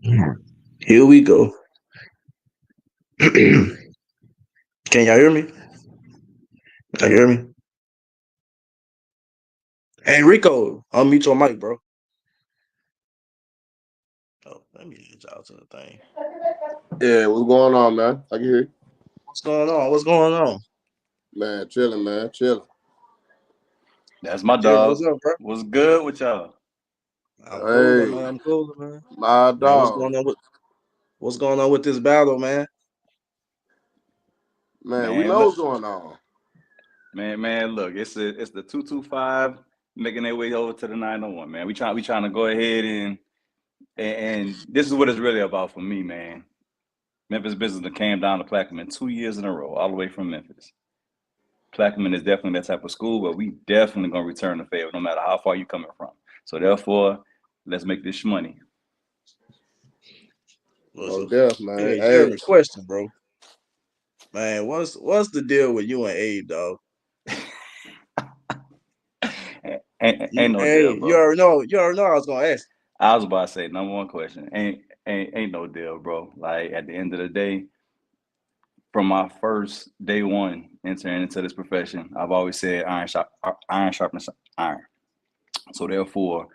Here we go. Can y'all hear me? Y'all hear me? Hey Rico, unmute your mic, bro. Oh, let me get y'all to the thing. Yeah, what's going on, man? I can hear you. What's going on? What's going on? Man, chilling, man, chilling. That's my Jim, what's dog. up, bro? What's good with y'all? I'm cooling, Hey, man. I'm cooling, man. my Man, dog. what's going on with this battle, man? Man, we Man, know look, what's going on. man, look, it's the 225 making their way over to the 901, man. We trying to go ahead and this is what it's really about for me, man. Memphis business that came down to Plaquemine 2 years in a row, all the way from Memphis. Plaquemine is definitely that type of school, but we definitely gonna return the favor no matter how far you coming from. So therefore, let's make this money. What's Most up? deaf, man. Hey, Hey, Jeremy, question, bro. Man, what's the deal with you and Abe, dog? Ain't no deal, You bro. already know. You already know I was gonna ask. I was about to say number one question. Ain't no deal, bro. Like at the end of the day, from my first day one entering into this profession, I've always said iron sharpens iron. So therefore,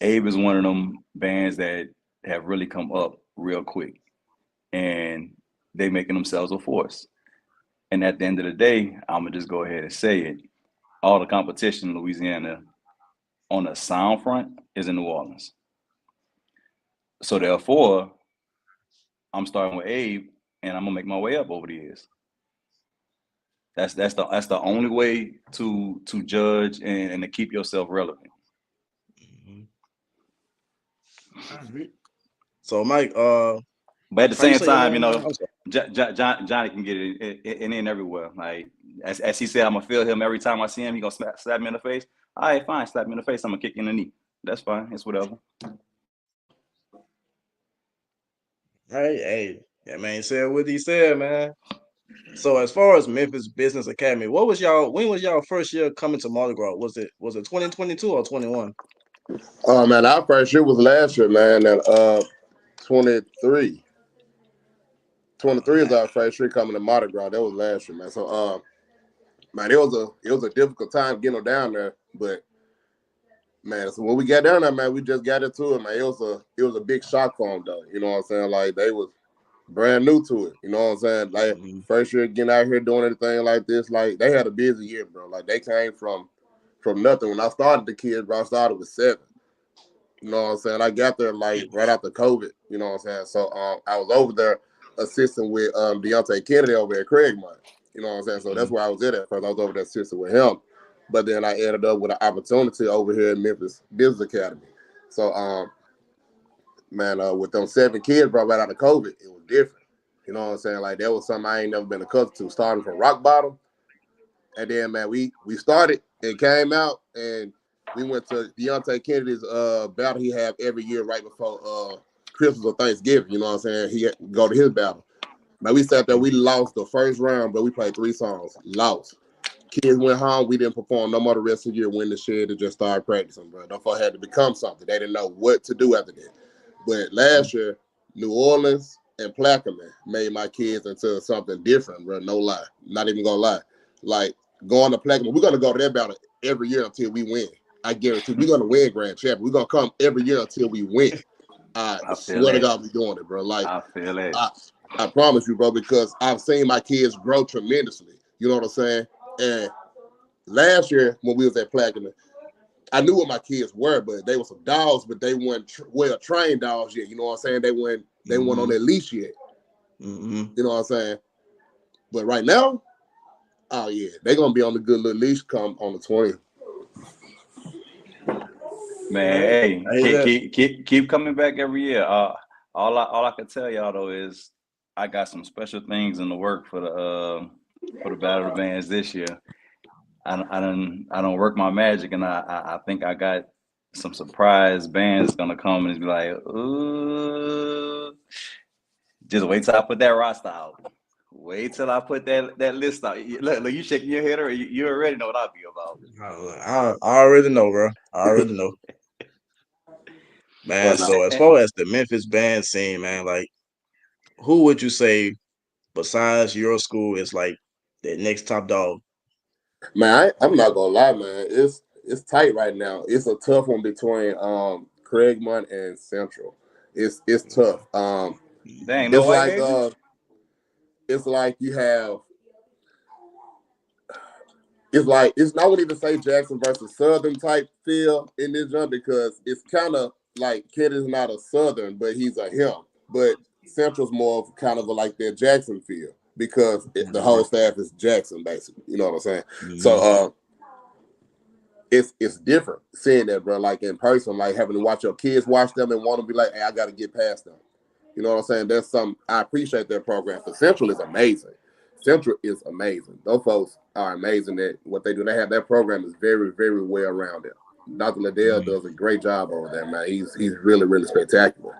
Abe is one of them bands that have really come up real quick, and they making themselves a force. And at the end of the day, I'm gonna just go ahead and say it. All the competition in Louisiana on the sound front is in New Orleans. So therefore, I'm starting with Abe, and I'm gonna make my way up over the years. That's the only way to judge and to keep yourself relevant. Mhm. Alright. So, Mike, But at the how you same say your time, name, man? I'm sorry. Johnny can get it in everywhere. Like as he said, I'm gonna feel him every time I see him. He gonna slap me in the face. All right, fine, slap me in the face. I'm gonna kick you in the knee. That's fine. It's whatever. Hey, that man said what he said, man. So, as far as Memphis Business Academy, what was y'all? When was y'all first year coming to Mardi Gras? Was it 2022 or 21? oh man, our first year was last year, man. And 23. 23 is Man, our first year coming to Mardi Gras. That was last year, man. So man, it was a difficult time getting them down there, but man, so when we got down there, man, we just got into it, man. It was a big shock for them though. You know what I'm saying? Like they was brand new to it. You know what I'm saying? Like mm-hmm. first year getting out here doing anything like this, like they had a busy year, bro. Like they came from nothing. When I started the kids, bro, I started with 7. You know what I'm saying? I got there like right after COVID. You know what I'm saying? So I was over there assisting with Deontay Kennedy over at Craigmont. You know what I'm saying? So that's where I was at first. I was over there assisting with him. But then I ended up with an opportunity over here in Memphis Business Academy. So man, with them 7 kids brought right out of COVID, it was different. You know what I'm saying? Like that was something I ain't never been accustomed to, starting from rock bottom. And then man, we started and came out and we went to Deontay Kennedy's battle he had every year right before Christmas or Thanksgiving. You know what I'm saying? He had go to his battle. Man, we sat there, we lost the first round, but we played 3 songs. Lost. Kids went home. We didn't perform no more the rest of the year. Went in the shed and just started practicing, bro. Them folks had to become something. They didn't know what to do after that. But last year, New Orleans and Plaquemine made my kids into something different, bro. No lie. Not even gonna lie. Like going to Plaquemine, we're gonna go to that battle every year until we win. I guarantee we're gonna win grand champion. We're gonna come every year until we win. I I feel swear to that. God, we doing it, bro. Like I feel that. I, I promise you, bro, because I've seen my kids grow tremendously. You know what I'm saying? And last year when we was at Plaquemine, I knew what my kids were, but they were some dogs, but they weren't well trained dogs yet. You know what I'm saying? They weren't on Mm-hmm. their leash yet. Mm-hmm. You know what I'm saying? But right now, oh yeah, they're gonna be on the good little leash come on the 20th. Man, Right. hey, I hear that. keep coming back every year. All I can tell y'all though is I got some special things in the work for the Battle of the Bands this year. I don't work my magic, and I think I got some surprise bands gonna come and be like, ooh, just wait till I put that roster out. Wait till I put that list out. Look, you shaking your head, or you already know what I'll be about. I already know, bro. I already know. Man, But so as far as the Memphis band scene, man, like who would you say besides your school is like the next top dog? man, I'm not gonna lie, man. It's tight right now. It's a tough one between Craigmont and Central. It's tough. Dang, no It's White like Haven? it's like you have it's like it's not really to say Jackson versus Southern type feel in this jump because it's kind of like Kid is not a Southern, but he's a him. But Central's more of kind of like their Jackson feel because the whole staff is Jackson basically. You know what I'm saying? So it's different seeing that, bro. Like in person, like having to watch your kids watch them and want to be like, hey, I got to get past them. You know what I'm saying? There's some I appreciate their program. But Central is amazing. Central is amazing. Those folks are amazing at what they do. They have their program is very, very well rounded. Dr. Liddell does a great job over there, man. He's really, really spectacular.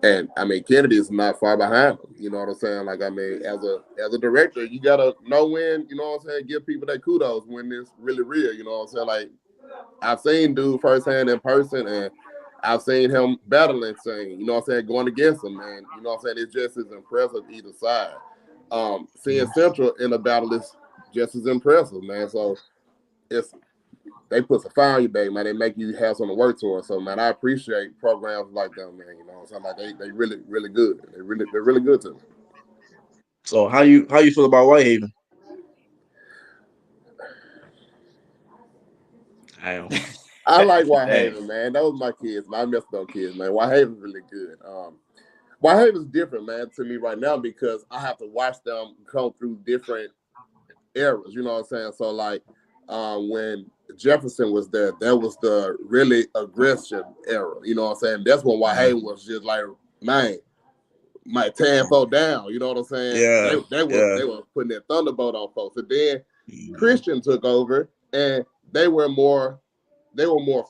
And I mean, Kennedy is not far behind him. You know what I'm saying? Like, I mean, as a director, you gotta know when, you know what I'm saying, give people that kudos when it's really real. You know what I'm saying? Like, I've seen dude firsthand in person, and I've seen him battling, saying, you know what I'm saying, going against him, man. You know what I'm saying? It's just as impressive either side. Seeing Central in a battle is just as impressive, man. So it's they put some fire on you, baby, man. They make you have something to work towards. So, man, I appreciate programs like that, man. You know what I'm saying? Like they really, really good. They're really good to me. So how you feel about Whitehaven? Damn. I like Dang. Whitehaven, man. Those my kids. I miss those kids, man. Whitehaven's really good. Whitehaven's different, man, to me right now because I have to watch them come through different eras. You know what I'm saying? So like when Jefferson was there, that was the really aggression era. You know what I'm saying? That's when Whitehaven was just like, man, my tearing folk down. You know what I'm saying? Yeah, yeah. They were putting that thunderbolt on folks. And then Christian took over, and they were more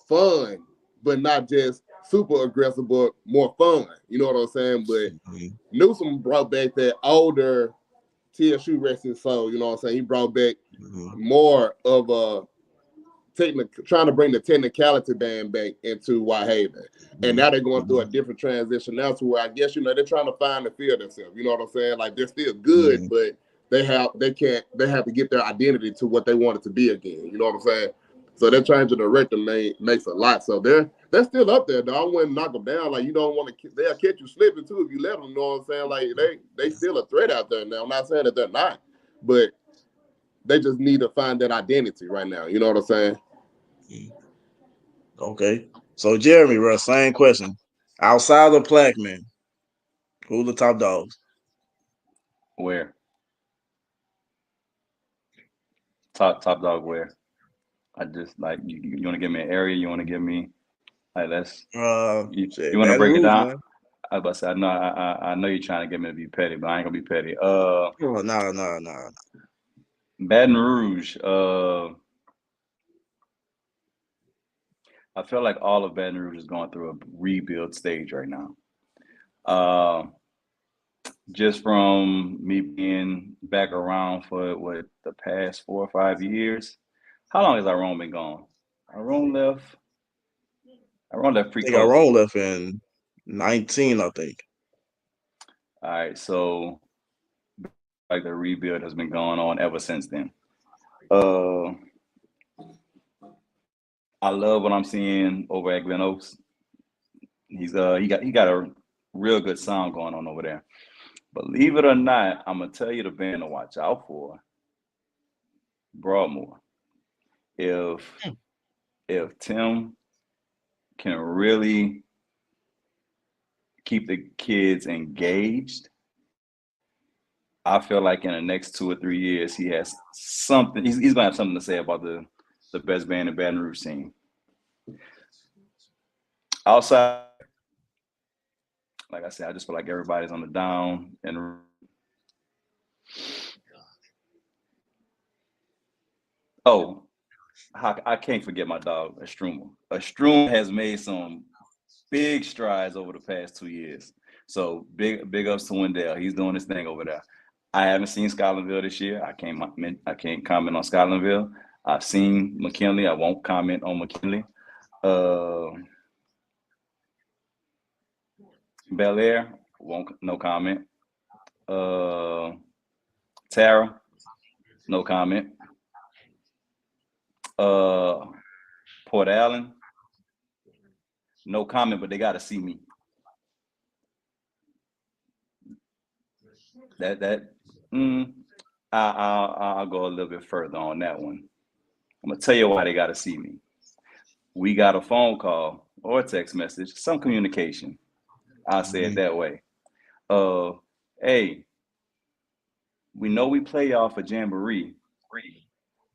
fun, but not just super aggressive, but more fun. You know what I'm saying? But Newsom brought back that older TSU wrestling soul. You know what I'm saying? He brought back more of a trying to bring the technicality band back into Whitehaven. And now they're going through a different transition now to where I guess, you know, they're trying to find the feel themselves. You know what I'm saying? Like they're still good, but they have to get their identity to what they want it to be again. You know what I'm saying? So they're trying to direct them makes a lot. So they're still up there, though. I wouldn't knock them down. Like you don't want to, they'll catch you slipping too if you let them. You know what I'm saying? Like they still a threat out there now. I'm not saying that they're not, but they just need to find that identity right now. You know what I'm saying? Okay. So Jeremy, bro, same question. Outside of Plaquemine, who the top dogs? Where? Top dog where? I just like you want to give me an area, you want to give me like that's you want to Baton break it Rouge, down? man. I was about to say I know you're trying to get me to be petty, but I ain't gonna be petty. Oh, no. Baton Rouge, I feel like all of Baton Rouge is going through a rebuild stage right now. Uh, just from me being back around for what the past 4 or 5 years. How long has Iran been gone? Iran left. Iran left I think pre-COVID. Iran left in 19, I think. All right, so like the rebuild has been going on ever since then. Uh, I love what I'm seeing over at Glen Oaks. He got a real good sound going on over there. Believe it or not, I'm gonna tell you the band to watch out for. Broadmoor. If Tim can really keep the kids engaged, I feel like in the next 2 or 3 years he has something. He's gonna have something to say about the best band in Baton Rouge scene. Outside, like I said, I just feel like everybody's on the down and oh, I can't forget my dog, Estruma. Estruma has made some big strides over the past 2 years. So big ups to Wendell. He's doing his thing over there. I haven't seen Scotlandville this year. I can't comment on Scotlandville. I've seen McKinley. I won't comment on McKinley. Bel Air, won't no comment. Uh, Tara, no comment. Uh, Port Allen, no comment, but they got to see me. That mm, I'll go a little bit further on that one. I'm gonna tell you why they got to see me. We got a phone call or a text message, some communication. I'll say it that way. Uh, hey, we know we play y'all for Jamboree.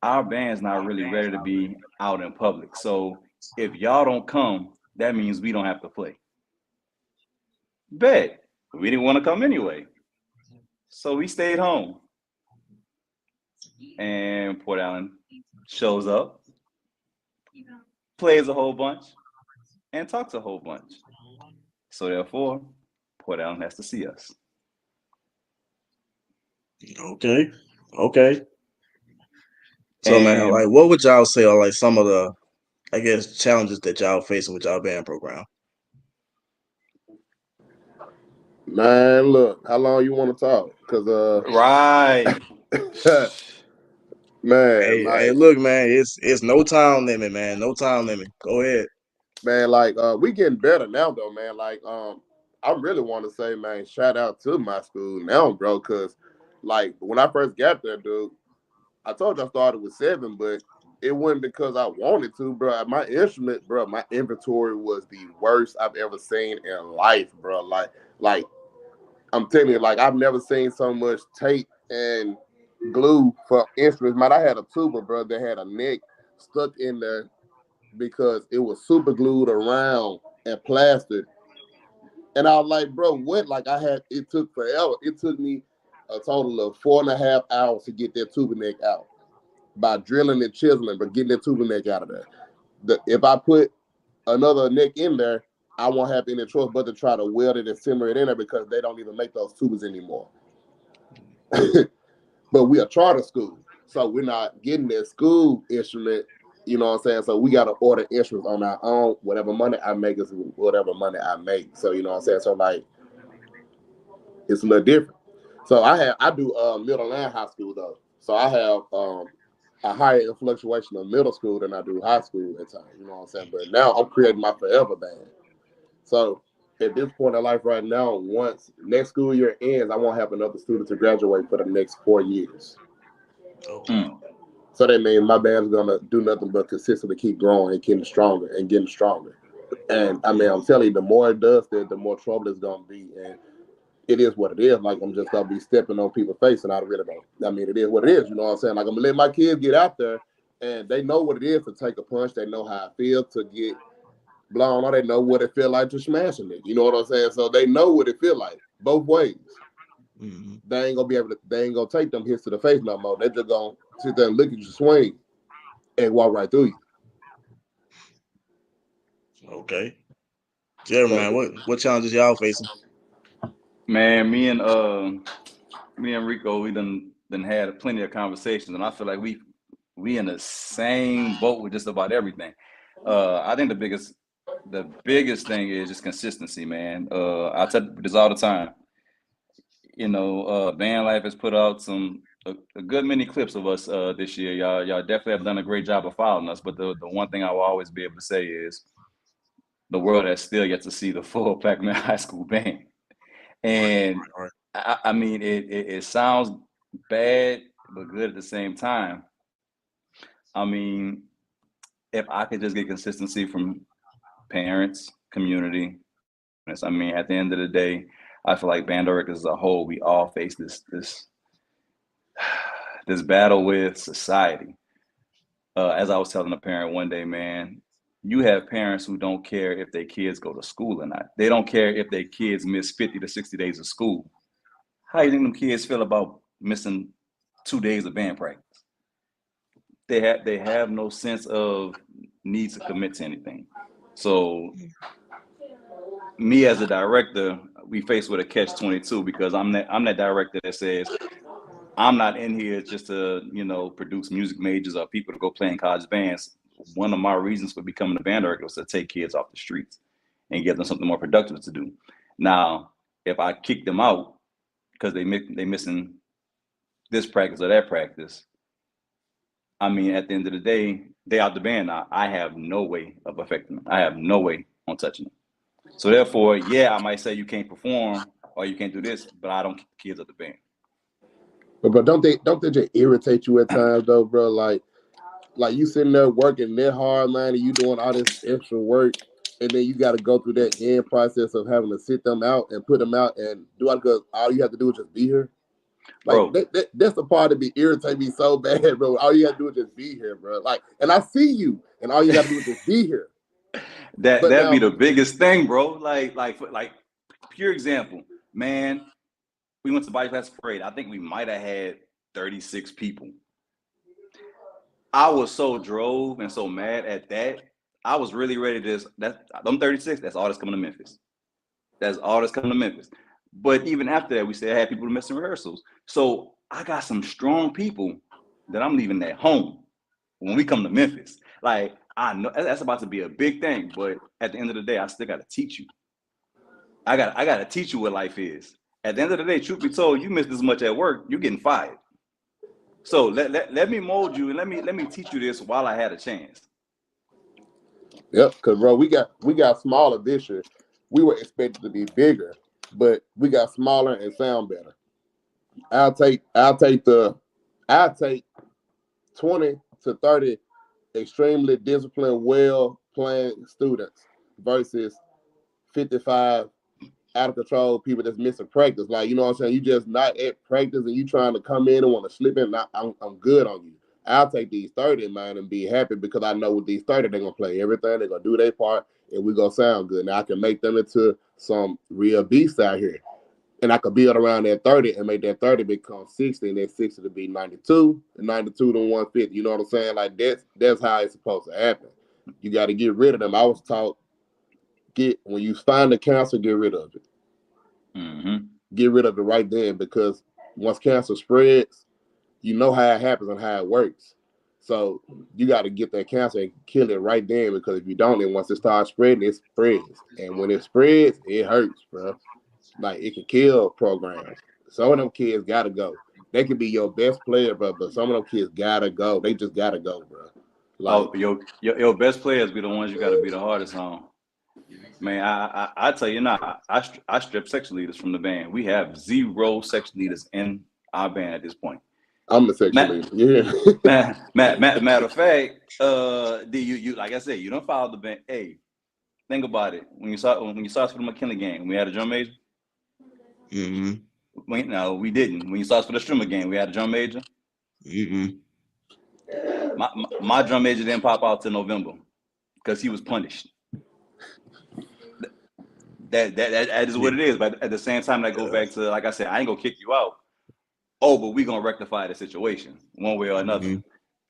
Our band's not really ready to be out in public. So if y'all don't come, that means we don't have to play. Bet. We didn't want to come anyway. So we stayed home. And Port Allen shows up, plays a whole bunch, and talks a whole bunch. So therefore, Port Allen has to see us. Okay. Okay. So man, like what would y'all say are like some of the I guess challenges that y'all facing with y'all band program? Man, look, how long you want to talk? Cause Right. man, Hey, like look, man, it's no time limit, man. No time limit. Go ahead. man, like we getting better now though, man. Like I really want to say, man, shout out to my school now, bro, cause like when I first got there, dude, I told you I started with 7, but it wasn't because I wanted to, bro. My instrument, bro, my inventory was the worst I've ever seen in life, bro. Like I'm telling you, like I've never seen so much tape and glue for instruments. Man, I had a tuba, bro, that had a neck stuck in there because it was super glued around and plastered. And I was like, bro, what? Like it took forever. It took me a total of 4.5 hours to get that tuba neck out by drilling and chiseling, but getting that tuba neck out of there. If I put another neck in there, I won't have any choice but to try to weld it and simmer it in there because they don't even make those tubas anymore. But we are charter school, so we're not getting that school instrument. You know what I'm saying? So we got to order instruments on our own. Whatever money I make is whatever money I make. So you know what I'm saying? So like, it's a little different. So I do middle and high school though. So I have a higher fluctuation of middle school than I do high school at times. You know what I'm saying? But now I'm creating my forever band. So at this point in life right now, once next school year ends, I won't have another student to graduate for the next 4 years. Okay. So that means my band's gonna do nothing but consistently keep growing and getting stronger and getting stronger. And I mean, I'm telling you, the more it does that, the more trouble it's gonna be. And it is what it is. Like I'm just gonna be stepping on people's face, and I really don't. I mean, it is what it is. You know what I'm saying? Like I'm gonna let my kids get out there, and they know what it is to take a punch. They know how it feels to get blown, or they know what it feel like to smash a nigga. You know what I'm saying? So they know what it feel like both ways. Mm-hmm. They ain't gonna be able to. They ain't gonna take them hits to the face no more. They just gonna sit there and look at you swing and walk right through you. Okay. Yeah, So man. What challenges y'all facing? Man, me and Rico, we done had plenty of conversations, and I feel like we in the same boat with just about everything. I think the biggest thing is just consistency, man. I tell this all the time. Van Life has put out a good many clips of us this year. Y'all definitely have done a great job of following us. But the one thing I will always be able to say is the world has still yet to see the full Plaquemine High School band. And Right. I mean, it sounds bad but good at the same time. I mean, if I could just get consistency from parents, community, students. I mean, at the end of the day, I feel like band directors as a whole, we all face this battle with society. As I was telling a parent one day, man, you have parents who don't care if their kids go to school or not. They don't care if their kids miss 50 to 60 days of school. How do you think them kids feel about missing 2 days of band practice? They have no sense of need to commit to anything. So me as a director, we faced with a catch-22 because I'm that director that says I'm not in here just to produce music majors or people to go play in college bands. One of my reasons for becoming a band director was to take kids off the streets and give them something more productive to do. Now, if I kick them out because they missing this practice or that practice, I mean, at the end of the day, they out the band now. I have no way of affecting them. I have no way on touching them. So therefore, yeah, I might say you can't perform or you can't do this, but I don't kick the kids out the band. But don't they just irritate you at times though, bro? Like you sitting there working that hard, man, and you doing all this extra work, and then you got to go through that end process of having to sit them out and put them out and do it because all you have to do is just be here. Like Bro, that's the part that be irritating me so bad, bro. All you got to do is just be here, bro. Like, and I see you, and all you got to do is just be here. that'd be the biggest thing, bro. Like pure example, man. We went to body class parade. I think we might have had 36 people. I was so drove and so mad at that. I was really ready to them 36, that's all that's coming to Memphis. That's all that's coming to Memphis. But even after that, we still had people to miss in rehearsals. So I got some strong people that I'm leaving at home when we come to Memphis. Like, I know that's about to be a big thing, but at the end of the day, I still got to teach you. I got to teach you what life is. At the end of the day, truth be told, you missed this much at work, you're getting fired. So let me mold you and let me teach you this while I had a chance. Yep, because bro, we got smaller this year. We were expected to be bigger, but we got smaller and sound better. I'll take 20 to 30 extremely disciplined, well playing students versus 55 out of control people that's missing practice. Like, you know what I'm saying? You just not at practice and you trying to come in and want to slip in. I'm good on you. I'll take these 30, man, and be happy because I know with these 30, they're going to play everything. They're going to do their part, and we're going to sound good. Now, I can make them into some real beasts out here. And I could build around that 30 and make that 30 become 60, and that 60 to be 92, and 92 to 150. You know what I'm saying? Like, that's how it's supposed to happen. You got to get rid of them. I was taught, when you find the cancer, get rid of it. Mm-hmm. Get rid of it right then, because once cancer spreads, you know how it happens and how it works. So you got to get that cancer and kill it right then, because if you don't, then once it starts spreading, it spreads. And when it spreads, it hurts, bro. Like, it can kill programs. Some of them kids got to go. They could be your best player, bro, but some of them kids got to go. They just got to go, bro. Like, your best players be the ones you got to be the hardest on. Man, I tell you now, I strip section leaders from the band. We have 0 section leaders in our band at this point. I'm a section leader. Yeah. Matter of fact, you like I said, you don't follow the band. Hey, think about it. When you saw us for the McKinley game, we had a drum major. Mm-hmm. No, we didn't. When you saw us for the Strimmer game, we had a drum major. Mm-hmm. My drum major didn't pop out till November because he was punished. That is what it is. But at the same time, I go back to, like I said, I ain't gonna kick you out. Oh, but we gonna rectify the situation one way or another. Mm-hmm.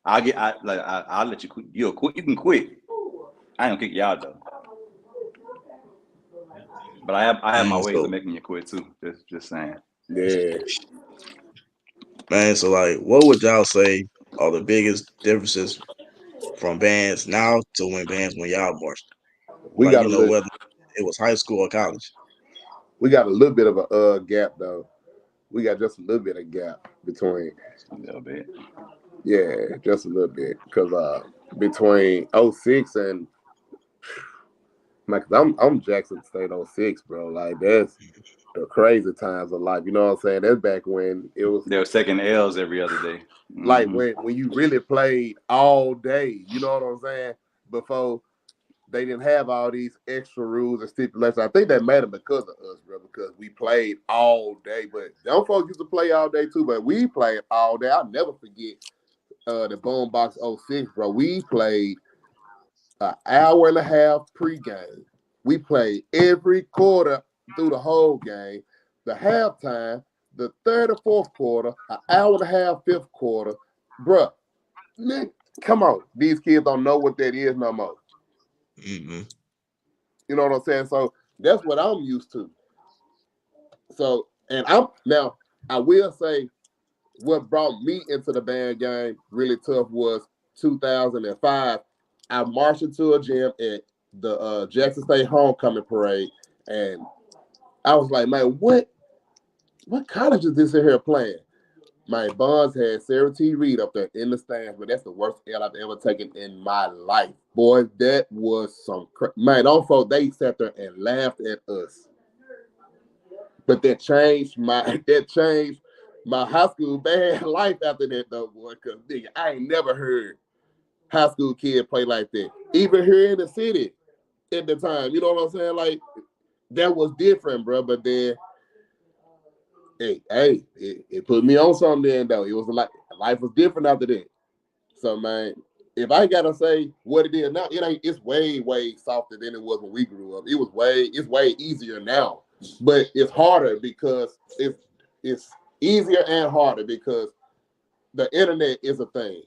I'll let you quit. You can quit. I ain't gonna kick you out though. But I have my ways of making you quit too. Just saying. Yeah. Man, so like, what would y'all say are the biggest differences from bands now to when y'all marched? We got whether it was high school or college. We got a little bit of a gap though. We got just a little bit of gap between. A little bit. Yeah, just a little bit, because between 06 and I'm Jackson State 06, bro. Like, that's the crazy times of life. You know what I'm saying? That's back when it was. They were second L's every other day. Mm-hmm. Like when you really played all day. You know what I'm saying? Before they didn't have all these extra rules and stipulations. I think that made them because of us, bro, because we played all day. But them folks used to play all day too, but we played all day. I'll never forget the Boombox 06, bro. We played an hour and a half pregame. We played every quarter through the whole game. The halftime, the third or fourth quarter, an hour and a half, fifth quarter. Bro, come on. These kids don't know what that is no more. Mm-hmm. You know what I'm saying? So that's what I'm used to. So, and I will say what brought me into the band game really tough was 2005. I marched into a gym at the Jackson State Homecoming Parade, and I was like, man, what college is this in here playing? My Bonds had Sarah T. Reed up there in the stands, but that's the worst L I've ever taken in my life. Boy, that was some man. Those folks, they sat there and laughed at us. But that changed my high school band life after that though, boy. Cause nigga, I ain't never heard high school kids play like that. Even here in the city at the time. You know what I'm saying? Like that was different, bro. But then it put me on something then though. It was like life was different after that. So man, if I gotta say what it is now, it's way, way softer than it was when we grew up. It's way easier now. But it's harder because it's easier and harder because the internet is a thing.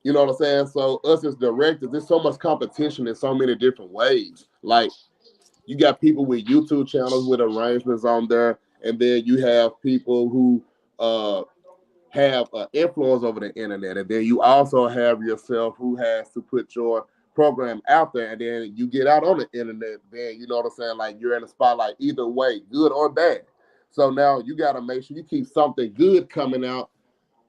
You know what I'm saying? So us as directors, there's so much competition in so many different ways. Like you got people with YouTube channels with arrangements on there, and then you have people who have influence over the internet, and then you also have yourself who has to put your program out there, and then you get out on the internet, then you know what I'm saying, like you're in the spotlight either way, good or bad. So now you got to make sure you keep something good coming out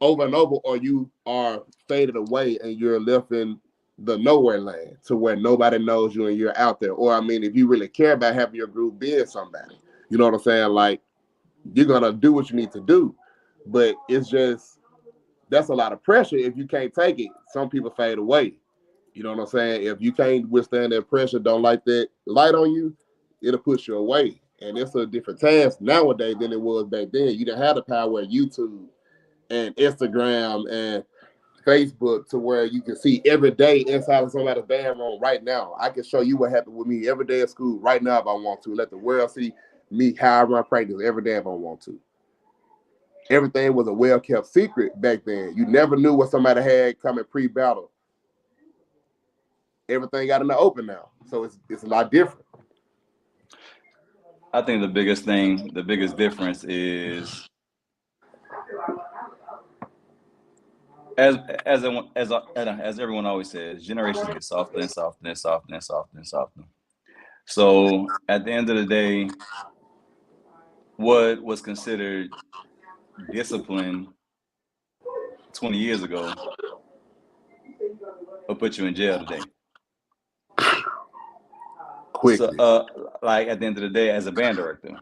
over and over, or you are faded away and you're left in the nowhere land to where nobody knows you and you're out there. Or I mean, if you really care about having your group be somebody, you know what I'm saying, like you're gonna do what you need to do. But it's just that's a lot of pressure. If you can't take it, some people fade away. You know what I'm saying? If you can't withstand that pressure, don't like that light on you, it'll push you away. And it's a different task nowadays than it was back then. You didn't have the power of YouTube and Instagram and Facebook to where you can see every day inside of somebody's band room right now. I can show you what happened with me every day at school right now if I want to. Let the world see me how I run practice every day if I want to. Everything was a well-kept secret back then. You never knew what somebody had coming pre-battle. Everything got in the open now. So it's a lot different. I think the biggest difference is as everyone always says, generations get softer and softer and softer and softer and softer. So at the end of the day, what was considered discipline 20 years ago will put you in jail today. Quickly. So, like at the end of the day, as a band director,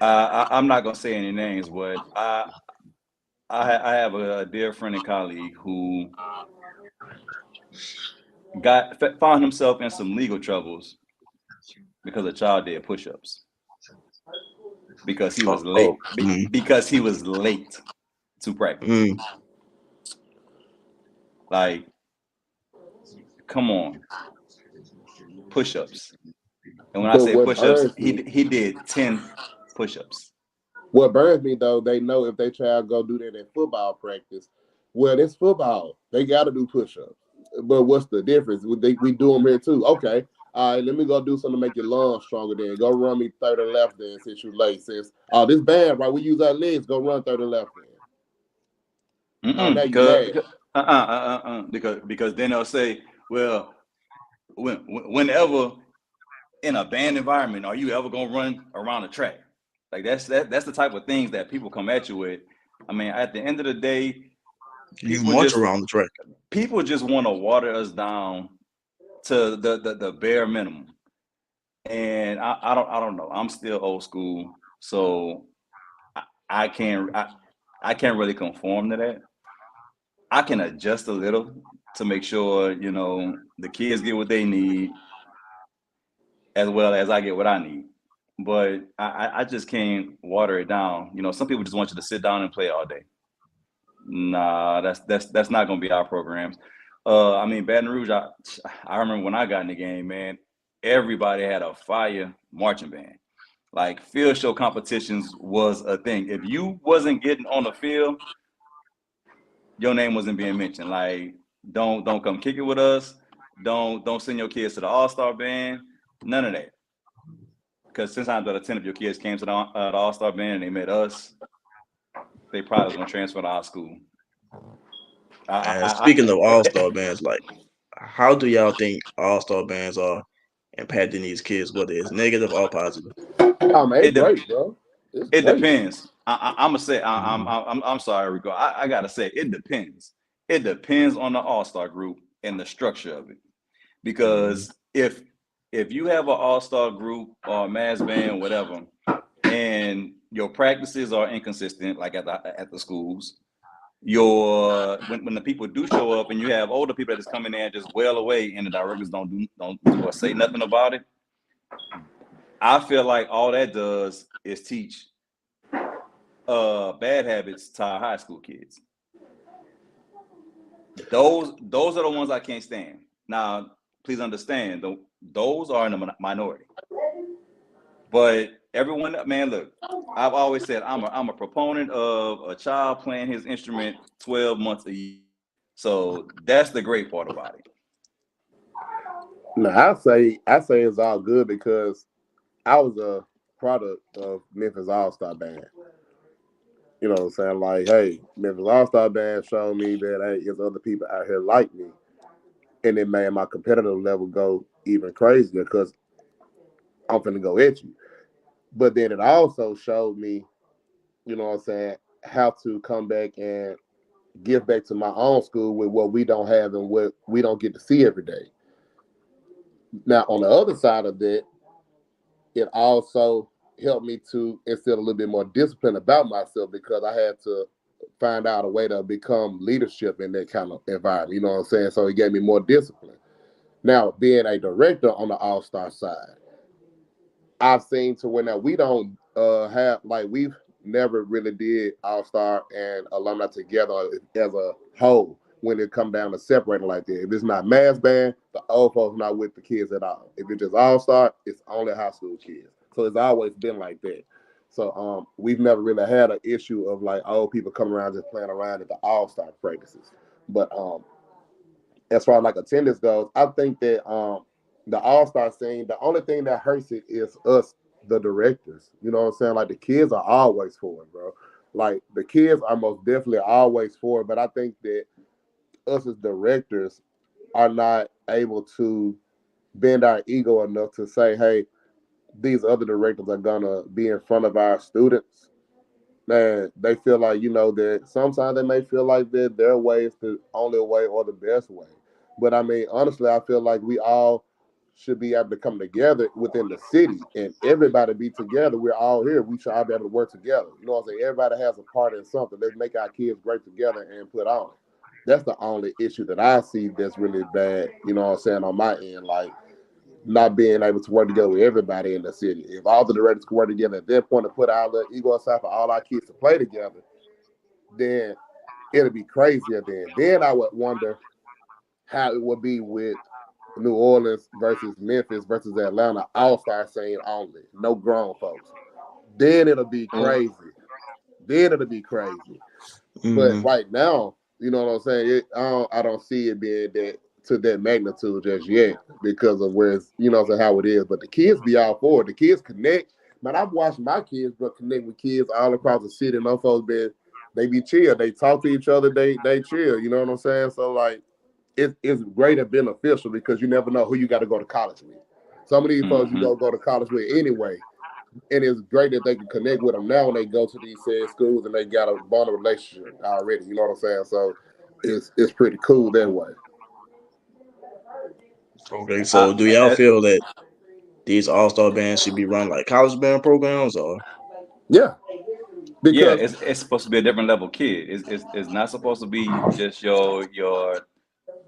I'm not gonna say any names, but I have a dear friend and colleague who found himself in some legal troubles because a child did push-ups because he was late because he was late to practice. Like, come on, push-ups. And when I say push-ups, he did 10 push-ups. What burns me though, they know if they try to go do that in football practice, well, it's football. They got to do push-ups. But what's the difference? We do them here too. Okay, all right, let me go do something to make your lungs stronger then. Go run me 30 left then since you late. Since, this band, right, we use our legs, go run 30 left then. Now you mad. Because then they'll say, well, whenever in a band environment, are you ever gonna run around the track? Like that's the type of things that people come at you with. I mean, at the end of the day, you march around the track. People just want to water us down to the bare minimum. And I don't know. I'm still old school, so I can't really conform to that. I can adjust a little to make sure, the kids get what they need as well as I get what I need. But I just can't water it down. Some people just want you to sit down and play all day. Nah, that's not gonna be our programs. I mean, Baton Rouge, I remember when I got in the game, man, everybody had a fire marching band. Like field show competitions was a thing. If you wasn't getting on the field, your name wasn't being mentioned. Like, don't come kick it with us. Don't send your kids to the All-Star band. None of that. Because 10 times out of 10, if your kids came to the All-Star band and they met us, they probably was gonna transfer to our school. Speaking of All-Star bands, like, how do y'all think All-Star bands are impacting these kids, whether it's negative or positive? Oh man, It it's de- great, bro. It's it great. depends. I'm gonna say I'm sorry, Rico. I gotta say it depends. It depends on the all-star group and the structure of it. Because if you have an all-star group or a mass band, whatever, and your practices are inconsistent, like at the schools, when the people do show up and you have older people that is coming in just well away and the directors don't do or say nothing about it, I feel like all that does is teach bad habits to our high school kids. Those are the ones I can't stand. Now, please understand, those are in the minority. But everyone, man, look, I've always said I'm a proponent of a child playing his instrument 12 months a year. So that's the great part about it. No, I say it's all good because I was a product of Memphis All Star Band. You know what I'm saying? Like, hey, Memphis All Star Band showed me that hey, there's other people out here like me, and it made my competitive level go even crazier because I'm finna go at you. But then it also showed me, you know what I'm saying, how to come back and give back to my own school with what we don't have and what we don't get to see every day. Now, on the other side of that, it also helped me to instill a little bit more discipline about myself because I had to find out a way to become leadership in that kind of environment. You know what I'm saying? So it gave me more discipline. Now, being a director on the All Star side, I've seen to where now we don't have like we've never really did All Star and alumni together as a whole when it come down to separating like that. If it's not mass band, the old folks not with the kids at all. If it's just All Star, it's only high school kids. So it's always been like that. So we've never really had an issue of like old people coming around just playing around at the All Star practices. But as far as like attendance goes, I think that the All Star scene, the only thing that hurts it is us, the directors. You know what I'm saying? Like the kids are always for it, bro. Like the kids are most definitely always for it, but I think that us as directors are not able to bend our ego enough to say, hey, these other directors are gonna be in front of our students. Man, they feel like, you know, that sometimes they may feel like that their way is the only way or the best way. But I mean, honestly, I feel like we all should be able to come together within the city and everybody be together. We're all here. We should all be able to work together. You know what I'm saying? Everybody has a part in something. Let's make our kids great together and put on. That's the only issue that I see that's really bad, you know what I'm saying, on my end. Like, not being able to work together with everybody in the city. If all the directors could work together at that point to put our little ego aside for all our kids to play together, then it'll be crazier then. Then I would wonder how it would be with New Orleans versus Memphis versus Atlanta all-star scene only. No grown folks. Then it'll be crazy. Then it'll be crazy. But Mm-hmm. right now, you know what I'm saying? I don't see it being that to that magnitude just yet because of where it's, you know, so how it is. But the kids be all for it. The kids connect. Man, I've watched my kids but connect with kids all across the city. And those folks they be chill. They talk to each other. They chill. You know what I'm saying? So like, it's great and beneficial because you never know who you got to go to college with. Some of these folks you Mm-hmm. go to college with anyway, and it's great that they can connect with them now when they go to these said schools and they got a bond of relationship already. You know what I'm saying? So it's pretty cool that way. Okay, so I, do y'all I, feel that these all star bands should be run like college band programs, or Yeah, yeah, because it's supposed to be a different level kid. It's not supposed to be just your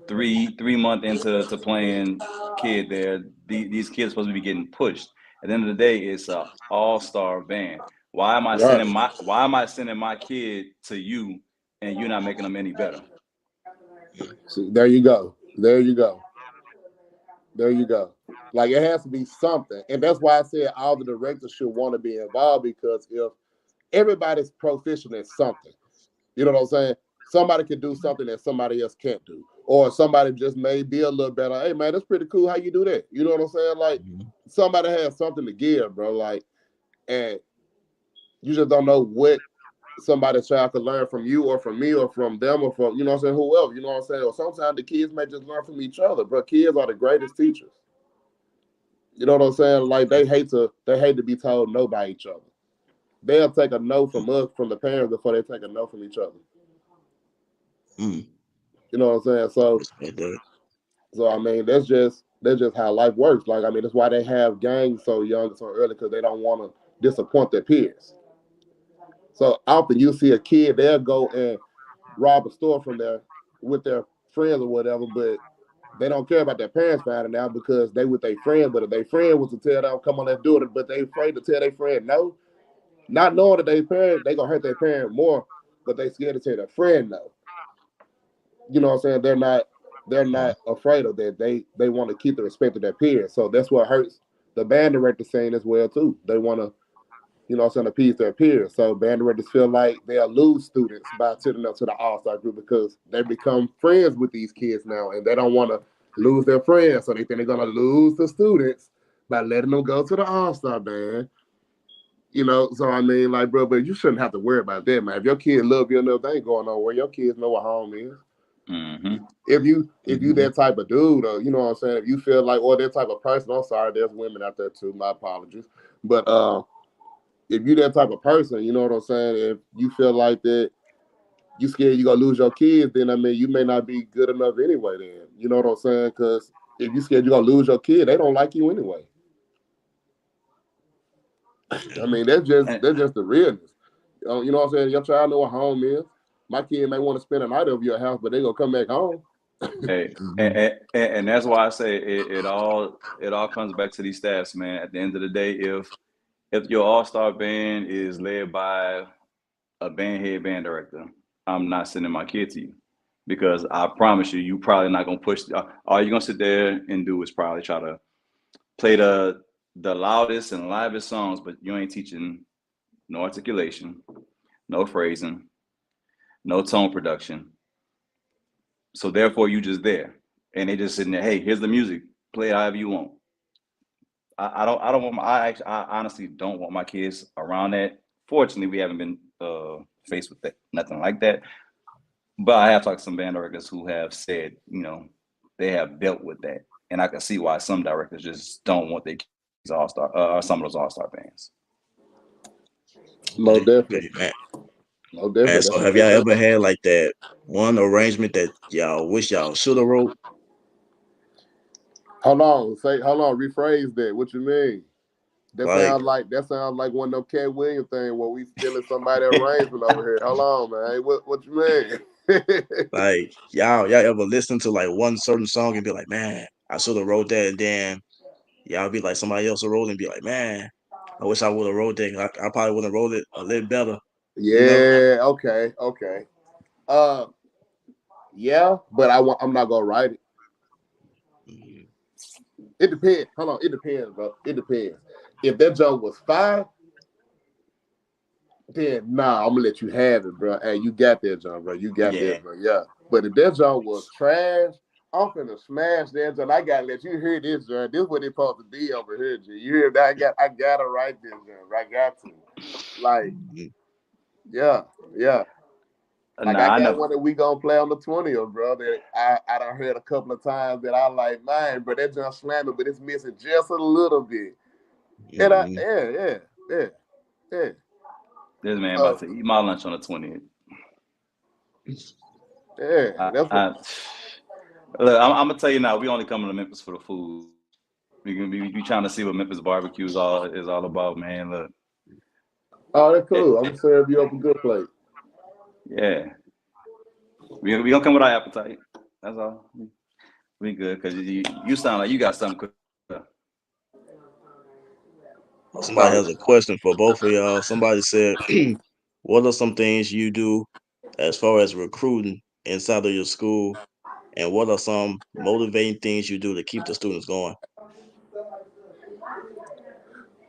3 month into to playing kid there. These kids are supposed to be getting pushed. At the end of the day, it's a all-star band. right. Why am I sending my kid to you and you're not making them any better? See, there you go. There you go. There you go. Like it has to be something, and that's why I said all the directors should want to be involved because if everybody's proficient in something. You know what I'm saying? Somebody can do something that somebody else can't do. Or somebody just may be a little better. Hey man, that's pretty cool. How you do that? You know what I'm saying? Like Mhm. somebody has something to give, bro. Like, and you just don't know what somebody's child could learn from you or from me or from them or from, you know what I'm saying, whoever, you know what I'm saying? Or sometimes the kids may just learn from each other, but kids are the greatest teachers. You know what I'm saying? Like they hate to be told no by each other. They'll take a no from us, from the parents, before they take a no from each other. Mm. You know what I'm saying? So Respect that. I mean, that's just how life works. Like I mean, that's why they have gangs so young, so early, because they don't want to disappoint their peers. So often you see a kid, they'll go and rob a store from their with their friends or whatever, but they don't care about their parents finding out because they with their friends. But if their friend was to tell them, "Come on, let's do it," but they afraid to tell their friend no, not knowing that they parent, they gonna hurt their parent more, but they scared to tell their friend no. You know what I'm saying? They're not afraid of that. They want to keep the respect of their peers. So that's what hurts the band director saying as well too. They want to, you know what I'm saying, appease their peers. So band directors feel like they'll lose students by sending them to the all-star group because they become friends with these kids now and they don't want to lose their friends. So they think they're gonna lose the students by letting them go to the all-star band. You know, so I mean, like, bro, but you shouldn't have to worry about that, man. If your kid love you enough, they ain't going nowhere. Your kids know what home is. Mm-hmm. If you Mhm. that type of dude, or you know what I'm saying, if you feel like, or that type of person, I'm sorry, there's women out there too. My apologies, but if you that type of person, you know what I'm saying. If you feel like that, you scared you gonna lose your kids, then I mean, you may not be good enough anyway. Then you know what I'm saying, because if you scared you gonna lose your kid, they don't like you anyway. I mean, that's just the realness. You know what I'm saying. Your child know what home is. My kid may want to spend a night over your house, but they gonna come back home. Hey, Mhm. and that's why I say it all comes back to these staffs, man. At the end of the day, if your all-star band is led by a band head band director, I'm not sending my kid to you because I promise you, you probably not gonna push. All you're gonna sit there and do is probably try to play the loudest and livest songs, but you ain't teaching no articulation, no phrasing, no tone production. So therefore, you just there, and they just sitting there. Hey, here's the music. Play it however you want. I don't want I honestly don't want my kids around that. Fortunately, we haven't been faced with that, nothing like that. But I have talked to some band directors who have said, they have dealt with that, and I can see why some directors just don't want their kids all star, some of those all star bands. No, definitely, Okay, man. no, Man, definitely. so That's have what y'all they say. ever had like that one arrangement that y'all wish y'all should have wrote? Hold on, rephrase that. What you mean? Like, That sounds like one of them Cat Williams thing where we stealing somebody arrangement over here. Hold on, man. What you mean? y'all ever listen to like one certain song and be like, man, I should have wrote that, and then y'all be like somebody else wrote it and be like, man, I wish I would have wrote that. I probably would have wrote it a little better, you know? Yeah, okay, okay. Uh yeah, but I'm not gonna write it. Mhm. It depends. Hold on, it depends, bro. It depends. If that joke was fire, then nah, I'm gonna let you have it, bro. Hey, you got that, John, bro. You got Yeah. that, bro. Yeah. But if that joke was trash, I'm finna smash that, John. I gotta let you hear this, John. This is what it's supposed to be over here, G. You hear that? I gotta write this, John. I got to. Like, Mhm. yeah, yeah. Like I Nah, I got never. one that we gonna play on the 20th, bro. That I done heard a couple of times that I like, man, bro, that John slamming, but it's missing just a little bit. And Mhm. yeah. This man about So to eat my lunch on the 20th. yeah, I, that's what. I look. I'm gonna tell you now. We only coming to Memphis for the food. We gonna be trying to see what Memphis barbecue is all about, man. Look, Oh, that's it, cool. I'm gonna serve you up a good plate. yeah, we gonna come with our appetite. That's all. We good because you sound like you got something cooked up. Somebody No, has a question for both of y'all. Somebody said, what are some things you do as far as recruiting inside of your school? And what are some motivating things you do to keep the students going?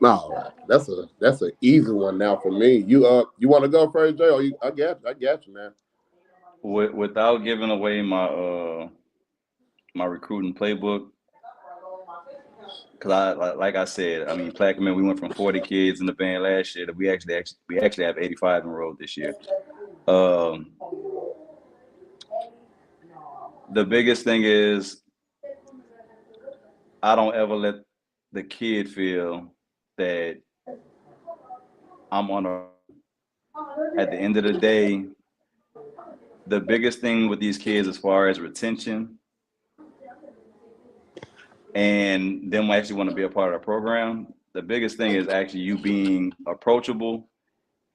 no, that's a easy one now for me. You want to go first, Jay? Or I got you, man. Without giving away my recruiting playbook, because like I said, I mean, Plaquemine, we went from 40 kids in the band last year to we actually have 85 enrolled this year. Um, the biggest thing is I don't ever let the kid feel that I'm on a, at the end of the day, the biggest thing with these kids as far as retention and them actually want to be a part of the program, the biggest thing is actually you being approachable,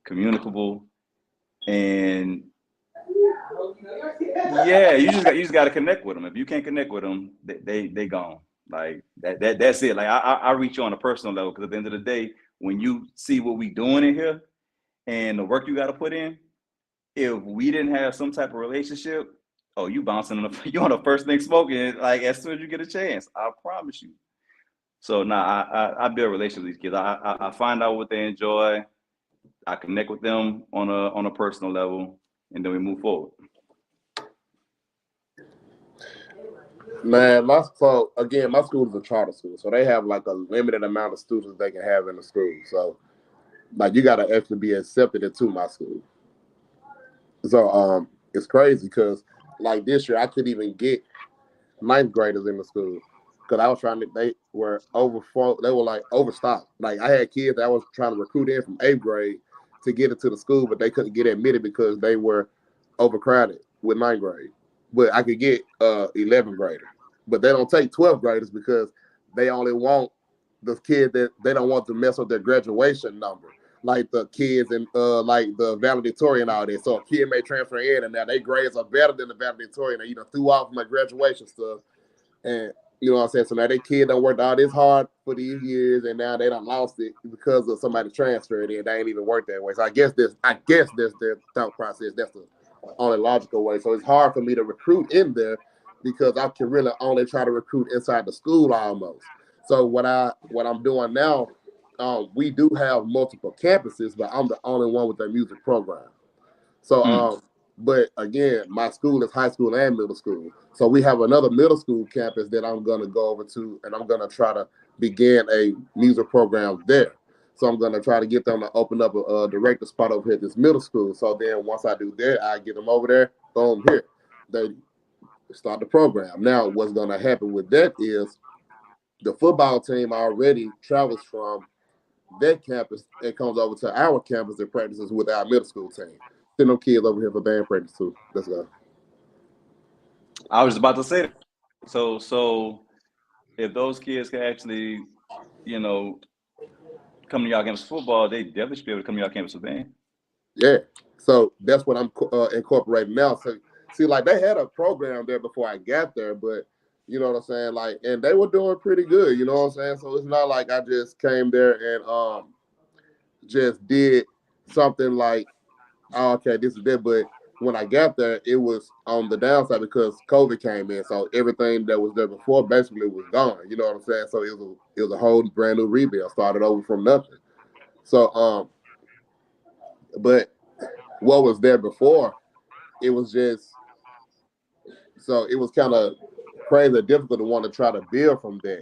communicable, and yeah, you just got to connect with them. If you can't connect with them, they gone. Like that's it. Like I reach you on a personal level because at the end of the day, when you see what we doing in here and the work you got to put in, if we didn't have some type of relationship, oh, you bouncing on the you on the first thing smoking like as soon as you get a chance. I promise you. So nah, I build relationships with these kids. I find out what they enjoy. I connect with them on a personal level, and then we move forward. Man, so again, my school is a charter school, so they have like a limited amount of students they can have in the school. So like you gotta actually be accepted into my school. So it's crazy because like this year I couldn't even get ninth graders in the school because I was trying to. They were they were like overstocked. Like I had kids that I was trying to recruit in from eighth grade to get into the school, but they couldn't get admitted because they were overcrowded with ninth grade. But I could get 11th grader, but they don't take 12th graders because they only want the kids that they don't want to mess up their graduation number. Like the kids and like the valedictorian and all that. So a kid may transfer in and now their grades are better than the valedictorian. They threw off my graduation stuff. And you know what I'm saying? So now their kid done worked all this hard for these years and now they done lost it because of somebody transferred in. They ain't even worked that way. So I guess that's their thought process. That's the only logical way. So it's hard for me to recruit in there because I can really only try to recruit inside the school almost. So what I'm doing now, we do have multiple campuses, but I'm the only one with a music program. So but again, my school is high school and middle school. So we have another middle school campus that I'm gonna go over to, and I'm gonna try to begin a music program there. So I'm gonna try to get them to open up a director spot over here at this middle school. So then once I do that, I get them over there. Boom, here they start the program. Now, what's gonna happen with that is the football team already travels from that campus and comes over to our campus and practices with our middle school team. Send them kids over here for band practice too. Let's go. I was about to say that. So if those kids can actually, you know, come to y'all campus for football, they definitely should be able to come to y'all campus for band. Yeah. So that's what I'm incorporating now. So see, like they had a program there before I got there, but you know what I'm saying? Like, and they were doing pretty good. You know what I'm saying? So it's not like I just came there and just did something like, oh, okay, this is that. But when I got there, it was on the downside because COVID came in. So everything that was there before basically was gone. You know what I'm saying? So it was a whole brand new rebuild, started over from nothing. So but what was there before, it was just so it was kind of crazy difficult to want to try to build from that.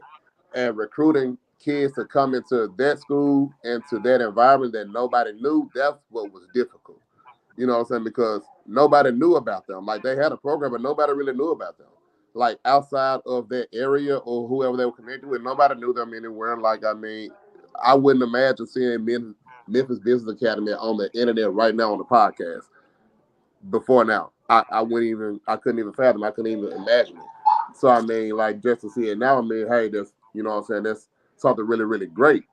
And recruiting kids to come into that school and to that environment that nobody knew, that's what was difficult. You know what I'm saying? Because nobody knew about them. Like they had a program, but nobody really knew about them. Like outside of that area or whoever they were connected with, nobody knew them anywhere. Like, I mean, I wouldn't imagine seeing Memphis Business Academy on the internet right now on the podcast before now. I couldn't even fathom, I couldn't even imagine it. So I mean, like just to see it now, I mean, hey, that's you know what I'm saying, that's something really, really great.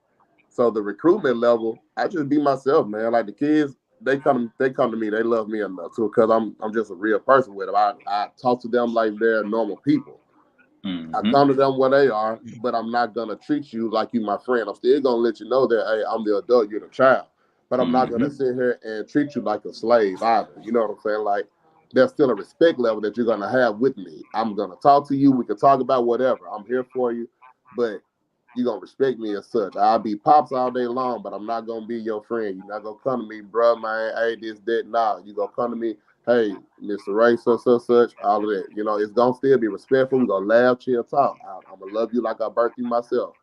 So the recruitment level, I just be myself, man. Like the kids, they come to me, they love me enough too, because I'm just a real person with them. I talk to them like they're normal people. I Mm-hmm. come to them where they are, but I'm not gonna treat you like you my friend. I'm still gonna let you know that hey, I'm the adult, you're the child. But I'm not gonna Mm-hmm. sit here and treat you like a slave either. You know what I'm saying? Like there's still a respect level that you're gonna have with me. I'm gonna talk to you. We can talk about whatever. I'm here for you, but you're gonna respect me as such. I'll be pops all day long, but I'm not gonna be your friend. You're not gonna come to me, bro, man. Hey, this, that, nah. You gonna come to me, hey, Mr. Ray, such, all of that. You know, it's gonna still be respectful. We're gonna laugh, chill, talk. I'm gonna love you like I birthed you myself.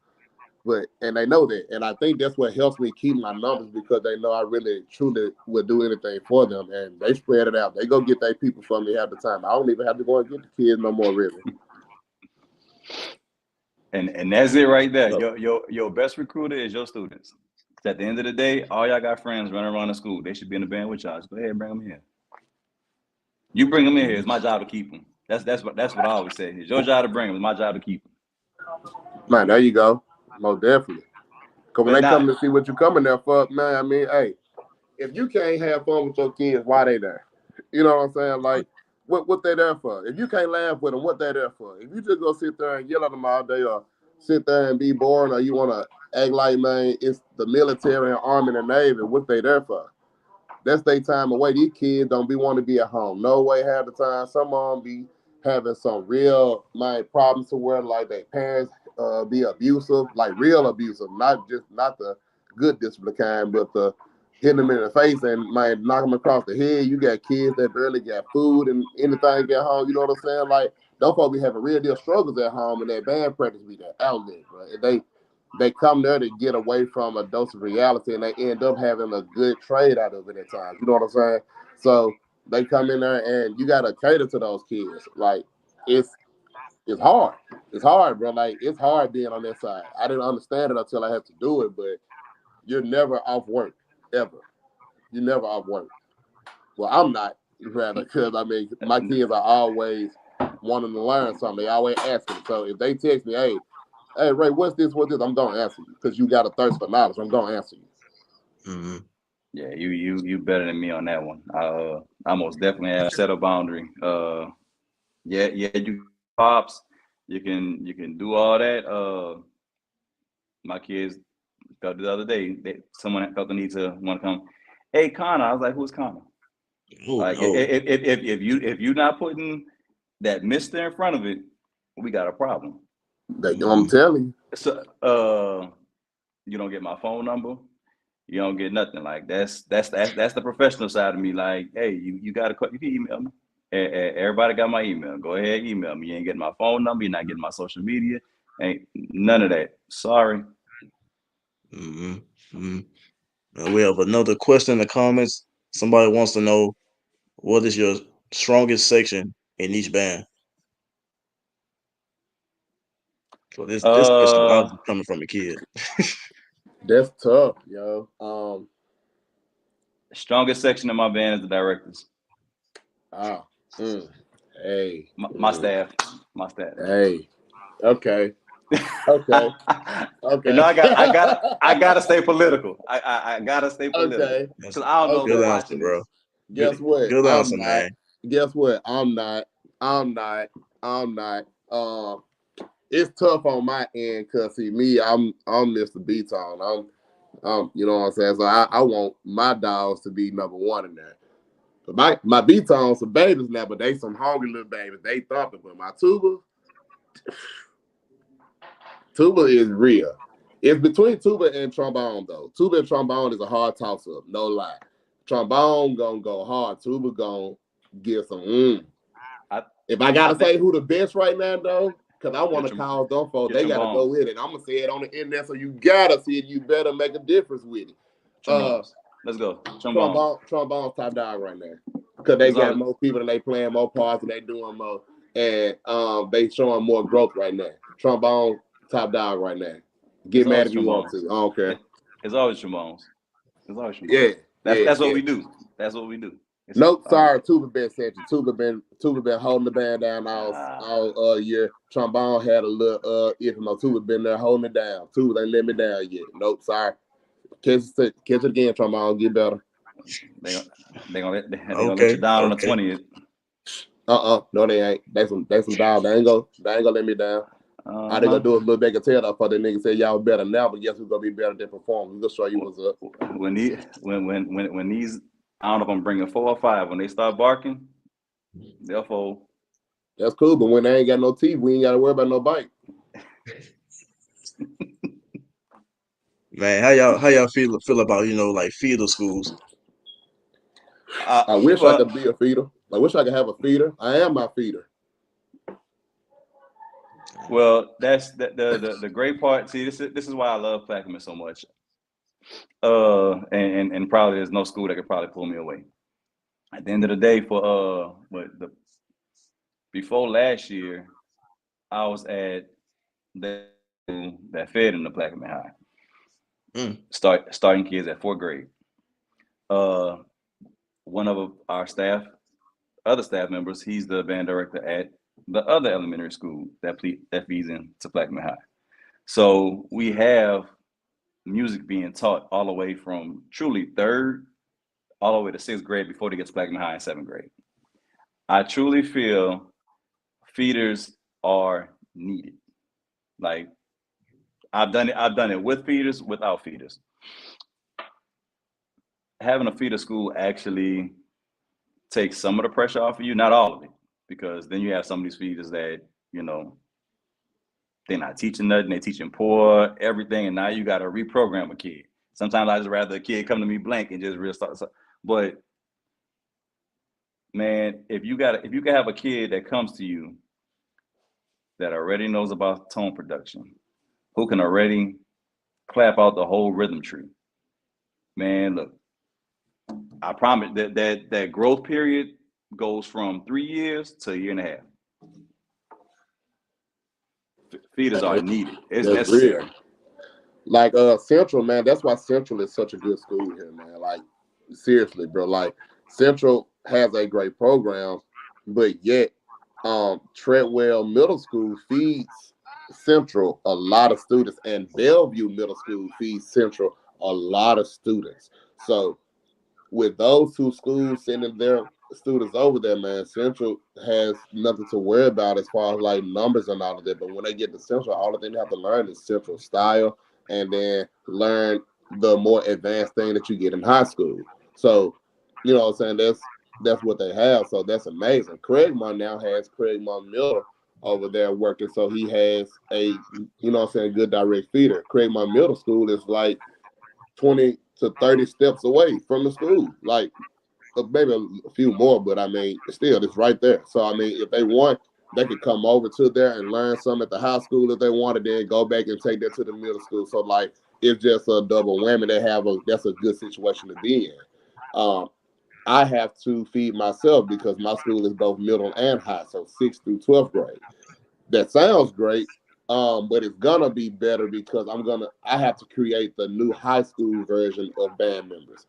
But and they know that, and I think that's what helps me keep my numbers because they know I really truly would do anything for them, and they spread it out. They go get their people for me half the time. I don't even have to go and get the kids no more, really. And that's it right there. Yep. Your best recruiter is your students. At the end of the day, all y'all got friends running around the school. They should be in the band with y'all. Just go ahead and bring them here. You bring them in here. It's my job to keep them. That's what I always say. It's your job to bring them. It's my job to keep them. Man, there you go. Most definitely. Because when But they come not to see what you coming there for, man, I mean, hey, if you can't have fun with your kids, why they there? You know what I'm saying? Like, what they there for? If you can't laugh with them, what they there for? If you just go sit there and yell at them all day or sit there and be boring or you want to act like, man, it's the military and army and the Navy, what they there for? That's their time away. These kids don't be want to be at home. No way half the time. Some of them be having some real mind problems to where like their parents be abusive, like real abusive, not the good discipline kind, but the hitting them in the face and might knock them across the head. You got kids that barely got food and anything get home. You know what I'm saying? Like those folks be having real deal struggles at home, and that band practice be their outlet, right? They come there to get away from a dose of reality, and they end up having a good trade out of it at times. You know what I'm saying? So they come in there, and you got to cater to those kids. Like it's hard. It's hard, bro. Like it's hard being on that side. I didn't understand it until I had to do it, but you're never off work ever. You're never off work. Well, I'm not rather because I mean my kids are always wanting to learn something. They always asking. So if they text me, hey, Ray, what's this? What's this? I'm gonna answer you because you got a thirst for knowledge. I'm gonna answer you. Mm-hmm. Yeah, you better than me on that one. I most definitely have set a boundary. Yeah, you pops, you can do all that. My kids felt the other day that someone felt the need to want to come. Hey, Connor, I was like, who's Connor? Oh Like no. if you not putting that Mister in front of it, we got a problem. I'm telling you. So you don't get my phone number. You don't get nothing. Like that's the professional side of me. Like, hey, you got you can email me. Everybody got my email. Go ahead, email me. You ain't getting my phone number. You're not getting my social media. Ain't none of that. Sorry. Mm-hmm. Mm-hmm. We have another question in the comments. Somebody wants to know what is your strongest section in each band. So this question is Uh, obviously coming from a kid. That's tough, yo. Strongest section of my band is the directors. Ah, mm, hey, My staff. My staff. hey, okay, okay, You know, okay, I gotta stay political. I gotta stay political okay, That's because a I don't know if good they're okay. answer, watching bro. this. Good Guess what? good I'm answer, not. man. Guess what? I'm not. I'm not. I'm not. It's tough on my end because see me, I'm Mr. B-Town. you know what I'm saying. So I want my dogs to be number one in there. But my B-Town some babies now, but they some hungry little babies. They thumping. But my tuba is real. It's between tuba and trombone though. Tuba and trombone is a hard toss up. No lie. Trombone gonna go hard. Tuba gonna give some. I If I I gotta think say who the best right now though, because I want to call them folks, get they your gotta go bones. with it. I'm gonna say it on the internet, so you gotta see it. You better make a difference with it. Trombones. Let's go. Trombones. Trombone's top dog right now because they It's got always more people and they playing more parts and they doing more and they showing more growth right now. Trombone top dog right now. it's Get mad always if you want trombones. to. I don't care. It's always trombones. It's always Yeah, trombones. yeah, That's what yeah. we do. That's what we do. It's Nope, sorry, Tuba been section. Tuba been holding the band down uh, all year. Trombone had a little if no Tuba been there holding it down. Tuba ain't let me down yet. Nope, sorry. Catch it again, Trombone, get better. they gonna let Okay, you down on the okay. 20th. No, they ain't. They some dog. They ain't gonna let me down. All they gonna do is look back and tell that for the nigga say y'all better now, but guess who's gonna be better than performing? We gonna show you what's up. When these, I don't know if I'm bringing 4 or 5. When they start barking, they'll fold. That's cool, but when they ain't got no teeth, we ain't gotta worry about no bite. Man, how y'all feel about, like feeder schools? I wish I Well, could be a feeder. I wish I could have a feeder. I am my feeder. that's the great part. See, this is why I love Plaquemine so much. And probably there's no school that could probably pull me away. At the end of the day, before last year, I was at the that fed in the Plaquemine High. Mm. Starting kids at fourth grade. Uh, one of our other staff members, he's the band director at the other elementary school that feeds into Plaquemine High. So we have music being taught all the way from truly third all the way to sixth grade before they get to Plaquemine High in seventh grade. I truly feel feeders are needed. Like I've done it. I've done it with feeders, without feeders. Having a feeder school actually takes some of the pressure off of you, not all of it, because then you have some of these feeders that you know they're not teaching nothing, they're teaching poor everything, and now you got to reprogram a kid. Sometimes I just rather a kid come to me blank and just restart. But man, if you can have a kid that comes to you that already knows about tone production, who can already clap out the whole rhythm tree, man, look, I promise that growth period goes from 3 years to a year and a half. Feeders are needed. It's That's real. necessary. Like Central, man, that's why Central is such a good school here, man. Like seriously, bro. Like Central has a great program, but yet Treadwell Middle School feeds Central a lot of students, and Bellevue Middle School feeds Central a lot of students. So with those two schools sending their students over there, man, Central has nothing to worry about as far as like numbers and all of that. But when they get to Central, all the thing they have to learn is Central style, and then learn the more advanced thing that you get in high school. So, you know what I'm saying? That's what they have. So that's amazing. Craigmont now has Craigmont Miller over there working. So he has a, you know what I'm saying, good direct feeder. Craigmont Middle School is like 20 to 30 steps away from the school. Like maybe a few more, but I mean, still, it's right there. So I mean, if they want, they could come over to there and learn some at the high school if they wanted, then go back and take that to the middle school. So like, it's just a double whammy. That's a good situation to be in. I have to feed myself because my school is both middle and high, so 6th through 12th grade. That sounds great, but it's gonna be better because I have to create the new high school version of band members.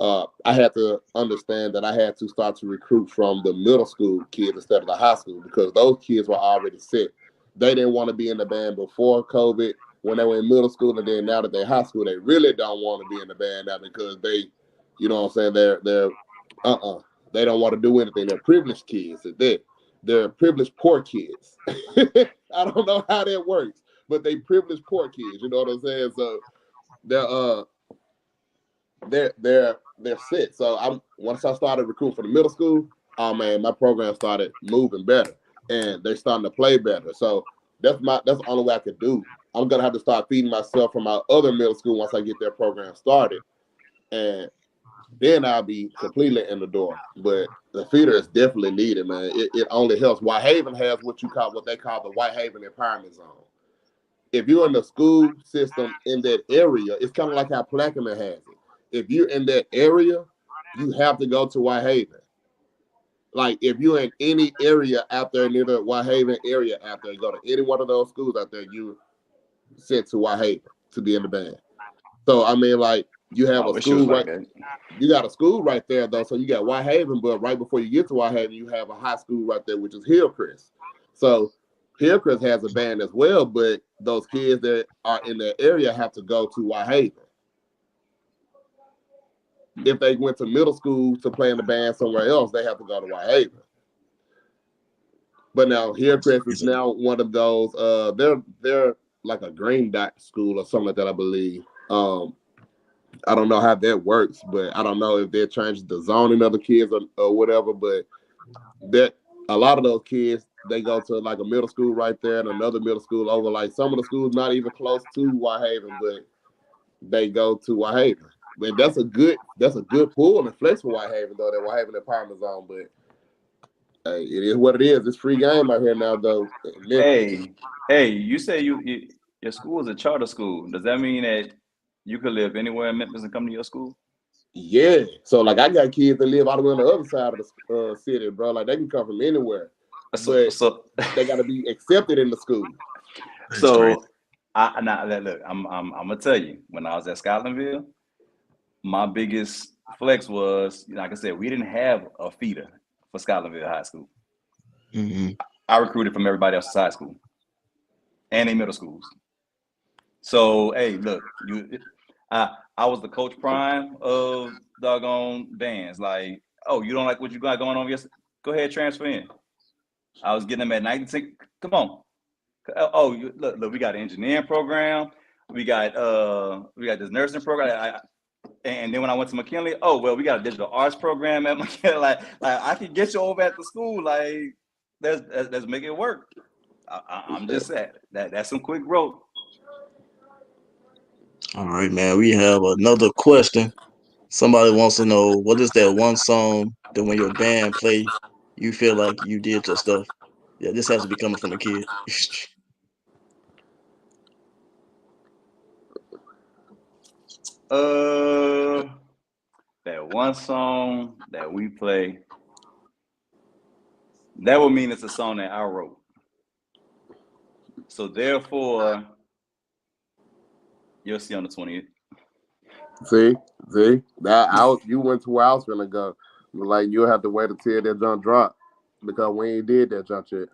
I had to understand that I had to start to recruit from the middle school kids instead of the high school because those kids were already set. They didn't want to be in the band before COVID when they were in middle school, and then now that they're high school, they really don't want to be in the band now because they, you know what I'm saying, they don't want to do anything. They're privileged kids. They're privileged poor kids. I don't know how that works, but they privileged poor kids. You know what I'm saying? So they're set. So once I started recruiting for the middle school, oh man, my program started moving better, and they're starting to play better. So that's the only way I could do. I'm gonna have to start feeding myself from my other middle school once I get their program started, and then I'll be completely in the door. But the feeder is definitely needed, man. It only helps. Whitehaven has what they call the Whitehaven Empowerment Zone. If you're in the school system in that area, it's kind of like how Plaquemine has it. If you're in that area, you have to go to Whitehaven. Like if you're in any area out there near the Whitehaven area out there, you go to any one of those schools out there, you sent to Whitehaven to be in the band. So I mean, like you have a school right. You got a school right there though, so you got Whitehaven, but right before you get to Whitehaven, you have a high school right there, which is Hillcrest. So Hillcrest has a band as well, but those kids that are in that area have to go to Whitehaven. If they went to middle school to play in the band somewhere else, they have to go to Whitehaven. But now Hillcrest is now one of those. They're like a green dot school or something like that, I believe. I don't know how that works, but I don't know if they're changing the zoning of the kids or whatever. But that a lot of those kids, they go to like a middle school right there and another middle school over. Like some of the schools not even close to Whitehaven, but they go to Whitehaven. And that's a good pull and flex for Whitehaven though. That Whitehaven Empowerment Zone, but hey, it is what it is. It's free game out here now though. Hey, you say your school is a charter school. Does that mean that you could live anywhere in Memphis and come to your school? Yeah. So like I got kids that live all the way on the other side of the city, bro. Like they can come from anywhere, but they got to be accepted in the school. So Now look, I'm gonna tell you, when I was at Scotlandville, my biggest flex was, like I said, we didn't have a feeder for Scotlandville High School. Mm-hmm. I recruited from everybody else's high school and in middle schools. So hey, look, I was the coach prime of doggone bands. Like, oh, you don't like what you got going on? Yes, go ahead, transfer in. I was getting them at night and say, come on. Oh, look, we got an engineering program. We got this nursing program. And then when I went to McKinley, oh well, we got a digital arts program at McKinley. Like I can get you over at the school. Like, let's make it work. I'm just saying that's some quick growth. All right, man. We have another question. Somebody wants to know, what is that one song that when your band play, you feel like you did your stuff? Yeah, this has to be coming from a kid. That one song that we play, that would mean it's a song that I wrote. So therefore, you'll see on the 20th. See, you went to where I was gonna go. Like, you'll have to wait until that jump drop because we ain't did that jump yet.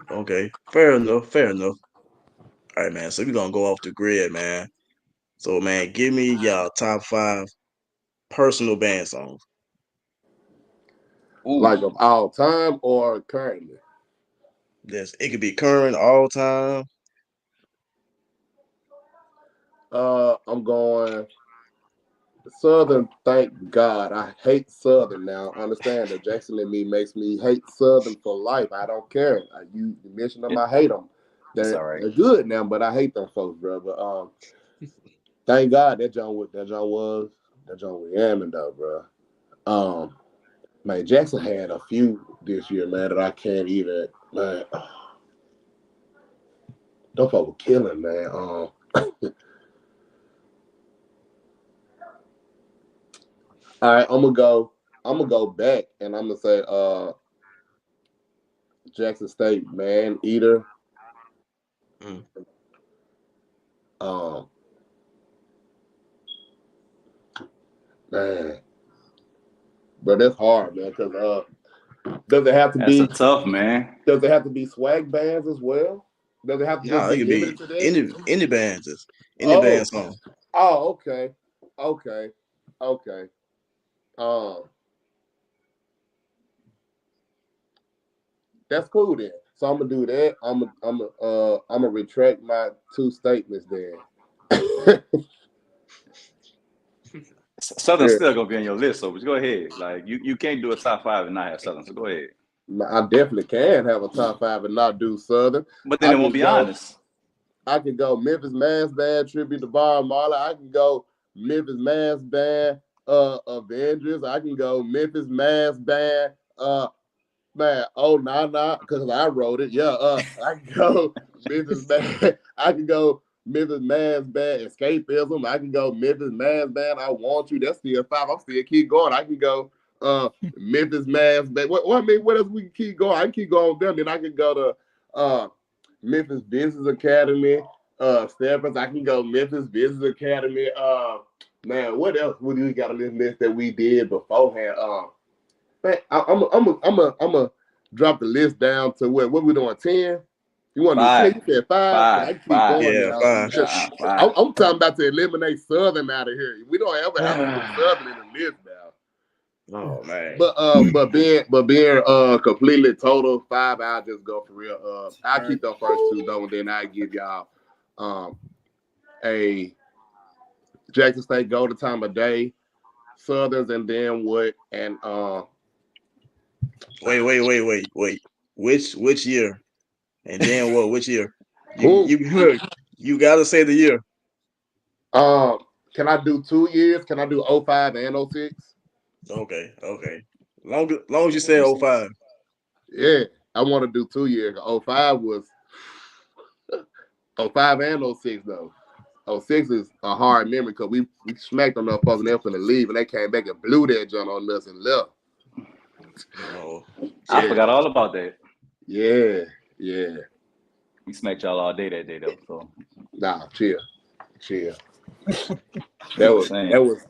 Okay. Fair enough. Fair enough. All right, man. So we're gonna go off the grid, man. So, man, give me y'all top 5 personal band songs. Ooh. Like, of all time or currently? It could be current, all time. I'm going Southern. Thank God. I hate Southern now. Understand that Jackson and me makes me hate Southern for life. I don't care. You mention them, I hate them. It's all right. They're good now, but I hate them folks, bro. But thank God that John was yamming though, bro. Man, Jackson had a few this year, man, that I can't even, man. Those folks were killing, man. All right, I'm gonna go back and I'm gonna say Jackson State, Man Eater. Mm. Man, but that's hard, man, because does it have to That's be a tough, man. does it have to be swag bands as well? Does it have to just No, it be could be limited to that? any bands, any Oh, band song. okay. Okay. Okay. Um That's cool then. So I'm gonna do that. I'm gonna retract my 2 statements then. Southern's Yeah, still gonna be on your list, so just go ahead. Like you can't do a top 5 and not have Southern. So go ahead. I definitely can have a top 5 and not do Southern. But then I it won't can be go. honest. I can go Memphis Mass Band tribute to Bob Marley. I can go Memphis Mass Band Avengers. I can go Memphis Mass Band man, oh nah, because I wrote it. Yeah, I can go Memphis Band. I can go Memphis Man's Band Escapism. I can go Memphis Man's Band I Want You. That's still 5. I'm still keep going. I can go Memphis Man's Band. What else we can keep going? I can keep going with them. Then I can go to Memphis Business Academy. Stephens. I can go Memphis Business Academy. Man, what else would we got on this list that we did beforehand? Man, I'm a drop the list down to what we doing 10. You want to do 10? You said 5. I can keep going. Yeah, Now. 5. I'm talking about to eliminate Southern out of here. We don't ever have to put Southern in the list now. Oh man. But being completely total 5, I'll just go for real. I'll keep the first 2 though, and then I give y'all a Jackson State Golden Time of Day, Southerns, and then what and Wait. Which year? And then what? Which year? You gotta say the year. Can I do 2 years? Can I do 05 and 06? Okay. Long as you say 05. Yeah, I want to do 2 years. 05 was 05 and 06 though. 06 is a hard memory because we smacked on those folks and they were finna leave and they came back and blew that jump on us and left. Oh. I forgot all about that. Yeah. He smacked y'all all day that day though. So Nah, chill. I'm just saying. That was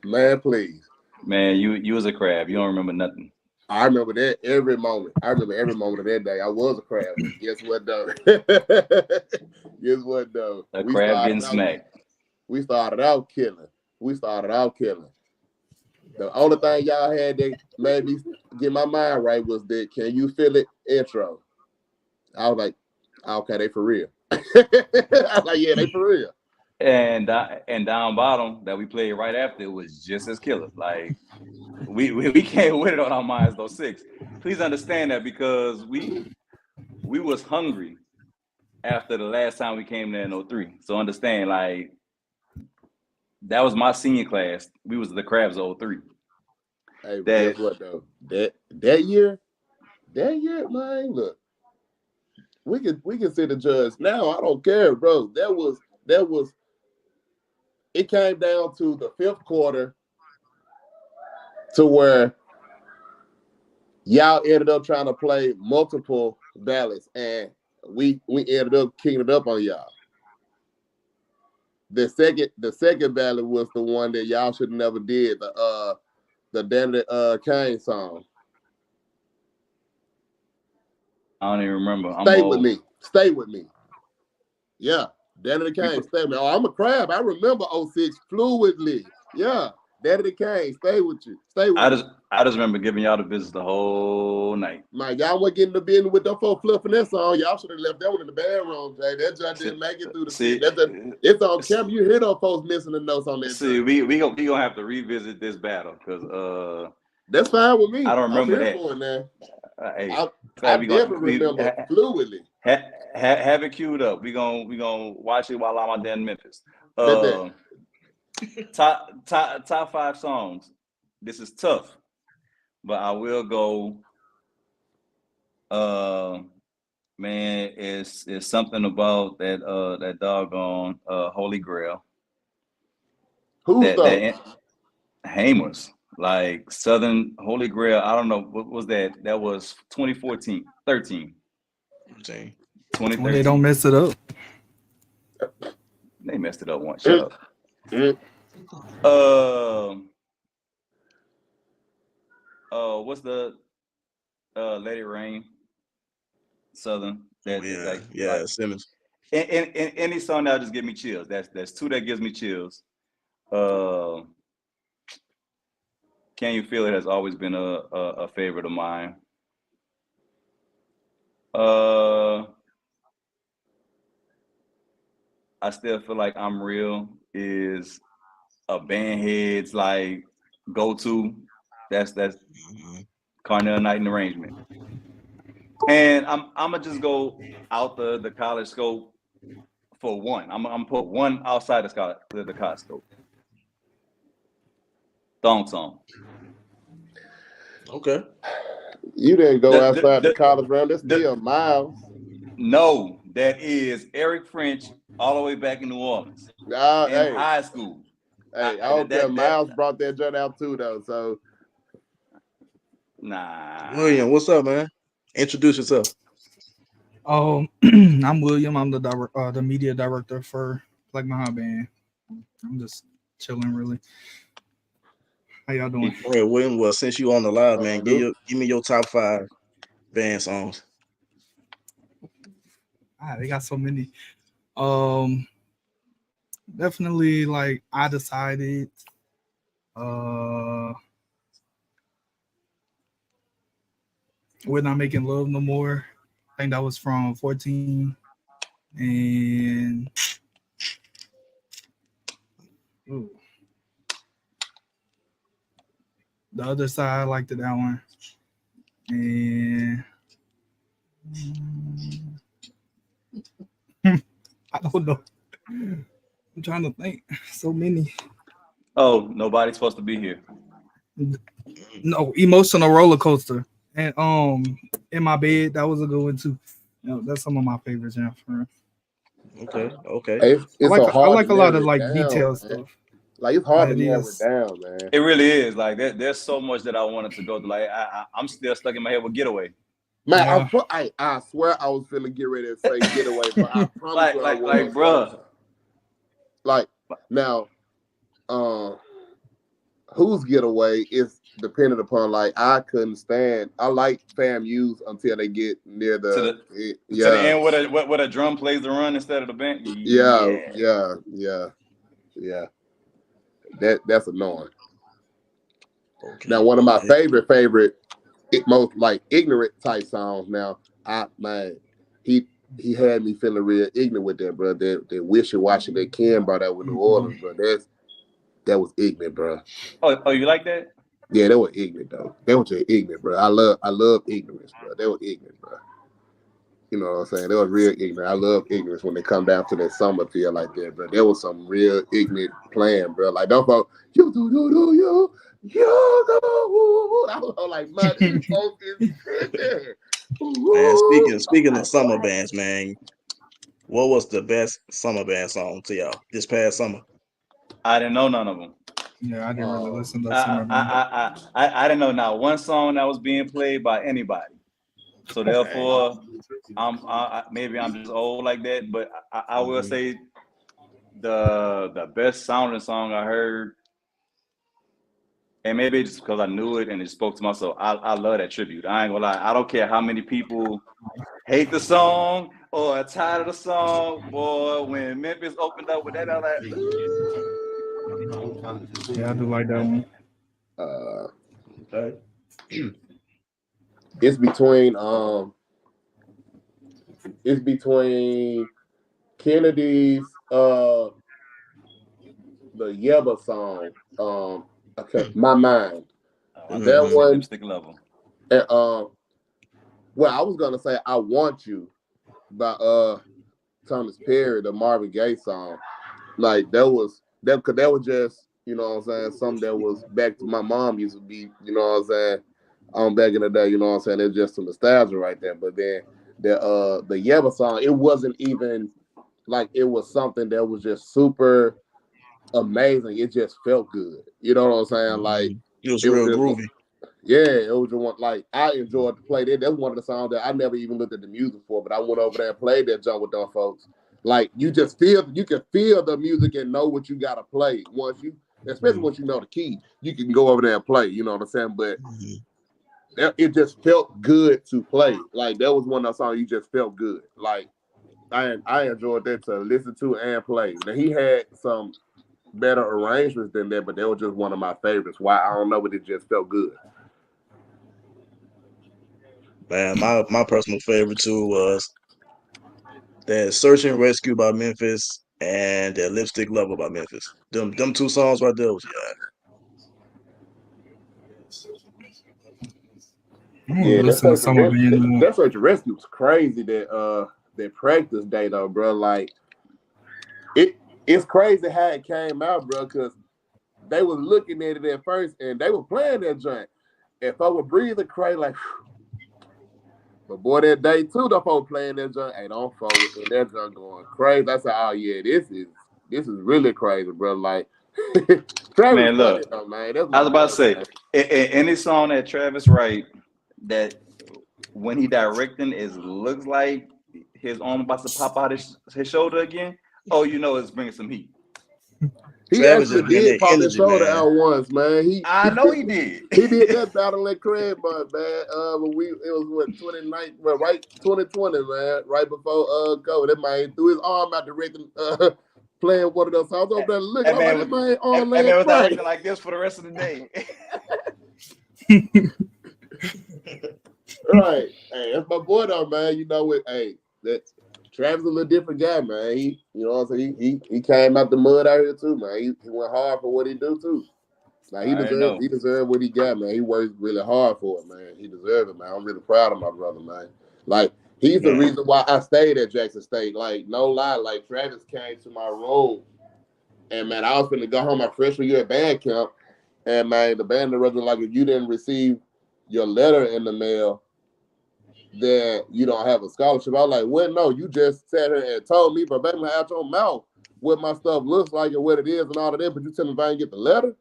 man, please. Man, you was a crab. You don't remember nothing. I remember that every moment. I remember every moment of that day. I was a crab. Guess what though? Guess what though? A crab getting smacked. We started out killing. The only thing y'all had that made me get my mind right was that "Can You Feel It" intro. I was like, okay, they for real. I was like, yeah, they for real. And down bottom that we played right after was just as killer. Like we came with it on our minds those 6. Please understand that because we was hungry after the last time we came there in 03. So understand, like that was my senior class. We was the Crabs of 03. Hey, guess what though? That year, man, look. We can see the judge now. I don't care, bro. That was it came down to the 5th quarter to where y'all ended up trying to play multiple ballots, and we ended up kicking it up on y'all. The second ballot was the one that y'all should have never did, the Danny Kane song. I don't even remember. Stay with me. Yeah, Danny Kane, stay with me. Oh, I'm a crab. I remember 06 fluidly. Yeah, Danny Kane, stay with you. I just remember giving y'all the business the whole night. Man, y'all weren't getting the business with them folks flipping that song. Y'all should have left that one in the bedroom, Jay. That just didn't make it through the seat. It's on camera. You hear those folks missing the notes on that. See, we gonna have to revisit this battle because that's fine with me. I don't remember that. For it now. Hey, I definitely remember fluidly. Have it queued up. We gonna watch it while I'm out there in Memphis. Top 5 songs. This is tough, but I will go. Man, it's something about that doggone Holy Grail. Who's that? Hamer's, like Southern Holy Grail. I don't know what was that. That was 2013. 2013. They don't mess it up. They messed it up once. Shut up. What's the Let It Rain? Southern. Simmons. In any song that'll just give me chills. That's 2 that gives me chills. Can You Feel It has always been a favorite of mine. I still feel like I'm Real is a bandhead's like go-to. That's Carnell Night and Arrangement. And I'm gonna just go out the college scope for one. I'm gonna put one outside the college scope. Thong Song. Okay. You didn't go outside the college round. That's still Miles. No, that is Eric French all the way back in New Orleans. In high school. Hey, I don't care. Miles brought that joint out too, though. So, nah. William, what's up, man? Introduce yourself. I'm William. I'm the media director for Plaquemine High Band. I'm just chilling, really. How y'all doing? All right, William. Well, since you on the live, man, give me your top 5 band songs. They got so many. Definitely like I Decided. We're Not Making Love No More. I think that was from 14. And The Other Side, I liked that one. And I don't know. I'm trying to think. So many. Oh, Nobody's Supposed to Be Here. No, Emotional Roller Coaster. And In My Bed, that was a good one too. That's some of my favorites, yeah. Okay. I like a lot of like detailed stuff. Like it's hard to narrow it down, man. It really is. Like there's so much that I wanted to go through. Like I'm still stuck in my head with Getaway. Man, Yeah. I swear I was finna get ready to say Getaway, but I promise you I was. bruh. Like now, um, whose Getaway is dependent upon. Like I couldn't stand. I like FAMU's until they get near To the the yeah, end where a drum plays the run instead of the band. yeah, Yeah. yeah, yeah, yeah. That's annoying. Now, Okay. one of my Okay. favorite, most like ignorant type songs. Now, man, he he had me feeling real ignorant with that, bro. That wishy washy that Ken brought out with New Orleans, bro. That was ignorant, bro. Oh, you like that? Yeah, they were ignorant though. They were just ignorant, bro. I love ignorance, bro. They were ignorant, bro. You know what I'm saying? They were real ignorant. I love ignorance when they come down to that summer feel like that, bro. There was some real ignorant playing, bro. Like don't folk, you do you go. I was like, man, these folks is tripping. Man, Ooh. speaking of summer bands, man, what was the best summer band song to y'all this past summer? I didn't know none of them. Yeah, I didn't really Um, listen to Summer Band. I didn't know not one song that was being played by anybody. So Dang. therefore, maybe I'm just old like that, but I will Mhm. say the best sounding song I heard, and maybe it's just because I knew it and it spoke to myself. I love that tribute. I ain't gonna lie. I don't care how many people hate the song or are tired of the song. Boy, when Memphis opened up with that, I was like, Yeah, I do like that one. uh, Okay. it's between it's between Kennedy's the Yeba song okay, My Mind. oh, I thought you That were gonna say Mhm. one Lipstick Level. and well, I was gonna say I Want You by Thomas Perry, the Marvin Gaye song. Like that was just, you know what I'm saying, something that was back to my mom used to be, you know what I'm saying, back in the day, you know what I'm saying, it's just some nostalgia right there. But then the Yeba song, it wasn't even like it was something that was just super amazing. It just felt good. You know what I'm saying? Like Mhm. It was it was real just groovy. yeah, it was the one like I enjoyed to play that. That's one of the songs that I never even looked at the music for, but I went over there and played that jump with them folks. Like you can feel the music and know what you gotta play once you, especially Mhm. once you know the key, you can go over there and play. You know what I'm saying? But Mhm. it just felt good to play. Like that was one of the songs you just felt good. Like I enjoyed that to listen to and play. Now he had some better arrangements than that, but they were just one of my favorites. Why I don't know, but it just felt good. Man, my personal favorite too was that Search and Rescue by Memphis and that Lipstick Lover by Memphis. Them two songs right there was I'm gonna Yeah, listen to Summer Band more. that search and rescue was crazy. That practice day though, bro. Like it's crazy how it came out, bro. Because they was looking at it at first and they were playing that joint. If I would breathe a crazy like, but boy, that day too, the folks playing that joint, hey, don't forward and that joint going crazy. I said, oh yeah, this is really crazy, bro. Like Travis Man, funny look, though, man. That's I my was about to boy, say, man. any song that Travis write that when he directing is looks like his arm about to pop out his shoulder again. Oh, you know it's bringing some heat. He Travis actually just bring did that pop his energy, shoulder man. out once, man. I know he did. He did that battle at Craig Bud, man. When it was what 29, well, right 2020, man, right before COVID. That man threw his arm out directing, playing one of those songs. I was over there looking. That I'm like, man that was man that, arm that laying man was crazy. directing like this for the rest of the day. Right. Hey, that's my boy though, man. You know what? Hey, that Travis a little different guy, man. You know what I'm saying? He came out the mud out here too, man. He went hard for what he do too. Like I already know. he deserved what he got, man. He worked really hard for it, man. He deserved it, man. I'm really proud of my brother, man. Like he's the Man. reason why I stayed at Jackson State. Like no lie, like Travis came to my room, and man, I was gonna go home my freshman year at band camp, and man, the band director like, if you didn't receive your letter in the mail, then you don't have a scholarship. I was like, well, no, you just sat here and told me verbatim out your mouth what my stuff looks like and what it is and all of that, but you tell me if I didn't get the letter.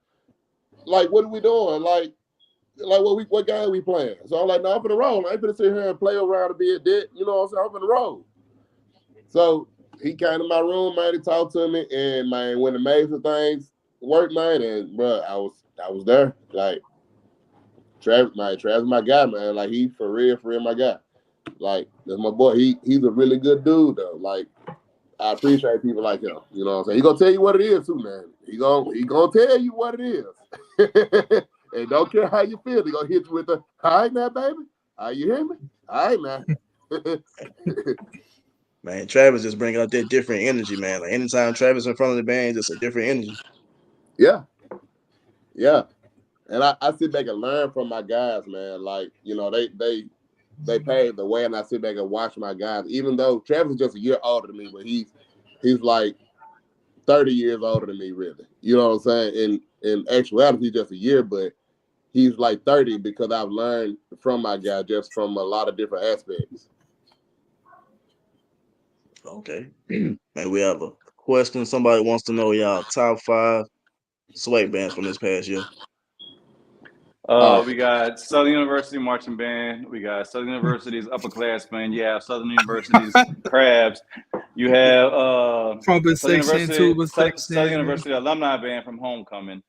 Like, what are we doing? Like, like what game we playing? So I'm like, no, I'm finna roll. I ain't finna sit here and play around and be a dick. You know what I'm saying? I'm finna roll. So he came to my room, man. He talked to me, and man, when the major things worked, man, and bro, I was there. Like Travis, my guy, man. Like he for real, my guy. Like that's my boy. He's a really good dude though. Like I appreciate people like him. You know what I'm saying? He gonna tell you what it is too, man. He gonna tell you what it is. And don't care how you feel, he gonna hit you with the all right now, baby. You hear me? All right now. Man, Travis just bring out that different energy, man. Like anytime Travis in front of the band, just a different energy. Yeah. Yeah. And I sit back and learn from my guys, man. Like, you know, they paved the way, and I sit back and watch my guys. Even though Travis is just a year older than me, but he's like 30 years older than me, really. You know what I'm saying? In actuality, he's just a year, but he's like 30 because I've learned from my guy just from a lot of different aspects. Okay. Man, we have a question. Somebody wants to know y'all top 5 swag bands from this past year. We got Southern University Marching Band. We got Southern University's Upperclassmen. You have Southern University's Crabs. You have Trumpet Southern section, University, tuba Southern section. University Alumni Band from Homecoming.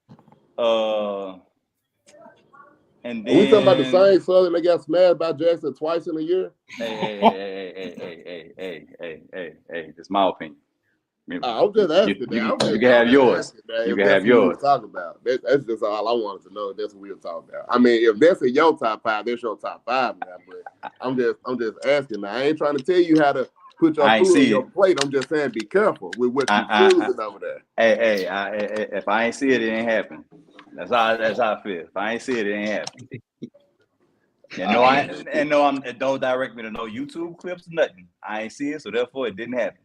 And then Are we talking about the same Southern that got smashed by Jackson twice in a year? Hey, that's my opinion. I'm just asking that. You can have yours. You can have yours. Talk about that's just all I wanted to know. That's what we were talking about. I mean, if that's in your top 5, that's your top 5 now. But I'm just asking. Now, I ain't trying to tell you how to put your food on your plate. I'm just saying, be careful with what you're choosing over there. Hey, if I ain't see it, it ain't happen. That's how I feel. If I ain't see it, it ain't happen. Don't direct me to no YouTube clips or nothing. I ain't see it, so therefore it didn't happen.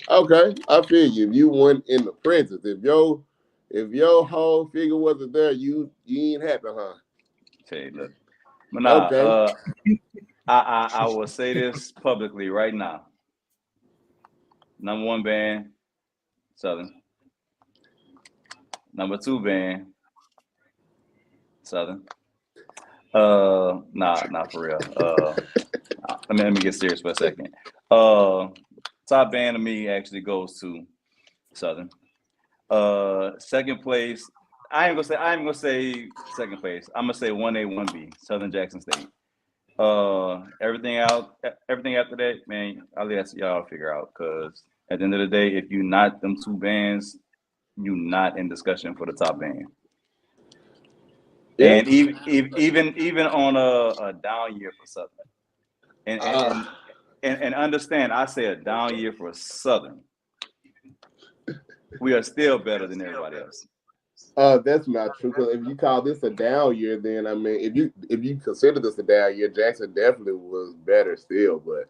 Okay, I feel you. If you weren't in the presence, if your whole figure wasn't there, you ain't happy, huh? Say, look, but nah, okay. I will say this publicly right now. Number 1 band, Southern. Number 2 band, Southern. Not for real. Let me get serious for a second. Top band of me actually goes to Southern. Second place, I ain't gonna say second place. I'm gonna say 1A, 1B, Southern Jackson State. Everything after that, man, I'll let y'all figure out. Cause at the end of the day, if you not them 2 bands, you not in discussion for the top band. Yeah. And even on a down year for Southern, and understand, I say a down year for Southern, we are still better than everybody else. That's not true. Because if you call this a down year, then I mean, if you consider this a down year, Jackson definitely was better still. But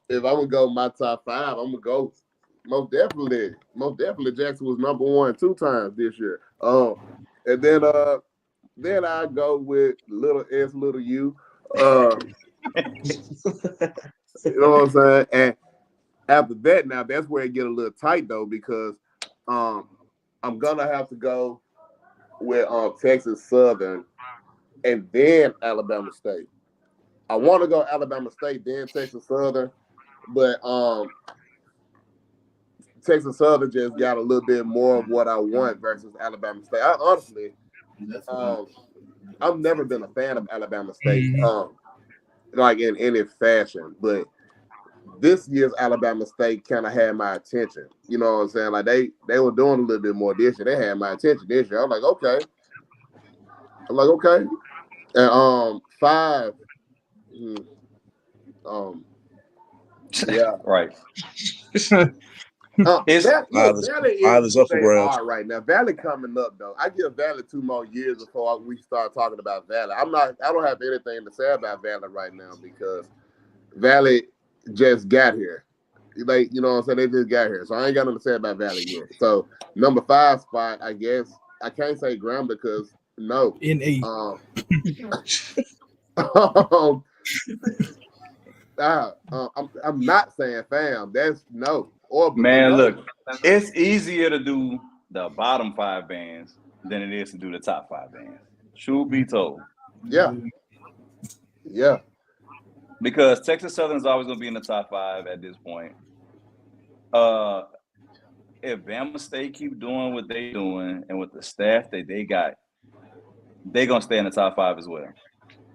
if I'm gonna go my top 5, I'm gonna go most definitely Jackson was number 1 2 times this year. And then I go with little S, little U. You know what I'm saying? And after that, now that's where it get a little tight though, because I'm gonna have to go with Texas Southern and then Alabama State. I want to go Alabama State, then Texas Southern, but Texas Southern just got a little bit more of what I want versus Alabama State. I honestly, I've never been a fan of Alabama State, like in any fashion, but this year's Alabama State kind of had my attention. You know what I'm saying? Like they were doing a little bit more this year. They had my attention this year. I'm like, okay. And 5. Yeah. Right. Valley is up for grabs right now. Valley coming up though. I give Valley 2 more years before we start talking about Valley. I don't have anything to say about Valley right now because Valley just got here. Like, you know what I'm saying? They just got here. So I ain't got nothing to say about Valley yet. So number 5 spot, I guess I can't say Graham because no. In 8. I'm not saying fam. That's no. Man, look, it's easier to do the bottom 5 bands than it is to do the top 5 bands. Truth be told. Yeah. Yeah. Because Texas Southern is always going to be in the top 5 at this point. If Bama State keep doing what they doing and with the staff that they got, they're going to stay in the top 5 as well.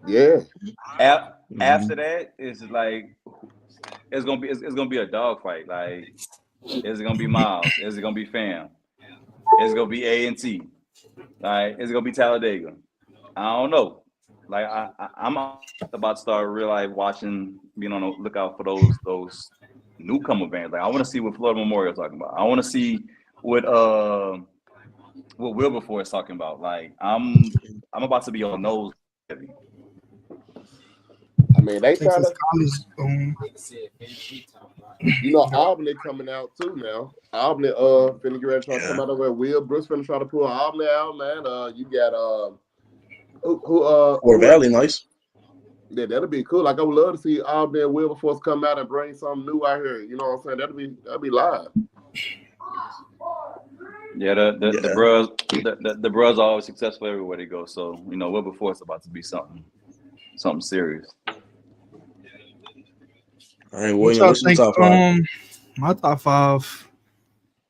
Yeah. After that, it's like it's gonna be a dogfight. Like, is it gonna be Miles? Is it gonna be Fam? Is it gonna be A&T? Like, is it gonna be Talladega? I don't know. Like, I'm about to start real watching, being on the lookout for those newcomer bands. Like, I want to see what Florida Memorial is talking about. I want to see what Wilberforce is talking about. Like, I'm about to be on those heavy. I mean, they try Texas to. College. You know, Albany coming out too now. Albany, finna get ready to try to come out over there. Will Brooks finna try to pull Albany out, man. You got Fort Valley, nice. Yeah, that'll be cool. Like, I would love to see Albany and Wilberforce come out and bring something new out here. You know what I'm saying? That'll be live. Yeah, the bros are always successful everywhere they go. So, you know, Wilberforce is about to be something serious. All right, What William, y'all what's your think? top 5? My top 5.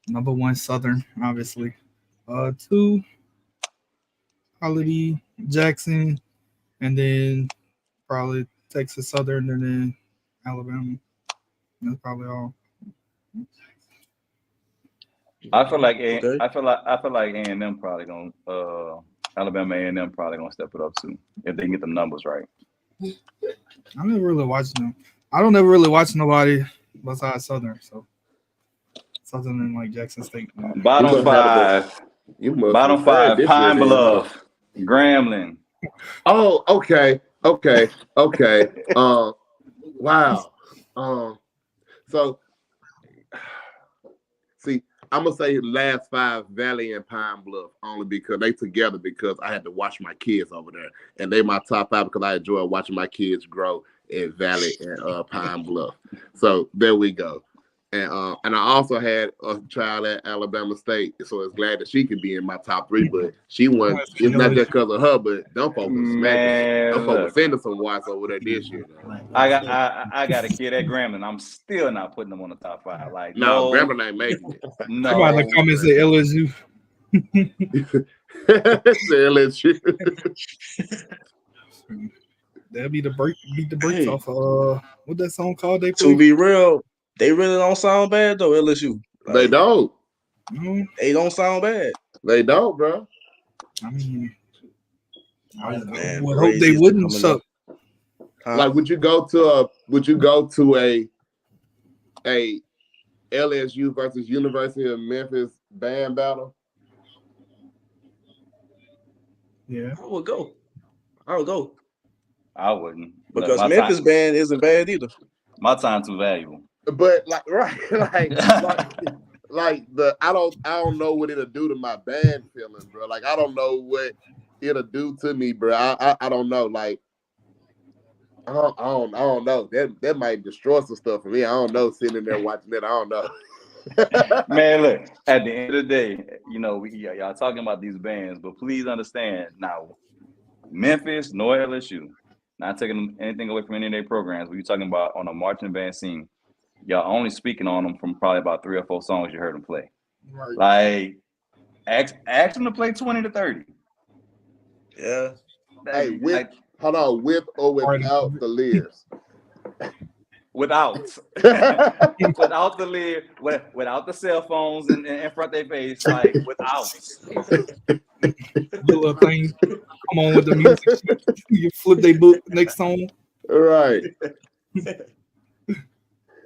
Number 1, Southern, obviously. 2, Holiday, Jackson, and then probably Texas Southern, and then Alabama. That's probably all. I feel like Okay. A&M probably gonna Alabama A&M probably gonna step it up too if they can get the numbers right. I never really watched them. I don't ever really watch nobody besides Southern. So Southern and like Jackson State. Bottom 5. You must Bottom have heard 5. this Pine year then, huh? Bluff, Grambling. Oh, okay. Wow. So, see, I'm gonna say last 5, Valley and Pine Bluff, only because they together, because I had to watch my kids over there, and they my top 5 because I enjoy watching my kids grow at Valley and Pine Bluff. So there we go. And I also had a child at Alabama State, so it's glad that she could be in my top 3. But she won. It's not just because of her, but them folks was smacking. Them folks was sending some watts over there this year. Though. I got a kid at Grambling. I'm still not putting them on the top 5. Like, no, Grambling ain't making it. No, somebody in the comments say LSU. LSU. That'll be the brakes off. What that song called? They to be real, they really don't sound bad though. LSU, like, they don't. They don't sound bad. They don't, bro. I mean, I would hope they wouldn't suck. Like, would you go to a LSU versus University of Memphis band battle? Yeah, I would go. I wouldn't, because Memphis band isn't bad either. My time too valuable. But like I don't know what it'll do to my band feeling, bro. Like, I don't know what it'll do to me, bro. I don't know. Like, I don't know. That might destroy some stuff for me. I don't know. Sitting there watching it, I don't know. Man, look. At the end of the day, you know, y'all talking about these bands, but please understand now, Memphis nor LSU. Not taking anything away from any of their programs. But you're talking about on a marching band scene. Y'all only speaking on them from probably about 3 or 4 songs you heard them play. Right. Like, ask them to play 20 to 30. Yeah. Hey, hold on, with or without the lyrics? Without the lyrics, without the cell phones in front of their face, like, without. Little thing. Come on with the music. You flip their book next song. Right.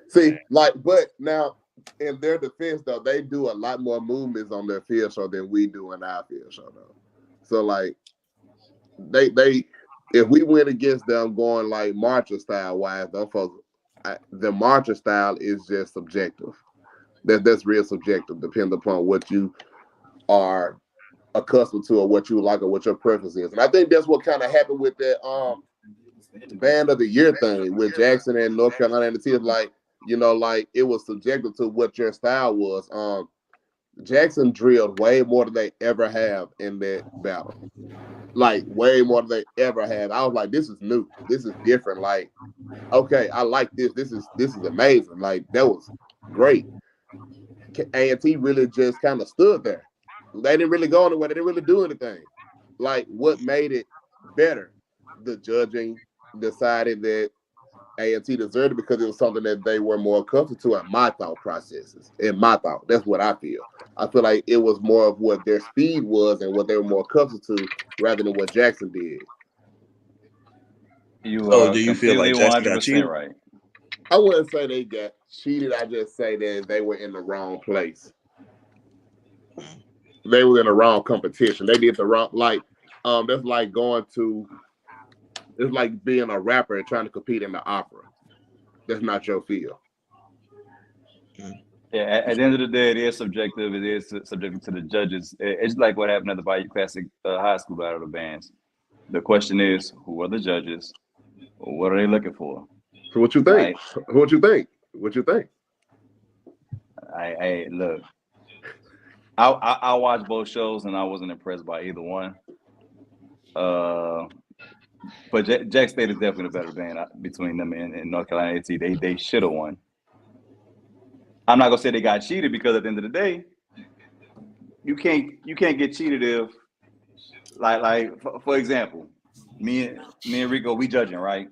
See, like, but now in their defense, though, they do a lot more movements on their field show than we do in our field show, though. So, like, they if we went against them going like marcher style wise, them folks, the marcher style is just subjective. That's real subjective, depending upon what you are accustomed to or what you like or what your preference is. And I think that's what kind of happened with that band of the year thing with Jackson and North Carolina and the teams. Like, you know, like, it was subjective to what your style was. Jackson drilled way more than they ever have in that battle. Like way more than they ever have. I was like, this is new. This is different. Like, okay, I like this. This is amazing. Like that was great. A&T really just kind of stood there. They didn't really go anywhere. They didn't really do anything. Like what made it better? The judging decided that A&T deserved it because it was something that they were more accustomed to in my thought processes. In my thought, that's what I feel. I feel like it was more of what their speed was and what they were more accustomed to rather than what Jackson did. You So are do you feel completely like Jackson got 100% cheated? right. I wouldn't say they got cheated. I just say that they were in the wrong place. They were in the wrong competition. They did the wrong that's like going to it's like being a rapper and trying to compete in the opera. That's not your field. Yeah, at the end of the day, it is subjective. It is subjective to the judges. It's like what happened at the Bayou Classic High School Battle of the Bands. The question is, who are the judges? What are they looking for? So what you think? Like, What you think? What you think? I look. I watched both shows and I wasn't impressed by either one. But Jack State is definitely the better band between them and North Carolina AT. They should have won. I'm not gonna say they got cheated because at the end of the day, you can't get cheated if for example, me and Rico, we judging, right?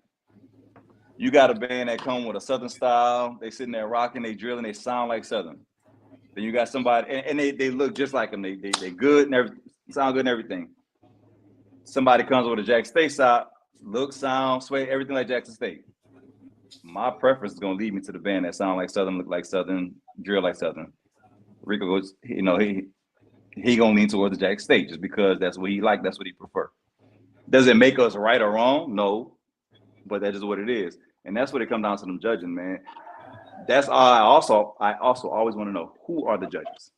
You got a band that come with a Southern style. They sitting there rocking, they drilling, they sound like Southern. Then you got somebody, and they look just like them. They good and everything, sound good and everything. Somebody comes with a Jack State side, look, sound, sway, everything like Jackson State. My preference is gonna lead me to the band that sound like Southern, look like Southern, drill like Southern. Rico goes, he gonna lean towards the Jack State just because that's what he like, that's what he prefer. Does it make us right or wrong? No, but that's just what it is, and that's what it comes down to them judging, man. That's all. I also always want to know who are the judges.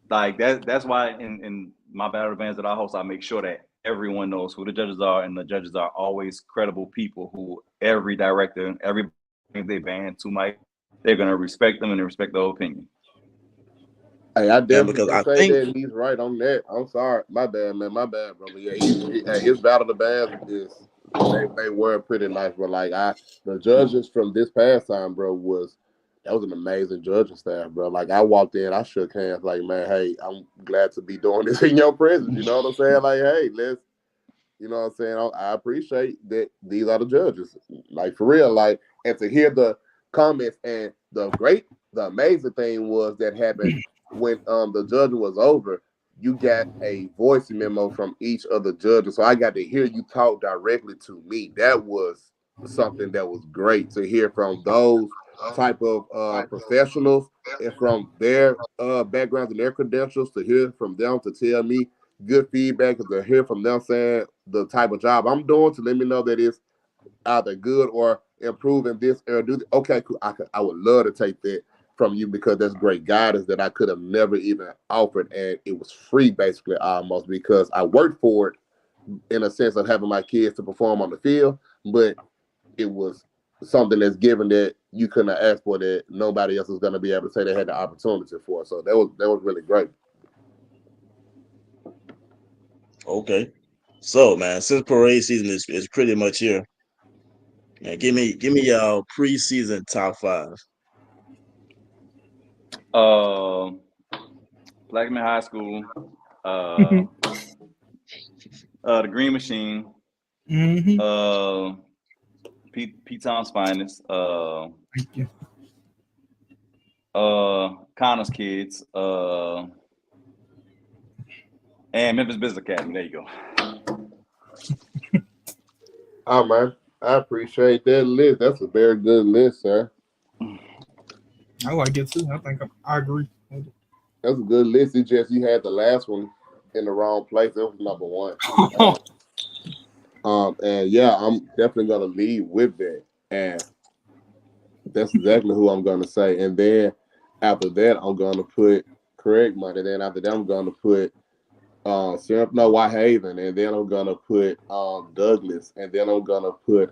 Like that's why in my battle bands that I host, I make sure that everyone knows who the judges are, and the judges are always credible people who every director, every they band to Mike, they're gonna respect them and they respect their opinion. Hey, I Yeah, definitely because can I say think that he's right on that. I'm sorry, my bad, man, my bad, brother. Yeah, his battle of the bands is they were pretty nice, but the judges from this past time, bro, that was an amazing judging staff, bro. Like I walked in, I shook hands, like, man, hey, I'm glad to be doing this in your presence. You know what I'm saying? Like, hey, you know what I'm saying? I appreciate that these are the judges, like for real, like, and to hear the comments and the amazing thing was that happened when the judging was over. You got a voice memo from each of the judges, so I got to hear you talk directly to me. That was something that was great to hear from those type of professionals and from their backgrounds and their credentials, to hear from them to tell me good feedback, and to hear from them saying the type of job I'm doing, to let me know that it's either good or improving this or okay, cool. I would love to take that from you because that's great guidance that I could have never even offered, and it was free basically almost because I worked for it in a sense of having my kids to perform on the field, but it was something that's given that you couldn't have asked for, that nobody else was going to be able to say they had the opportunity for. So that was really great. okay. So man, since parade season is pretty much here, man, give me y'all preseason top five. Plaquemine High School, uh, the Green Machine, Mm-hmm. Pete Town's finest, Thank you. Connor's kids, and Memphis Business Academy. There you go. Oh man, I appreciate that list. That's a very good list, sir. I like it too. I agree. That's a good list. It's just you had the last one in the wrong place. It was number one. And yeah, I'm definitely gonna lead with that. And that's exactly who I'm gonna say. And then after that, I'm gonna put Craig Money. Then after that, I'm gonna put Whitehaven, and then I'm gonna put Douglas, and then I'm gonna put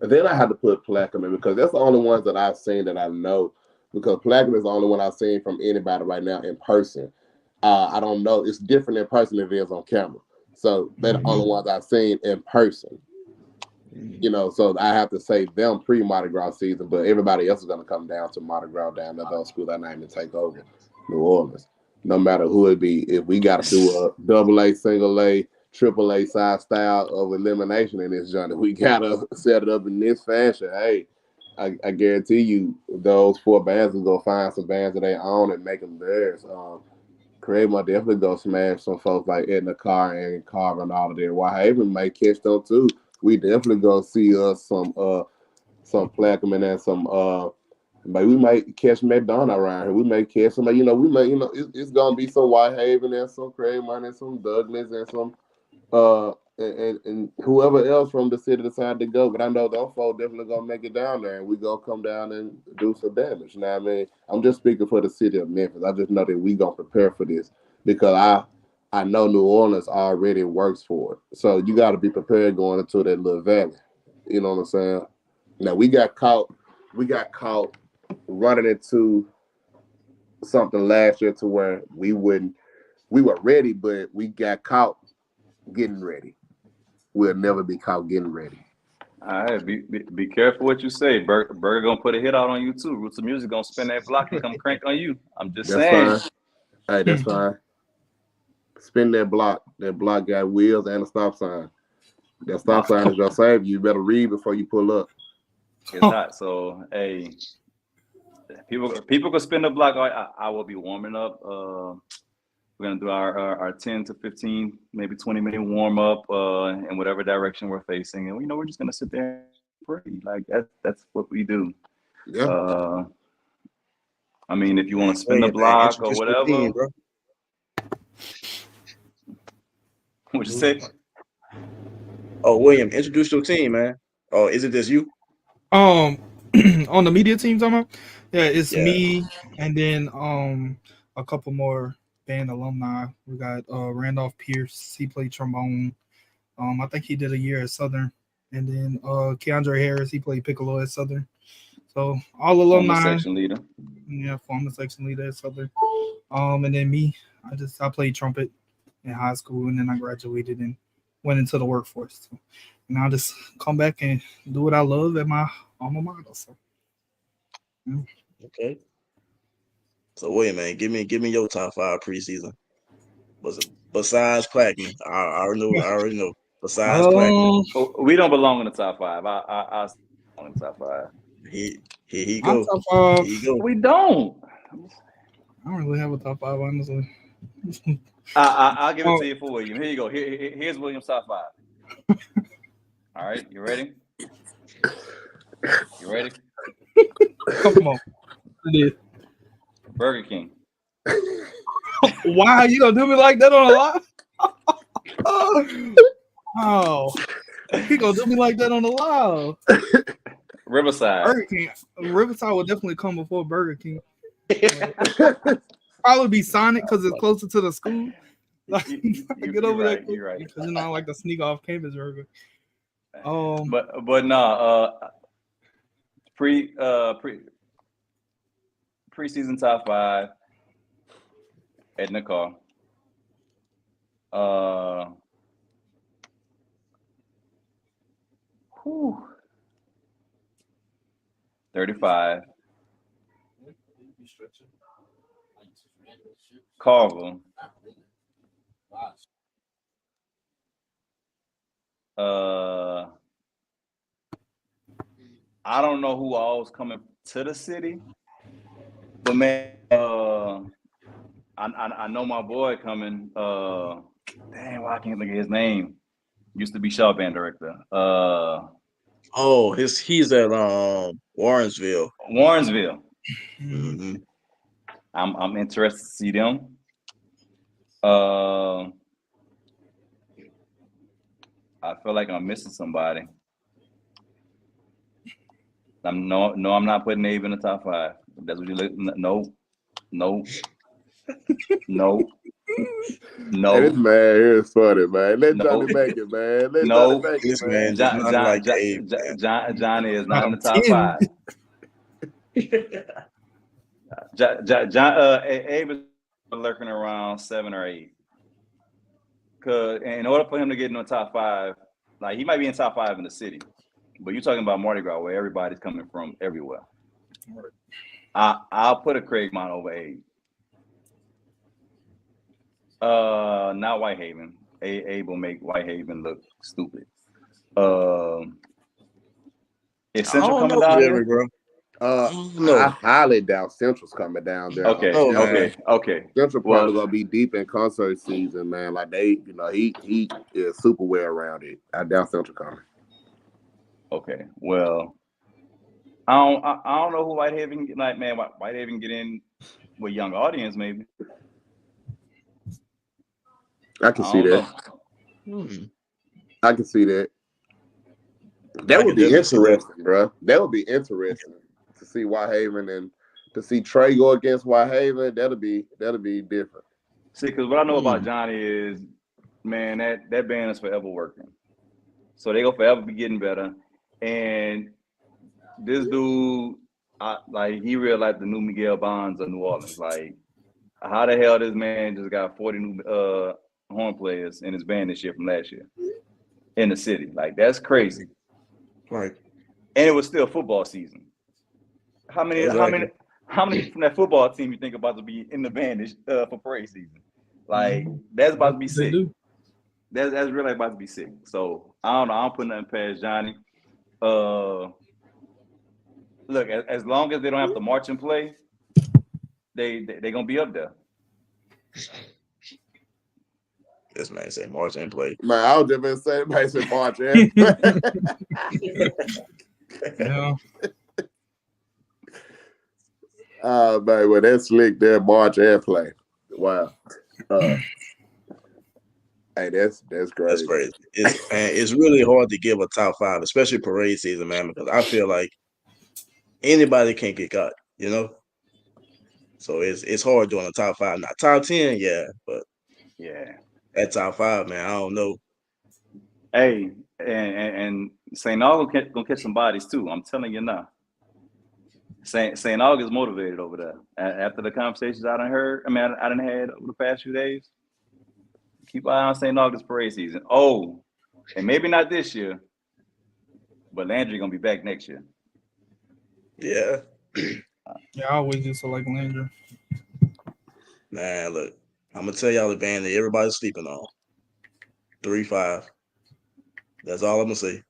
and then I had to put Plaquemine because that's the only ones that I've seen that I know. because Plaquemine is the only one I've seen from anybody right now in person. I don't know. It's different in person than it is on camera. So they're the only ones I've seen in person. So I have to say them pre-Mardi Gras season, but everybody else is going to come down to Mardi Gras down at those schools I named and take over New Orleans. No matter who it be, if we got to do a double A, single A, triple A side style of elimination in this joint, we got to set it up in this fashion. Hey, I guarantee you those 4 bands will go find some bands that they own and make them theirs. Craig might definitely go smash some folks like Edna Carr and Carver and all of them. Why Haven may catch them too. We definitely go see us some Plaquemine and some maybe we might catch McDonough around here. We may catch somebody, it's gonna be some Whitehaven and some Craigmont and some Douglas and some and whoever else from the city decided to go. But I know those folks definitely gonna make it down there and we gonna come down and do some damage. You know what I mean? I'm just speaking for the city of Memphis. I just know that we gonna prepare for this because I know New Orleans already works for it. So you got to be prepared going into that little valley. You know what I'm saying? Now we got caught running into something last year to where we were ready, but we got caught getting ready. We'll never be caught getting ready. All right, be careful what you say. Burger gonna put a hit out on you too. Roots of Music gonna spin that block and come crank on you. I'm just saying. Fine. Hey, that's fine. Spin that block. That block got wheels and a stop sign. That stop sign is gonna save you. You better read before you pull up. It's hot, so hey, people can spin the block. I will be warming up. We're gonna do our 10 to 15, maybe 20-minute warm up in whatever direction we're facing, and we're just gonna sit there and pray. Like that's what we do. Yeah. I mean, if you want to spin the block or whatever. Team, bro. What'd you say? Oh, William, introduce your team, man. Oh, is it just you? On the media team, talking about? Yeah, it's me, and then a couple more band alumni. We got Randolph Pierce. He played trombone. I think he did a year at Southern, and then Keandre Harris. He played piccolo at Southern. So all alumni. Former section leader. Yeah, former section leader at Southern. And then me. I played trumpet in high school, and then I graduated and went into the workforce. So, and I'll just come back and do what I love at my alma mater. So, yeah. Okay. So William, man, give me your top 5 preseason. Besides Plaquemine, I already know. Besides Plaquemine, we don't belong in the top 5. I belong in the top 5. Here he go. Top 5. Here you go. We don't. I don't really have a top 5, honestly. I'll give it to you for William. Here you go. Here's William's top 5. All right, you ready? You ready? Come on. Burger King. Wow, you gonna do me like that on a live? Oh, he gonna do me like that on the live. Riverside. Burger King. Riverside will definitely come before Burger King. Probably be Sonic because it's closer to the school. Like, get over there. You're right. Because I like to sneak off campus burger. But no, preseason top 5. Edna Carr. 35. Carver. I don't know who all's coming to the city, but man, I know my boy coming. Dang, why I can't think of his name. Used to be Shaw band director. He's at Warrensville. Mm-hmm. I'm interested to see them. I feel like I'm missing somebody. I'm not putting Abe in the top 5. That's what you look. No. Hey, this man here is funny, man. Let Johnny make it, man. Johnny make it, man. Johnny is not in the top 5. Abe is lurking around 7 or 8. Cause in order for him to get in the top 5, like he might be in top 5 in the city, but you're talking about Mardi Gras where everybody's coming from everywhere. I'll put a Craig Mount over Abe. Not Whitehaven. Abe will make Whitehaven look stupid. Is I Central don't coming know, down Jerry, here? bro. I don't I know. highly doubt Central's coming down there. I don't Okay, know, man. okay. Central Well, probably gonna be deep in concert season, man. Like he is super well rounded. I doubt Central coming. okay. Well, I don't know who Whitehaven like. Man, Whitehaven get in with young audience maybe. I I can see don't that. know. Hmm. I can see that. That I would can be definitely see that. interesting, bro. That would be interesting to see Whitehaven and to see Trey go against Whitehaven. That'll be different. See, because what I know about Hmm. Johnny is, man, that band is forever working. So they go forever be getting better. And this dude, like he realized the new Miguel Bonds of New Orleans. Like, how the hell this man just got 40 new horn players in his band this year from last year in the city? Like, that's crazy. Right. And it was still football season. How many? How many? Exactly. How many from that football team you think about to be in the band for parade season? Like, Mhm. that's about That's to be what they sick. do. That's really about to be sick. So I don't know. I don't put nothing past Johnny. Uh, Look, as long as they don't have to march and play, they gonna be up there. This man say Martin play. Man, I was just gonna say, man, said March. Yeah. Man, well, that's slick there, March Airplay. Wow. Uh, hey, that's That's great. crazy. It's really hard to give a top 5, especially parade season, man, because I feel like anybody can get caught, you know. So it's hard doing a top 5. Not top 10, yeah, but Yeah. that top 5, man, I don't know. Hey, and St. August gonna catch some bodies too. I'm telling you now. St. August motivated over there. After the conversations I done heard, I done had over the past few days. Keep an eye on St. August parade season. Oh, and maybe not this year, but Landry gonna be back next year. Yeah, Yeah, I always used to like Landry. man. Look, I'm gonna tell y'all the band that everybody's sleeping on. 3-5. That's all I'm gonna say.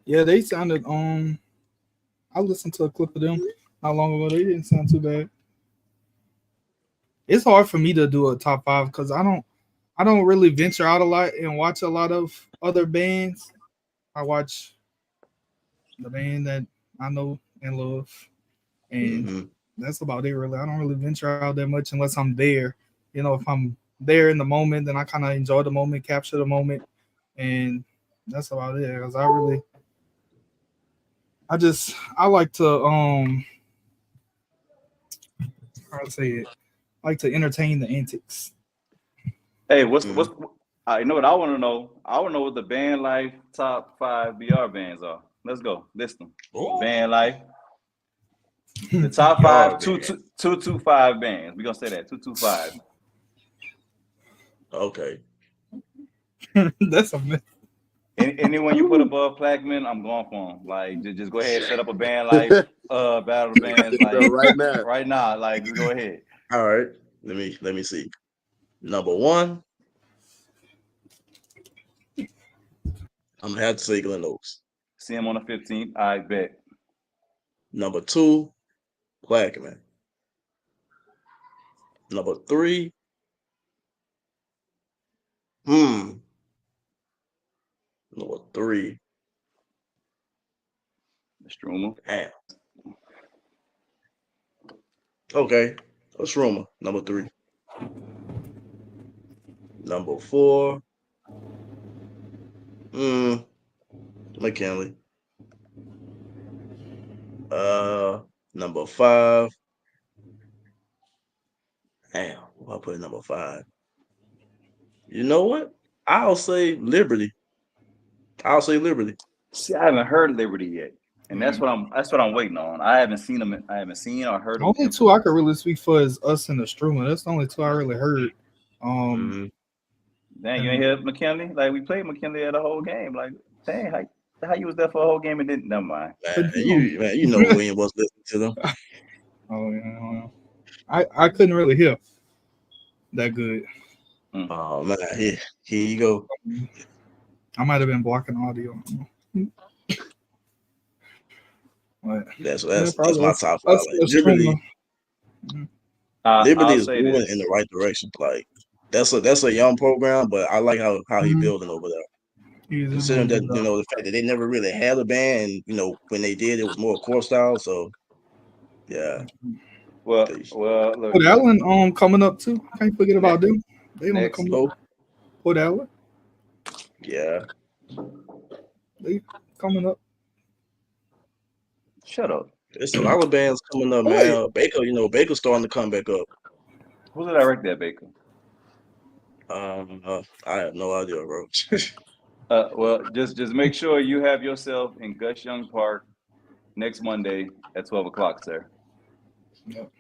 Yeah, they sounded I listened to a clip of them not long ago. They didn't sound too bad. It's hard for me to do a top 5 because I don't really venture out a lot and watch a lot of other bands. I watch the band that I know and love, and Hmm. that's about it. Really, I don't really venture out that much unless I'm there. You know, if I'm there in the moment, then I kind of enjoy the moment, capture the moment, and that's about it. Because I like to how to say it, I like to entertain the antics. Hey, Hmm. I know what I want to know. I want to know what the band life top 5 BR bands are. Let's go. List them. Band life. The top Y'all, five, man. 225 bands. We're gonna say that 225. Okay. That's a myth. Anyone you put above Plaquemine, I'm going for them. Like, just go ahead, set up a band life, battle of bands, So like right now, right now. Like, just go ahead. All right. Let me see. Number 1, I'm gonna have to say Glen Oaks. See him on the 15th. I bet. Number 2, Plaquemine. Number 3, hmm. Number 3, The Struma. damn. Okay. What's Roma? Number 3. Number 4, hmm. McKinley. Number 5. Damn, what I put in number 5? You know what? I'll say Liberty. I'll say Liberty. See, I haven't heard Liberty yet, and that's what I'm waiting on. I haven't seen them. I haven't seen or heard The them. only two I could really speak for is us and the Struma. That's the only two I really heard. Mm-hmm. Dang, you ain't hear McKinley? Like we played McKinley at the whole game. Like, dang, how you was there for a whole game and didn't? Never mind. You know William was listening to them. Oh yeah, I couldn't really hear that good. Oh man, here you go. I might have been blocking audio. But, That's probably my us- top five. us Like and the Liberty Struma. Liberty I'll is say moving this. in the right direction. Like that's a young program, but I like how he building over there. Considering that the fact that they never really had a band, and when they did, it was more core style. So yeah. Well, look. Port Allen coming up too. Can't forget about them. They on the Next. come up. Port Allen. Yeah. They coming up. Shut up. There's a lot of bands coming up, man. Baker, Baker's starting to come back up. Who did I direct that, Baker? I have no idea, bro. Well, just make sure you have yourself in Gus Young Park next Monday at 12:00, sir. Yep.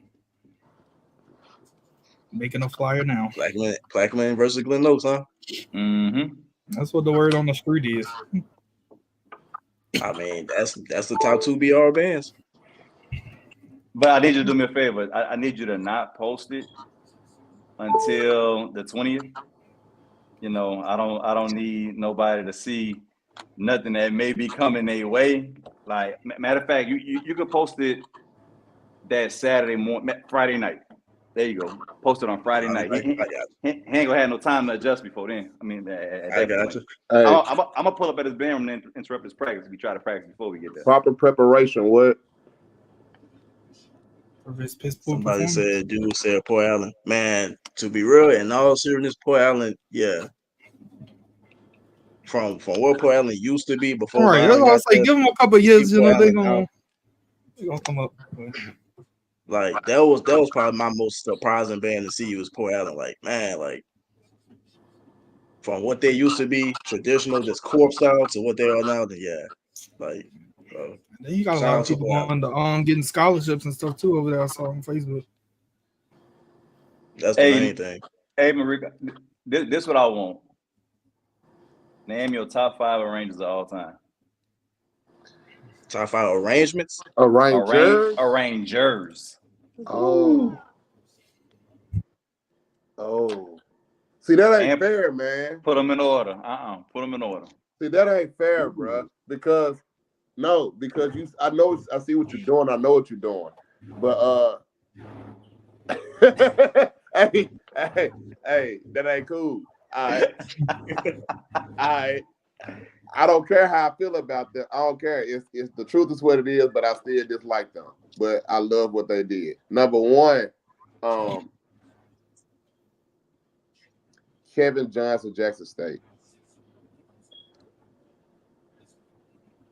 Making a flyer now. Plaquemine versus Glen Oaks, huh? Mm-hmm. That's what the word on the street is. I mean, that's the top 2 BR bands. But I need you to do me a favor. I need you to not post it until the 20th. I don't need nobody to see nothing that may be coming their way. Like, matter of fact, you could post it that Saturday morning, Friday night. There you go. Post it on Friday night. He ain't gonna have no time to adjust before then. I mean, at that point. Hey, I'm gonna pull up at his bedroom and interrupt his practice. We try to practice before we get there. proper preparation. What? Somebody said, dude said Port Allen. Man, to be real, in all seriousness, Port Allen, yeah. From what Port Allen used to be before. Right, that's what I was like. Give them a couple of years, they gonna come up. Like that was probably my most surprising band to see was Port Allen. Like, man, like from what they used to be, traditional, this core style, to what they are now, then yeah. Like then you got a lot of people going to getting scholarships and stuff too over there. I saw on Facebook. That's the main thing. Hey, Marico, this is what I want. Name your top 5 arrangers of all time. Top 5 arrangements? Arrangers. Oh. See, that ain't fair, man. Put them in order. Put them in order. See, that ain't fair, bro. Because I see what you're doing. I know what you're doing. But hey, that ain't cool. All right. I don't care how I feel about them. I don't care. It's the truth is what it is, but I still dislike them. But I love what they did. Number 1, Kevin Johnson, Jackson State.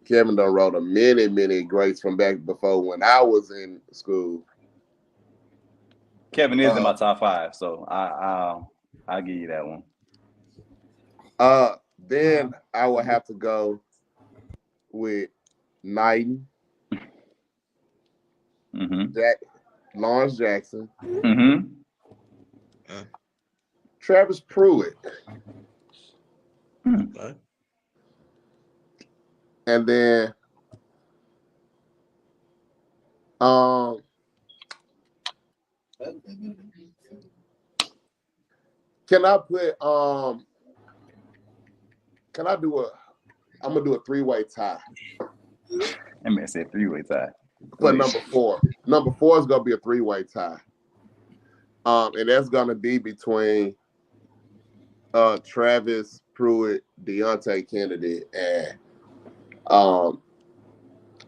Kevin done wrote many greats from back before when I was in school. Kevin is in my top 5, so I'll give you that one. Then I would have to go with Knighton, Lawrence Jackson, Travis Pruitt, and then can I put I'm gonna do a 3-way tie. That man said 3-way tie. For number 4. Number 4 is gonna be a 3-way tie. And that's gonna be between Travis Pruitt, Deontay Kennedy, and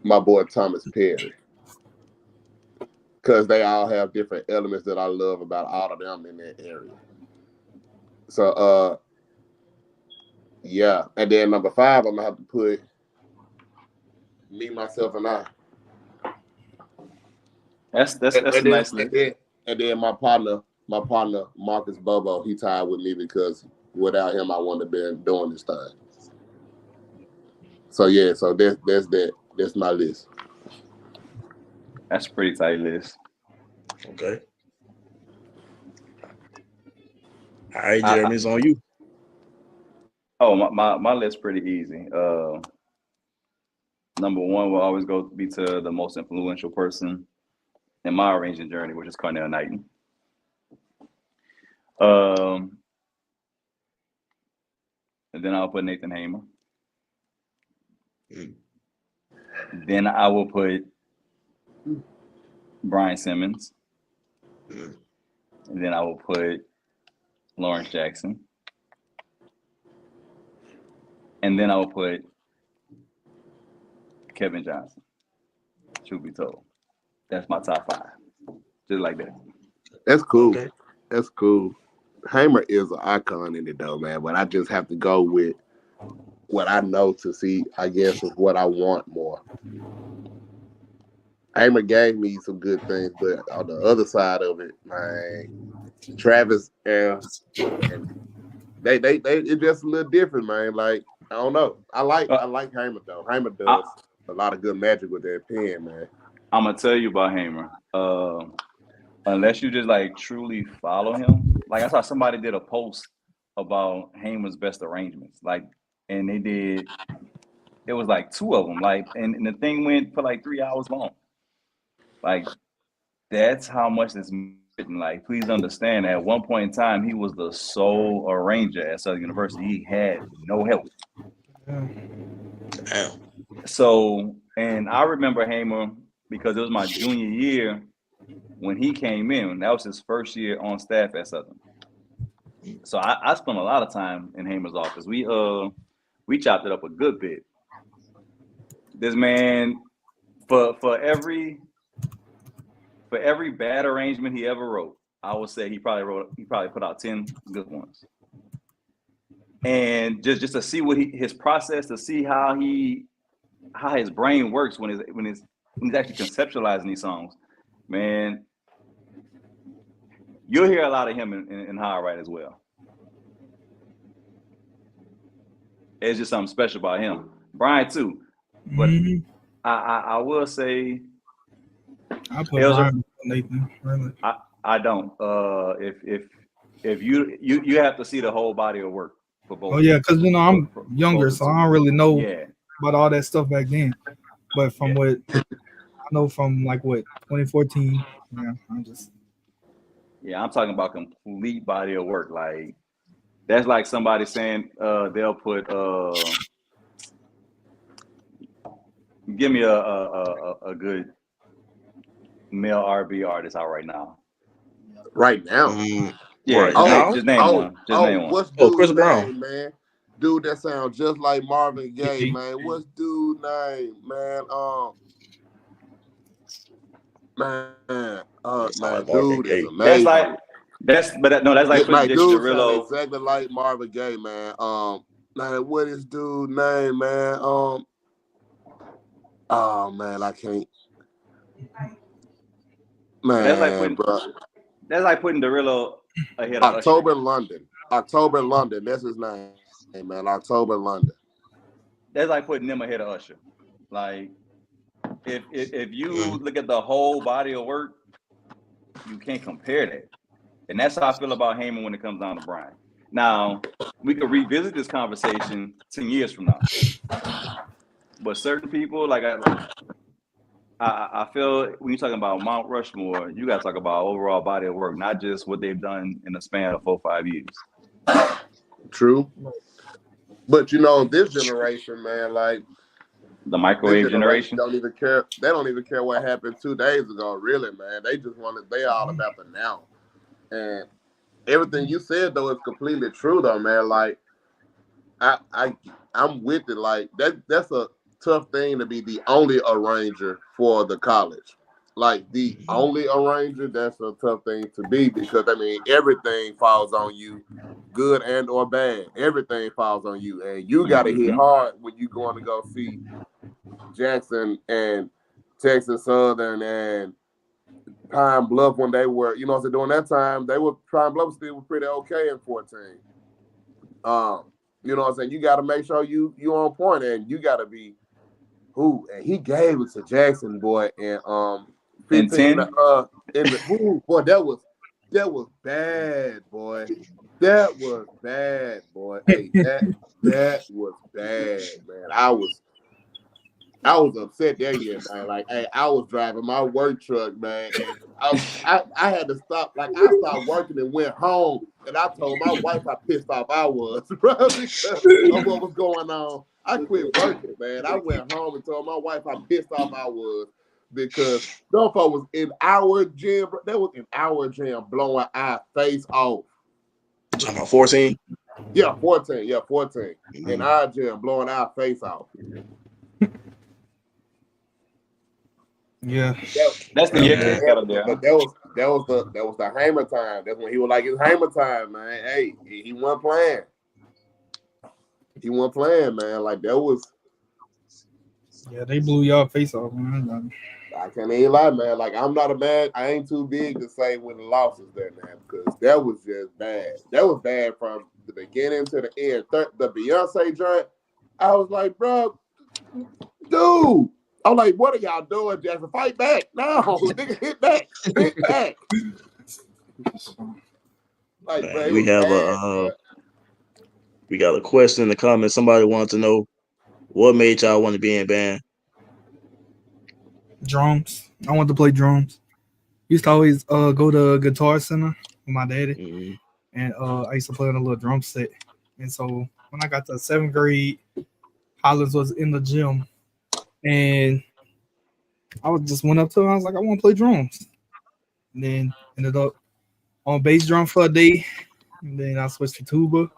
my boy Thomas Perry. Because they all have different elements that I love about all of them in that area. So yeah. And then number 5, I'm gonna have to put Me, Myself, and I. That's a nice list. And then my partner Marcus Bobo, he tied with me because without him I wouldn't have been doing this thing. So yeah, so that's that. That's my list. That's a pretty tight list. Okay. All right, I, Jeremy, it's on you. oh, my list pretty easy. Number one will always go be to the most influential person in my arranging journey, which is Cornell Knighton. Um, and then I'll put Nathan Hamer. Mm. Then I will put Brian Simmons. Mm. And then I will put Lawrence Jackson. And then I will put Kevin Johnson. Truth be told, that's my top five, just like that. That's cool. Okay. That's cool. Hamer is an icon in it though, man. But I just have to go with what I know to see. I guess is what I want more. Hamer gave me some good things, but on the other side of it, man, Travis and they it's just a little different, man. Like I don't know. I Uh, like Hamer though. Hamer I, does a lot of good magic with that pen, man. I'm gonna tell you about Hamer. Unless you just like truly follow him, like I saw somebody did a post about Hamer's best arrangements, like, and they did. It was like two of them, like, and the thing went for like 3 hours long. Like that's how much is written. Like, please understand, at one point in time, he was the sole arranger at Southern University. He had no help. Yeah. Damn. So, and I remember Hamer because it was my junior year when he came in. That was his first year on staff at Southern. So I spent a lot of time in Hamer's office. We chopped it up a good bit. This man, for every bad arrangement he ever wrote, I would say he probably put out 10 good ones. And just to see what his process, to see how his brain works when he's actually conceptualizing these songs, man, you'll hear a lot of him in how I write as well. It's just something special about him. Brian too, but Mhm. I will say I put Elger, Brian before Nathan. Really. I don't. If you have to see the whole body of work for Oh both yeah, because I'm for both younger, the so I two. don't really know Yeah, about all that stuff back then. But from yeah, what I know from like what 2014, yeah, I'm just yeah. I'm talking about complete body of work. Like that's like somebody saying they'll put give me a good male R&B artist out right now. Right now. Yeah, Right just name now. just name one. Just name one. What's Oh, Chris dude Brown. name, man? Dude that sounds just like Marvin Gaye, Gay. man. What's dude name, man? It sound Man, like Marvin dude is Gaye. That's like amazing. no, that's like putting My Jason dude sound Derulo. exactly like Marvin Gaye, man. Man, what is dude name, man? Oh man, I can't, That's like man, putting bro. Derulo ahead of Usher. October London. October London. That's his name, man. October London. That's like putting them ahead of Usher. Like if you Mm. look at the whole body of work, you can't compare that. And that's how I feel about Heyman when it comes down to Brian. Now, we could revisit this conversation 10 years from now. But certain people, like I feel when you're talking about Mount Rushmore, you got to talk about overall body of work, not just what they've done in the span of 4-5 years. True. But this generation, man, like The this microwave generation generation. don't even care. They don't even care what happened 2 days ago, really, man. They just want to. They all about the now. And everything you said though is completely true, though, man. Like I'm with it. Like that's a tough thing to be the only arranger for the college. Like the only arranger, that's a tough thing to be because everything falls on you, good and or bad. Everything falls on you, and you got to hit Mm-hmm. hard when you going to go see Jackson and Texas Southern and Pine Bluff when they were, during that time they were Pine Bluff still was pretty okay in 14. You know what I'm saying? You got to make sure you on point, and you got to be who, and he gave it to Jackson, boy, and And 15 10, in the boy, that was bad, boy. That was bad, boy. Hey, that was bad, man. I was upset that year, man. Like, hey, I was driving my work truck, man, and I had to stop. Like, I stopped working and went home, and I told my wife how pissed off I was, bro, because of what was going on. I quit working, man. I went home and told my wife how pissed off I was because Duffo was in our gym, bro. That was in our gym blowing our face off. Talking about 14. Yeah, 14. Yeah, 14. In Mm-hmm. our gym blowing our face off. Yeah. that's the year K got up there. But that was the hammer time. That's when he was like, it's hammer time, man. Hey, he wasn't playing. He wasn't playing, man. Like that was. Yeah, they blew y'all face off, man. I can't even lie, man. Like I'm not a man. I ain't too big to say when the loss is there, man, because that was just bad. That was bad from the beginning to the end. The Beyonce joint, I was like, bro, dude. I'm like, what are y'all doing, Jackson? Fight back. No, nigga, hit back. Hit back. Like, bro, Man, it was bad, bro. we got a question in the comments. Somebody wanted to know what made y'all want to be in band. Drums. I want to play drums. Used to always go to Guitar Center with my daddy, Mm-hmm. and I used to play on a little drum set. And so when I got to seventh grade, Hollins was in the gym, and I was just went up to him. I was like, I want to play drums. And then ended up on bass drum for a day, and then I switched to tuba,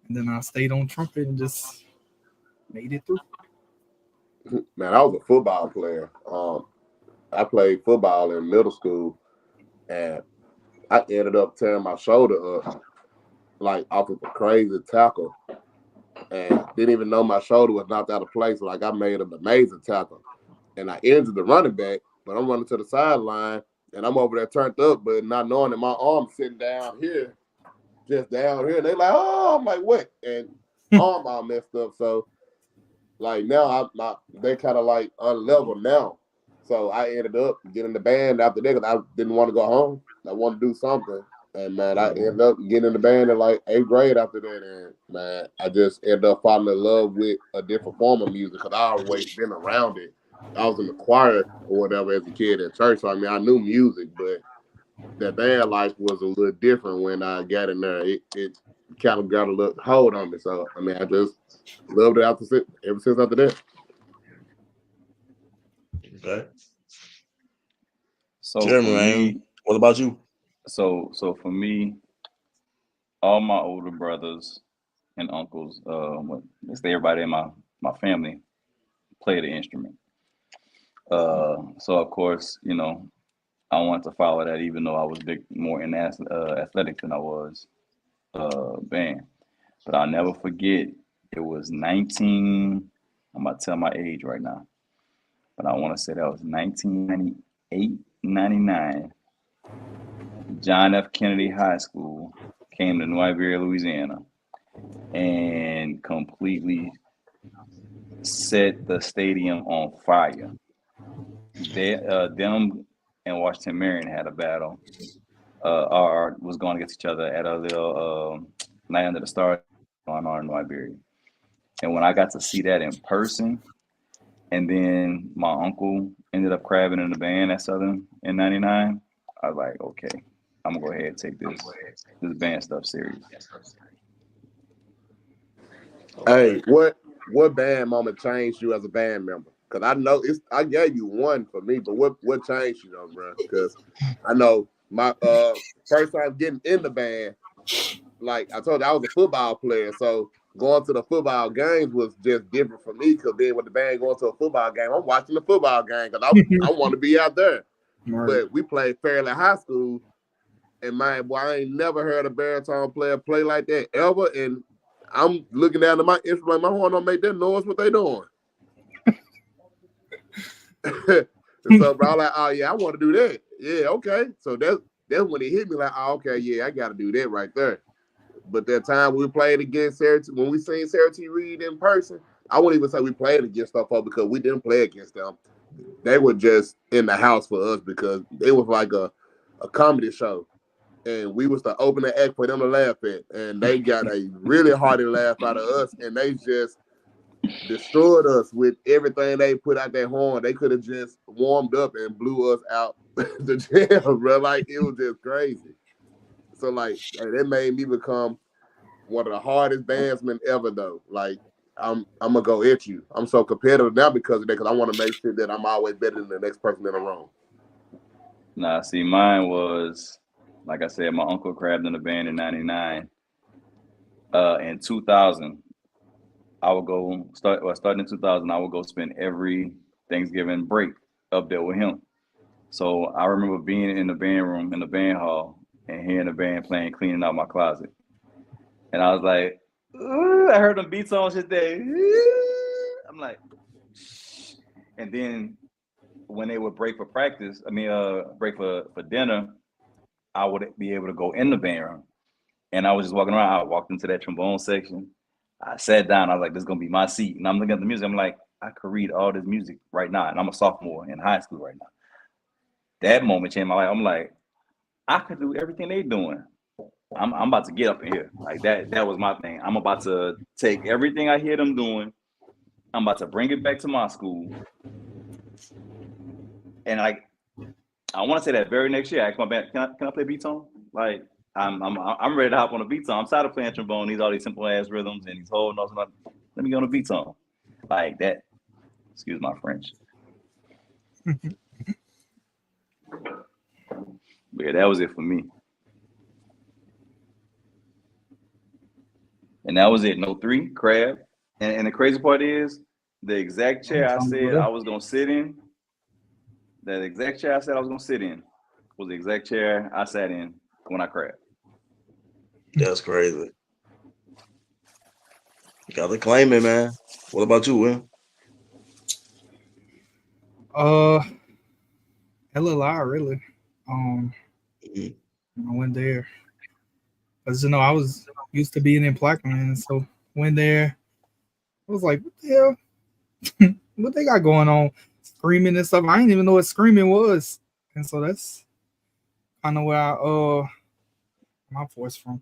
and then I stayed on trumpet and just made it through. Man, I was a football player. I played football in middle school, and I ended up tearing my shoulder up, like off of a crazy tackle, and didn't even know my shoulder was knocked out of place. Like I made an amazing tackle, and I injured the running back, but I'm running to the sideline, and I'm over there turned up, but not knowing that my arm's sitting down here, just down here, and they like, oh, I'm like, what? And arm all messed up, so. Like now, they kind of like unlevel now. So I ended up getting the band after that because I didn't want to go home. I wanted to do something. And man, I ended up getting in the band in like 8th grade after that. And man, I just ended up falling in love with a different form of music because I always been around it. I was in the choir or whatever as a kid at church. So I mean, I knew music, but that band life was a little different when I got in there. It kind of got a little hold on me. So I mean, I just loved it ever since after that. Okay. So Jeremy, for man, me, what about you? so for me, all my older brothers and uncles, let's say everybody in my family play the instrument. So of course, I wanted to follow that, even though I was more in athletics than I was band. But I'll never forget. It was 19. I'm about to tell my age right now, but I want to say that was 1998, 99. John F. Kennedy High School came to New Iberia, Louisiana, and completely set the stadium on fire. Them and Washington Marion had a battle. Or was going against each other at a little night under the stars going on in New Iberia. And when I got to see that in person, and then my uncle ended up crabbing in the band at Southern in '99, I was like, okay, I'm gonna go ahead and take this band stuff serious. Hey, what band moment changed you as a band member? Because I know I gave you one for me, but what changed you though, bro? Because I know my first time getting in the band, like I told you, I was a football player, so going to the football games was just different for me. Because then with the band going to a football game, I'm watching the football game because I want to be out there. Right. But we played Fairleigh High School, and man, boy, I ain't never heard a baritone player play like that ever. And I'm looking down at my instrument, my horn don't make that noise. What they doing? And so, bro, I'm like, oh yeah, I want to do that. Yeah, okay. So that's when it hit me like, oh, okay, yeah, I got to do that right there. But that time we played against Sarah, when we seen Sarah T. Reed in person, I wouldn't even say we played against them because we didn't play against them. They were just in the house for us because it was like a comedy show. And we was the opening act for them to laugh at. And they got a really hearty laugh out of us. And they just destroyed us with everything they put out their horn. They could have just warmed up and blew us out the jail, bro. Like, it was just crazy. So, like, that made me become one of the hardest bandsmen ever, though. Like, I'm gonna go at you. I'm so competitive now because of that, because I want to make sure that I'm always better than the next person in the room. Nah, see, mine was, like I said, my uncle crabbed in the band in '99. In 2000, I would go starting in 2000. I would go spend every Thanksgiving break up there with him. So I remember being in the band room in the band hall and hearing the band playing, cleaning out my closet, and I was like, "Ooh," I heard them beats on shit there. I'm like, shh. And then when they would break for practice, break for dinner, I would be able to go in the band room. And I was just walking around. I walked into that trombone section. I sat down. I was like, this is going to be my seat. And I'm looking at the music. I'm like, I could read all this music right now. And I'm a sophomore in high school right now. That moment changed my life. I'm like, I could do everything they doing. I'm about to get up in here. Like that was my thing. I'm about to take everything I hear them doing. I'm about to bring it back to my school. And like, I want to say that very next year, I asked my band, can I play beat tone? Like, I'm ready to hop on a beat tone. I'm tired of playing trombone, all these simple ass rhythms and these whole notes. Let me go on a beat tone. Like that. Excuse my French. But yeah, that was it for me. And that was it. No 3, crab. And the crazy part is the exact chair I said I was gonna sit in. That exact chair I said I was gonna sit in was the exact chair I sat in when I crabbed. That's crazy. You gotta claim it, man. What about you, Will? Hella lot, really. Um, Mhm. I went there because I was used to being in Plaquemine, so went there. I was like, what the hell? What they got going on? Screaming and stuff. I didn't even know what screaming was, and so that's kind of where I my voice from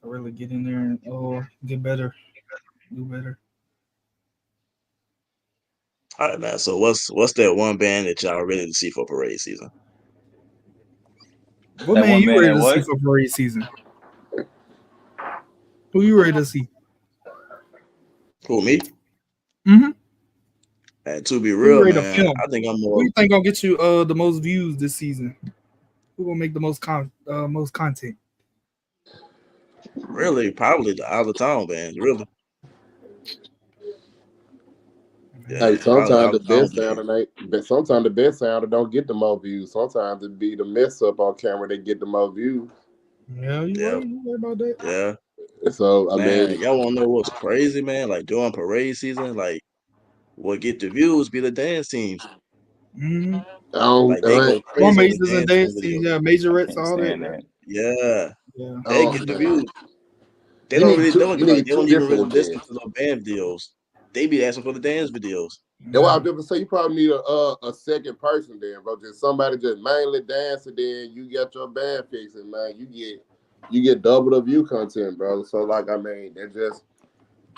to really get in there and get better, do better. All right, man. So what's that one band that y'all ready to see for parade season? What That man one you band ready that to see what? for parade season? Who you ready to see? Who, me? Mm-hmm. And to be Who you real, ready to man, film? I think I'm Who more you think gonna get you the most views this season? Who gonna make the most content? really probably the out of town bands. Really, Hey, yeah, probably the sometimes out the of town best bands. sound but sometimes the best sound don't get the most views. Sometimes it be the mess up on camera that get the most views. Yeah, you Yeah, right. You right about that. yeah, So I man. mean, Y'all wanna know what's crazy, man? Like during parade season, like what get the views be the dance teams. Mm-hmm. I don't, Like they go Drum crazy on the majors and dancing dance teams, videos. yeah, I majorettes, can't all that. stand that. Yeah, Yeah. they I get the don't, views. They don't really know it. you Like need they two don't even different really ones listen then. to the band videos. They be asking for the dance videos. That's why I Yeah. was just say you probably need a second person then, bro. Just somebody just mainly dancing, then you get your band fixing, man. You get double the view content, bro. So like I mean, that's just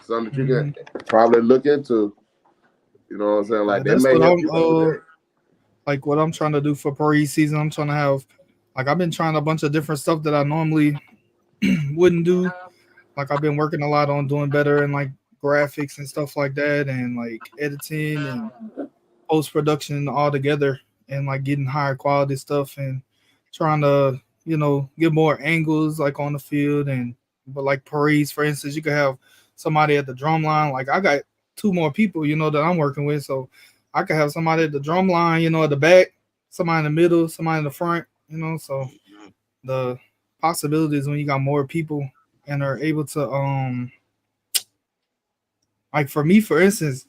something that you Mm-hmm. can probably look into. You know what I'm saying? Yeah, Like that that's may what help I'm you out with that. like what I'm trying to do for pre-season. I'm trying to have like I've been trying a bunch of different stuff that I normally wouldn't do. Like I've been working a lot on doing better in like graphics and stuff like that, and like editing and post production all together, and like getting higher quality stuff and trying to get more angles like on the field. And but like parades, for instance, you could have somebody at the drum line. Like I got two more people that I'm working with, so I could have somebody at the drum line, at the back, somebody in the middle, somebody in the front. So the possibilities when you got more people and are able to like for me, for instance,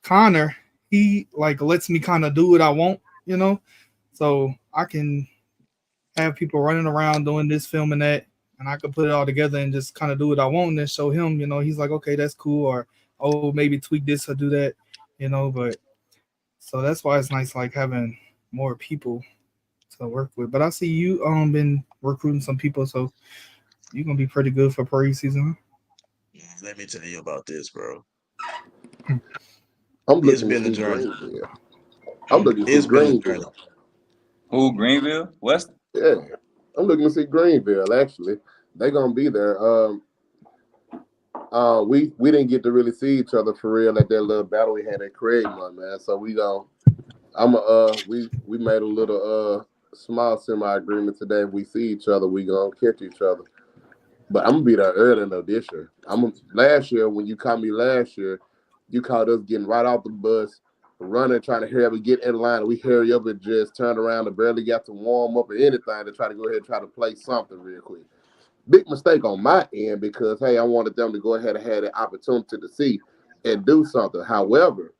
Connor, he like lets me kind of do what I want, so I can have people running around doing this, filming that, and I could put it all together and just kind of do what I want and then show him, he's like, okay, that's cool, or oh, maybe tweak this or do that, but so that's why it's nice like having more people to work with. But I see you been recruiting some people, so you're gonna be pretty good for preseason. Let me tell you about this, bro. Huh? I'm It's looking to been a see journey. Greenville. I'm looking to see It's been a journey. Greenville. Who? Greenville? West? Yeah, I'm looking to see Greenville. Actually, they're gonna be there. We didn't get to really see each other for real at that little battle we had at Craigmont, man. So we made a little small semi agreement today. If we see each other, we gonna catch each other. But I'm gonna be there early though this year. Last year when you caught me last year, you caught us getting right off the bus, running, trying to hurry up and get in line. And we hurry up and just turn around and barely got to warm up or anything to try to go ahead and try to play something real quick. Big mistake on my end because hey, I wanted them to go ahead and have the opportunity to see and do something. However,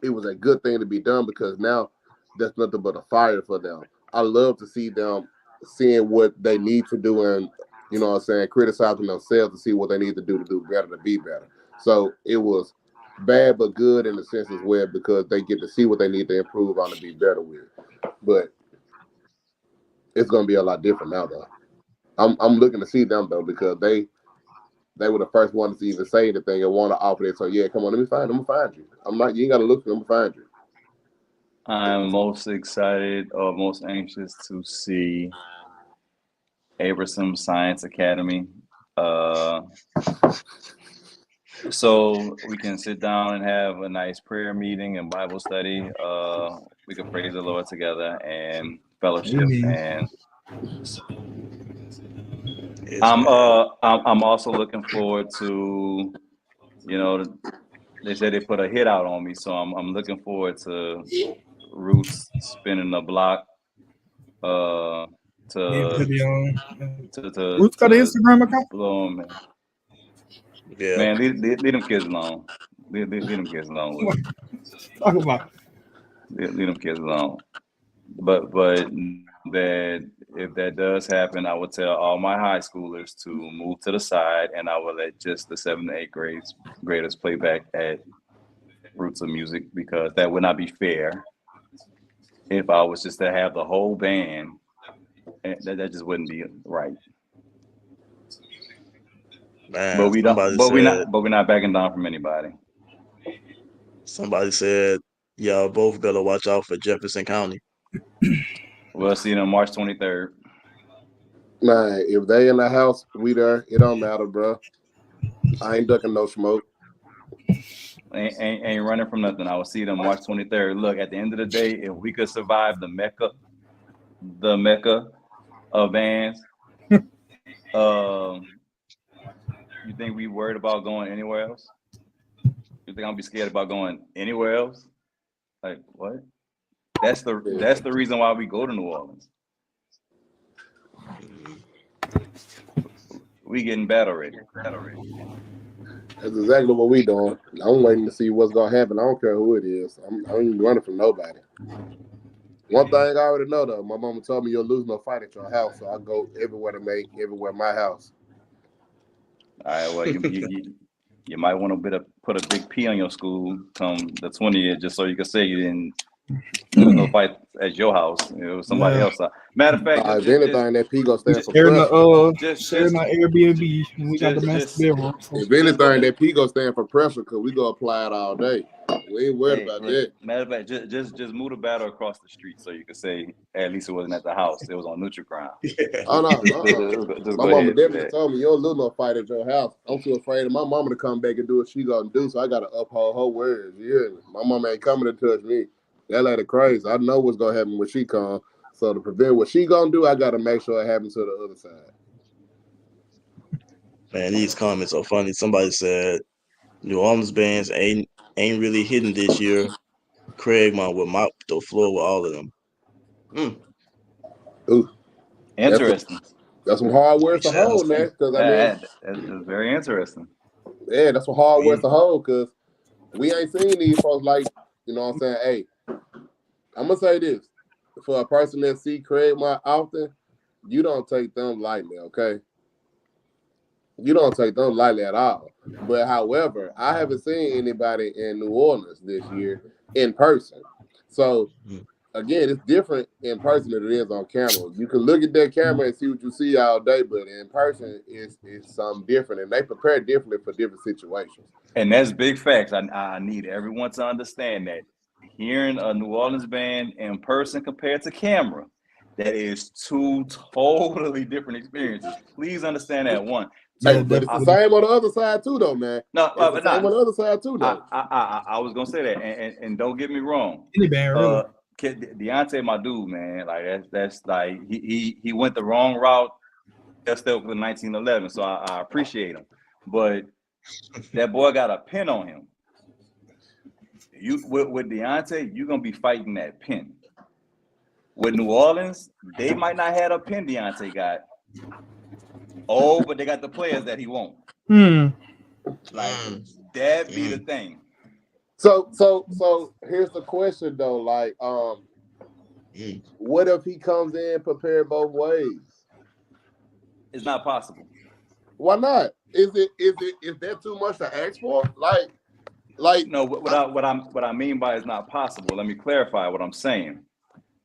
it was a good thing to be done because now there's nothing but a fire for them. I love to see them seeing what they need to do and what I'm saying, criticizing themselves to see what they need to do better to be better. So it was bad but good in the sense as well because they get to see what they need to improve on to be better with. But it's gonna be a lot different now though. I'm looking to see them though because they were the first ones to even say anything and want to offer it. So yeah, come on, let me find. I'm gonna find you. I'm not. You ain't gotta look for. I'm gonna find you. I'm most excited or most anxious to see Aberson Science Academy. Uh, so we can sit down and have a nice prayer meeting and Bible study. We can praise the Lord together and fellowship. Amen. And Yes, man. I'm also looking forward to, you know, they said they put a hit out on me, so I'm looking forward to Roots spinning the block. Uh, Yeah, to put it on. to Ruth got an Instagram account. blow 'em, man. Yeah. Man, leave them kids alone. Leave them kids alone with it. Talk about. Leave them kids alone. But that if that does happen, I would tell all my high schoolers to move to the side, and I will let just the 7th to 8th graders play back at Roots of Music because that would not be fair if I was just to have the whole band. That just wouldn't be right. But Man, somebody said we're not backing down from anybody. somebody said y'all both better watch out for Jefferson County. We'll see you on March 23rd. Man, if they in the house, we there. It don't matter, bro. I ain't ducking no smoke. Ain't running from nothing. I will see them March 23rd. Look, at the end of the day, if we could survive the Mecca of Vans, you think we worried about going anywhere else? You think I'll be scared about going anywhere else? Like what? That's the reason why we go to New Orleans. We getting battle ready. That's exactly what we doing. I'm waiting to see what's gonna happen. I don't care who it is. I ain't running from nobody. One thing I already know though, my mama told me you'll lose no fight at your house, so I go everywhere to make everywhere my house. All right. Well, you might want to put a big P on your school come the 20th, just so you can say you didn't lose no fight at your house. It was somebody Yeah. else. Matter of fact, If anything, that P gonna stand for Sharing pressure. sharing the Airbnb. And we got the master bedroom. So. If anything, that P gonna stand for pressure because we gonna apply it all day. We ain't worried about that. Matter of fact, just move the battle across the street so you can say at least it wasn't at the house. It was on neutral ground. Oh no, Just my go mama ahead and do definitely that. told me you don't lose no fight at your house. I'm too afraid of my mama to come back and do what she gonna do, so I gotta uphold her words. Yeah, my mama ain't coming to touch me. That lady crazy. I know what's gonna happen when she come. So to prevent what she gonna do, I gotta make sure it happens to the other side. Man, these comments are funny. Somebody said New Orleans bands ain't really hitting this year. Craigmont will mop the floor with all of them. Ooh, Interesting. that's some hard words to Yeah, hold, man. Because I mean, That's very interesting. yeah, that's some hard words to hold. Because we ain't seen these folks like, you know what I'm saying? Hey, I'm gonna say this for a person that see Craigmont often, you don't take them lightly, okay? You don't take them lightly at all. But however, I haven't seen anybody in New Orleans this year in person. So again, it's different in person than it is on camera. You can look at that camera and see what you see all day, but in person, it's something different, and they prepare differently for different situations. And that's big facts. I need everyone to understand that. Hearing a New Orleans band in person compared to camera, that is two totally different experiences. Please understand that one. Yeah, Hey, but it's the definitely. same on the other side too, though, man. No, It's the but same on the other side too, though. I was gonna say that, and don't get me wrong. Any band, really. Deontay, my dude, man, like that's like he went the wrong route. That's still with 1911, so I appreciate him, but that boy got a pin on him. You with Deontay, you're gonna be fighting that pin. With New Orleans, they might not have a pin Deontay got. Oh, but they got the players that he won't. Like that be the thing. So here's the question though, like, what if he comes in prepared both ways? It's not possible. Why not? Is that too much to ask for? Like no, what I mean by it's not possible. Let me clarify what I'm saying.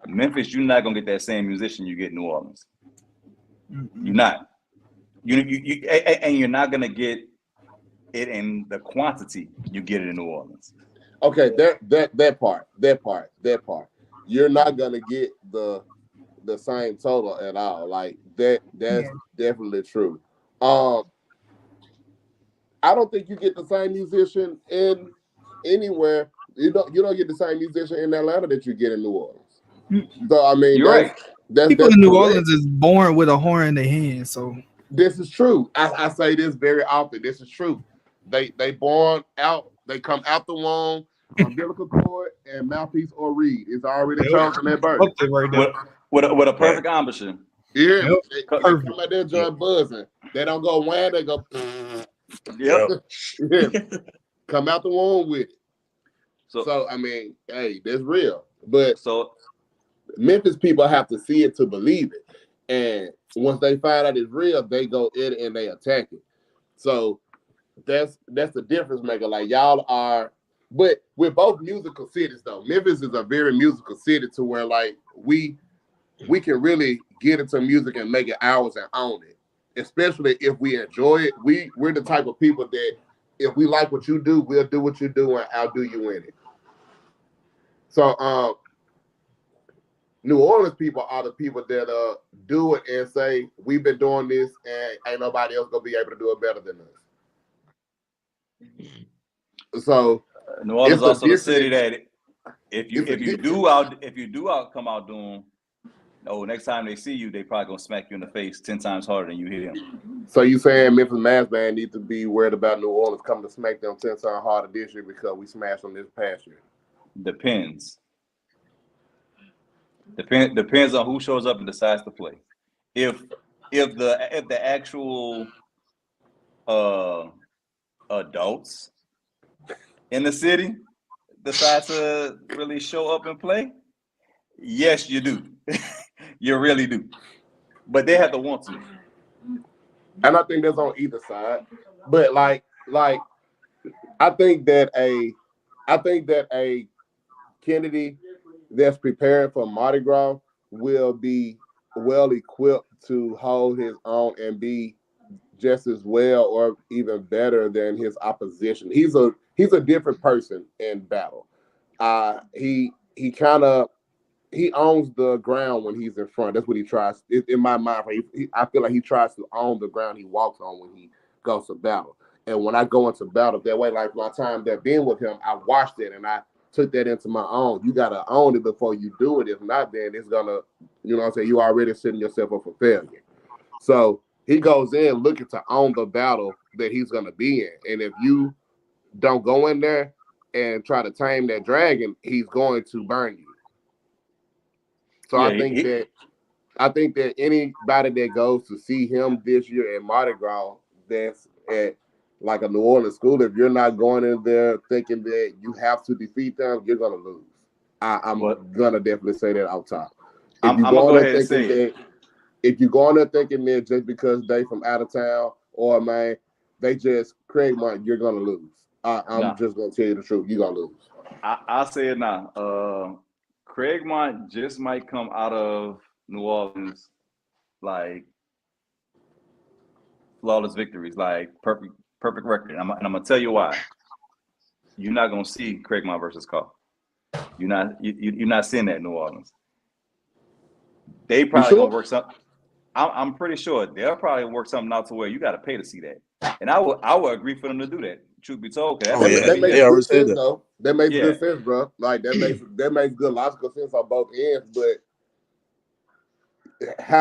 Memphis, you're not gonna get that same musician you get in New Orleans. You're not. You and you're not gonna get it in the quantity you get it in New Orleans. Okay, that part. You're not gonna get the same total at all. Like that's definitely true. I don't think you get the same musician in anywhere. You don't get the same musician in Atlanta that you get in New Orleans. So I mean, you're right. People in New Orleans is born with a horn in their hand. So this is true. I say this very often. This is true. They born out. They come out the womb, umbilical cord and mouthpiece or reed. It's already chosen at birth. With a perfect embouchure. Yeah, they come out there joint buzzing. They don't go wham. They go. Yep. Yeah. Come out the womb with it. So I mean, hey, that's real. But so Memphis people have to see it to believe it. And once they find out it's real, they go in and they attack it. So that's the difference maker. Like y'all are, but we're both musical cities though. Memphis is a very musical city to where like we can really get into music and make it ours and own it. Especially if we enjoy it. We're the type of people that if we like what you do, we'll do what you do and outdo you in it. So New Orleans people are the people that do it and say, we've been doing this and ain't nobody else gonna be able to do it better than us. So New Orleans is also the city that if you do come out doing, next time they see you, they probably gonna smack you in the face 10 times harder than you hit him. So you saying Memphis Mass Band need to be worried about New Orleans coming to smack them 10 times harder this year because we smashed them this past year? Depends on who shows up and decides to play. If the actual adults in the city decide to really show up and play, yes, you do. You really do. But they have to want to. And I think that's on either side. But like I think that a Kennedy that's preparing for Mardi Gras will be well equipped to hold his own and be just as well or even better than his opposition. He's a different person in battle. He owns the ground when he's in front. That's what he tries. In my mind, I feel like he tries to own the ground he walks on when he goes to battle. And when I go into battle that way, like my time that being with him, I watched it and I took that into my own. You got to own it before you do it. If not, then it's going to, you know what I'm saying, you already setting yourself up for failure. So he goes in looking to own the battle that he's going to be in. And if you don't go in there and try to tame that dragon, he's going to burn you. So yeah, I think that anybody that goes to see him this year at Mardi Gras that's at like a New Orleans school, if you're not going in there thinking that you have to defeat them, you're gonna lose. I'm gonna definitely say that out top. I'm gonna go ahead and say if you go on there thinking that just because they from out of town or man, they just Craig Mont, you're gonna lose. I'm Nah, just gonna tell you the truth. You're gonna lose. I'll say it now. Craig Mont just might come out of New Orleans like flawless victories, like perfect record. And I'm gonna tell you why. You're not gonna see Craig Mont versus Carl. You're not seeing that in New Orleans. They You probably sure? gonna work something. I'm pretty sure they'll probably work something out to where you got to pay to see that. And I would agree for them to do that. Truth be told, 'cause Oh yeah, That that'd be makes they heavy. already good said sense that. though. That makes Yeah, good sense, bro. Like that makes good logical sense on both ends. But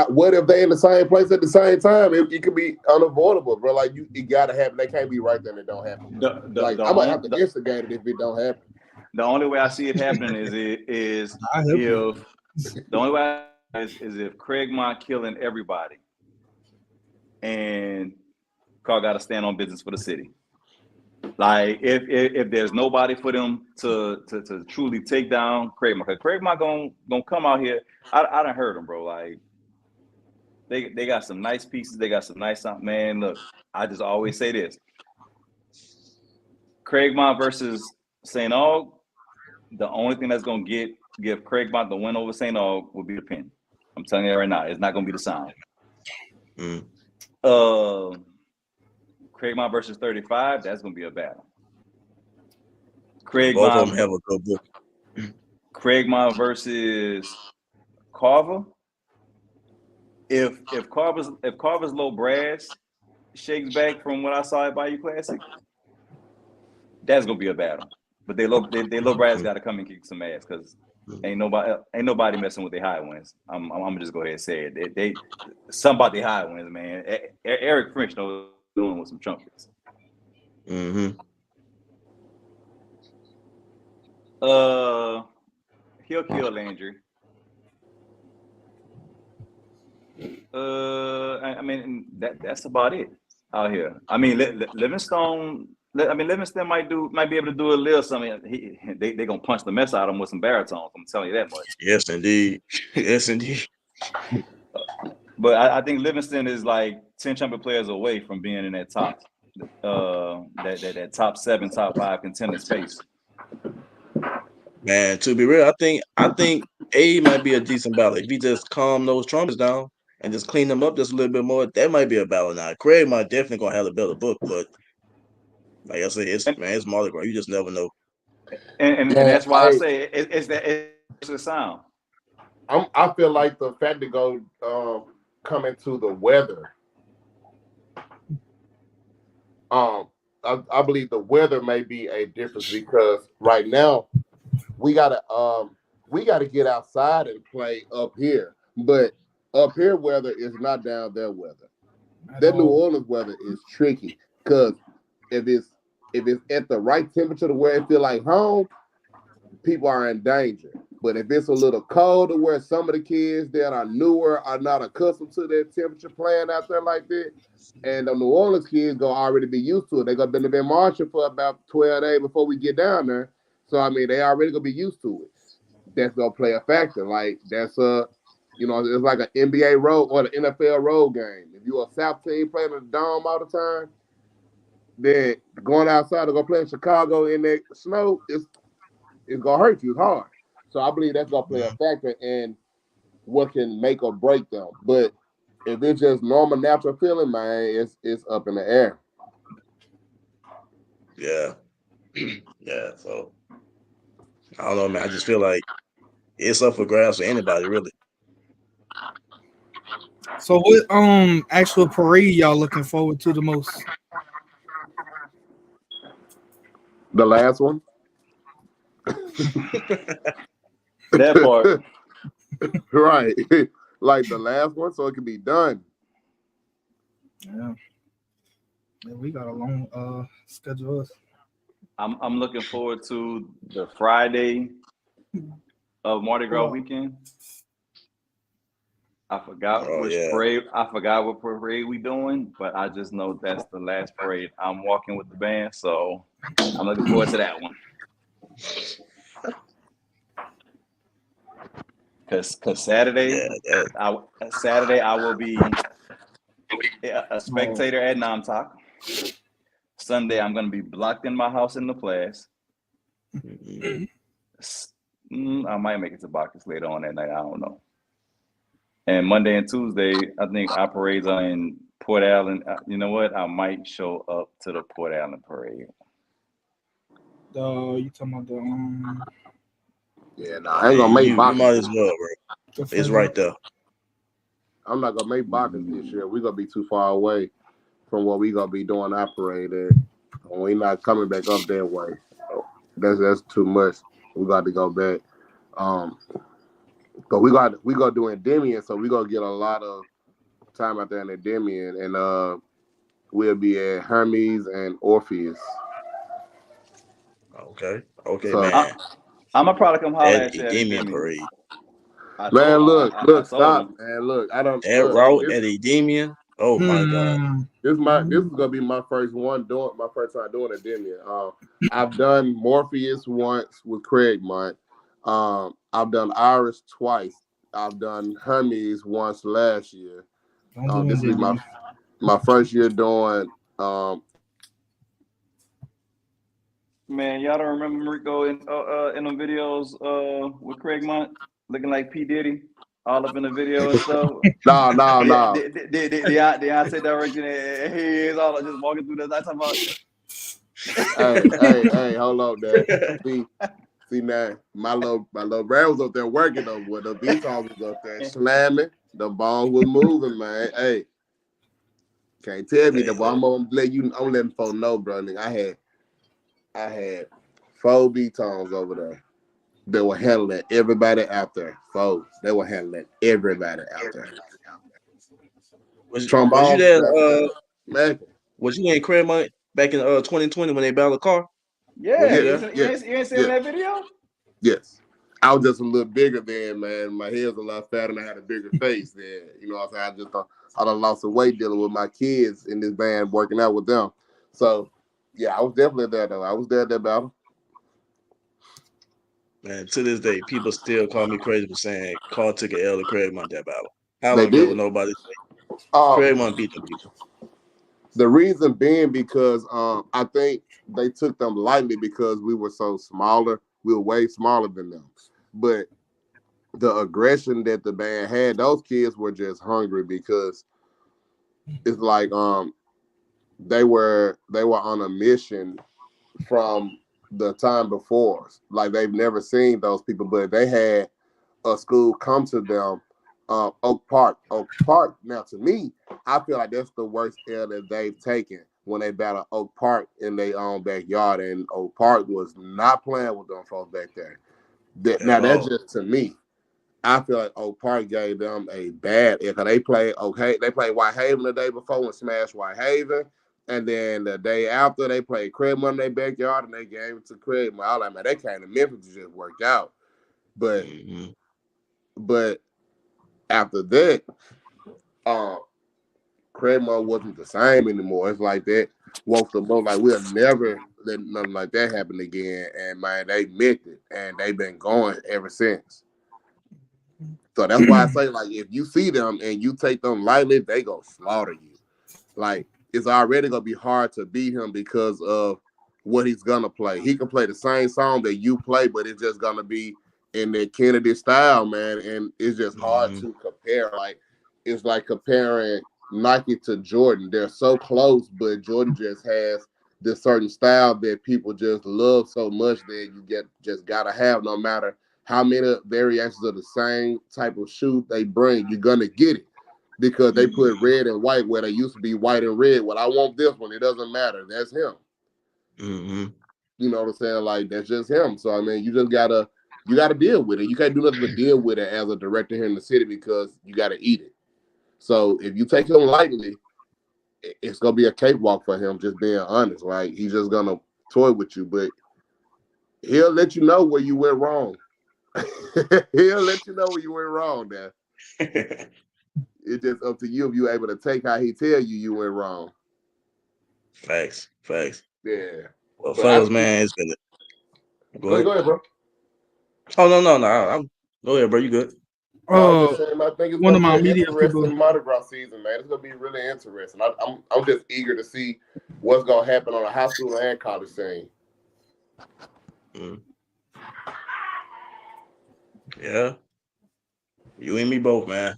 what if they in the same place at the same time? It could be unavoidable, bro. Like it gotta happen. They can't be right then it don't happen. the the Like the I might have on, to instigate it if it don't happen. the only way I see it happening is I help you. if the only way is if Craig Mont killing everybody and Carl got to stand on business for the city. Like if there's nobody for them to truly take down Craig Mont, 'cause Craig Mont gonna come out here. I done heard him, bro. Like they got some nice pieces. They got some nice man. Look, I just always say this: Craig Mont versus St. Aug. The only thing that's gonna give Craig Mont the win over St. Aug will be the pin. I'm telling you right now, it's not gonna be the sound. Mm. Uh, Craig Mont versus 35. That's gonna be a battle. Yeah, Craig both of them Mont, have a good book. Craig Mont versus Carver. If Carver's low brass shakes back from what I saw at Bayou Classic, that's gonna be a battle. But they low brass got to come and kick some ass because ain't nobody messing with their high wins. I'm gonna just go ahead and say it. They something about their high wins, man. Eric French knows doing with some trumpets. Mm-hmm. He'll kill Landry. I mean that's about it out here. I mean Livingstone. Livingston might be able to do a little something. They gonna punch the mess out of him with some baritones. I'm telling you that much. Yes, indeed. Yes, indeed. But I think Livingston is like 10 trumpet players away from being in that top 7, top 5 contender space. Man, to be real, I think A might be a decent battle. If he just calm those trumpets down and just clean them up just a little bit more, that might be a battle now. Craig might definitely gonna have a better book, but like I said, And it's Mardi Gras. You just never know. and Man, that's why I say it's the sound. I feel like the fact to go coming to the weather. I believe the weather may be a difference because right now we gotta get outside and play up here, but up here weather is not down there weather. That New Orleans weather is tricky because if it's if it's at the right temperature to where it feel like home, people are in danger. But if it's a little colder, where some of the kids that are newer are not accustomed to that temperature playing out there like that, and the New Orleans kids gonna already be used to it. They're gonna been marching for about 12 days before we get down there. So I mean, they already gonna be used to it. That's gonna play a factor. Like that's it's like an NBA road or the NFL road game. If you're a South team playing in the dome all the time, then going outside to go play in Chicago in that snow, it's gonna hurt you. It's hard. So I believe that's gonna play a factor in what can make or break them. But if it's just normal natural feeling, man, it's up in the air. Yeah. Yeah. So I don't know, man. I just feel like it's up for grabs for anybody, really. So what actual parade y'all looking forward to the most? The last one, That part. right? Like the last one, so it can be done. Yeah. Yeah, we got a long schedule. I'm looking forward to the Friday of Mardi Gras weekend. I forgot Oh which yeah. parade. I forgot what parade we doing, but I just know that's the last parade I'm walking with the band. So I'm looking forward to that one. Cause Saturday, Yeah, that, I will be a Oh, spectator at Namtok. Sunday, I'm gonna be blocked in my house in the class. mhm. I might make it to Bacchus later on that night. I don't know. And Monday and Tuesday, I think our parades are in Port Allen. You know what? I might show up to the Port Allen parade. you talking about Yeah, nah, I I ain't mean, gonna make you Bacchus might this as year. well, bro. the It's flavor? right there. I'm not gonna make Bacchus this Mm, year. We're gonna be too far away from what we gonna be doing our parade at. We not coming back up that way. That's too much. We got to go back. Um, but we gonna do Endymion, so we gonna get a lot of time out there in Endymion, and we'll be at Hermes and Orpheus. Okay, okay, So I, man. I'm gonna probably come holler That at you at Endymion Endymion. parade. man, I look, told stop, him. man, look. I don't That look. route at Endymion. Oh my God. Hmm. This is gonna be my first time doing Endymion. I've done Morpheus once with Craig Mont. I've done Iris twice. I've done Hermes once last year. Don't do This will be Endymion. my first year doing Man, y'all don't remember Marico in them videos with Craig Mont looking like P Diddy, all up in the video and stuff. no, no, Yeah, no. Deion said direction and he is all just walking through the night talking about. Hey, hold on there. See, see now, my little Brad was up there working though, with the B-Song was up there slamming. The ball was moving, man. Hey, can't tell me Hey, that, but I'm letting folks know, bro. Nigga, I had 4 B-Tones over there. They were handling everybody out there, folks. They were handling everybody out there. was you Trombone there? man. Was you in Claremont back in 2020 when they battled the car? Well, Was Yeah, you yes, there? you ain't seen yes, that video? yes. I was just a little bigger then, man. My head was a lot fatter and I had a bigger face then. You know what I'm saying? I done lost some weight dealing with my kids in this band, working out with them. So, yeah, I was definitely there, though. I was there at that battle. Man, to this day, people still call me crazy for saying Carl took an L to Claremont that battle. I They don't care what did. nobody say. Uh, Claremont beat them people. the reason being because I think they took them lightly because we were so smaller. We were way smaller than them. But the aggression that the band had, those kids were just hungry because it's like they were on a mission from the time before. Like they've never seen those people, but they had a school come to them, Oak Park. Oak Park. Now, to me, I feel like that's the worst L that they've taken when they battled Oak Park in their own backyard, and Oak Park was not playing with them folks back there. At Now, that's all. just to me. I feel like Oak Park gave them a bad because they played okay. They played Whitehaven the day before and smashed Whitehaven. And then the day after they played Craigmont in their backyard and they gave it to Craigmont. I was like, man, they came to Memphis to just work out. But Mm-hmm. but after that, um, Craigmont wasn't the same anymore. It's like that woke them up like we'll never let nothing like that happen again. And man, they meant it and they've been going ever since. So that's why I say, like, if you see them and you take them lightly, they go slaughter you. Like, it's already gonna be hard to beat him because of what he's gonna play. He can play the same song that you play, but it's just gonna be in the Kennedy style, man. And it's just hard Mm-hmm. to compare. Like, it's like comparing Nike to Jordan. They're so close, but Jordan just has this certain style that people just love so much that you just gotta have no matter how many variations of the same type of shoe they bring, you're gonna get it because they put Mm-hmm. red and white where they used to be white and red. Well, I want this one. It doesn't matter. That's him. Mm-hmm. You know what I'm saying? Like that's just him. So I mean, you gotta deal with it. You can't do nothing but deal with it as a director here in the city because you gotta eat it. So if you take him lightly, it's gonna be a cakewalk for him. Just being honest, like he's just gonna toy with you, but he'll let you know where you went wrong. He'll let you know where you went wrong. Now it's just up to you if you're able to take how he tell you went wrong. Facts. Facts. Yeah, Well, but I fellas, man, it's been. Go go ahead. ahead, bro. Oh no, no, no. Go ahead, bro. You good? No, I was Uh, just saying, I think it's one of gonna be my an media people. interesting Mardi Gras season, man. It's gonna be really interesting. I'm just eager to see what's gonna happen on a high school and college scene. Mm. Yeah, you and me both, man.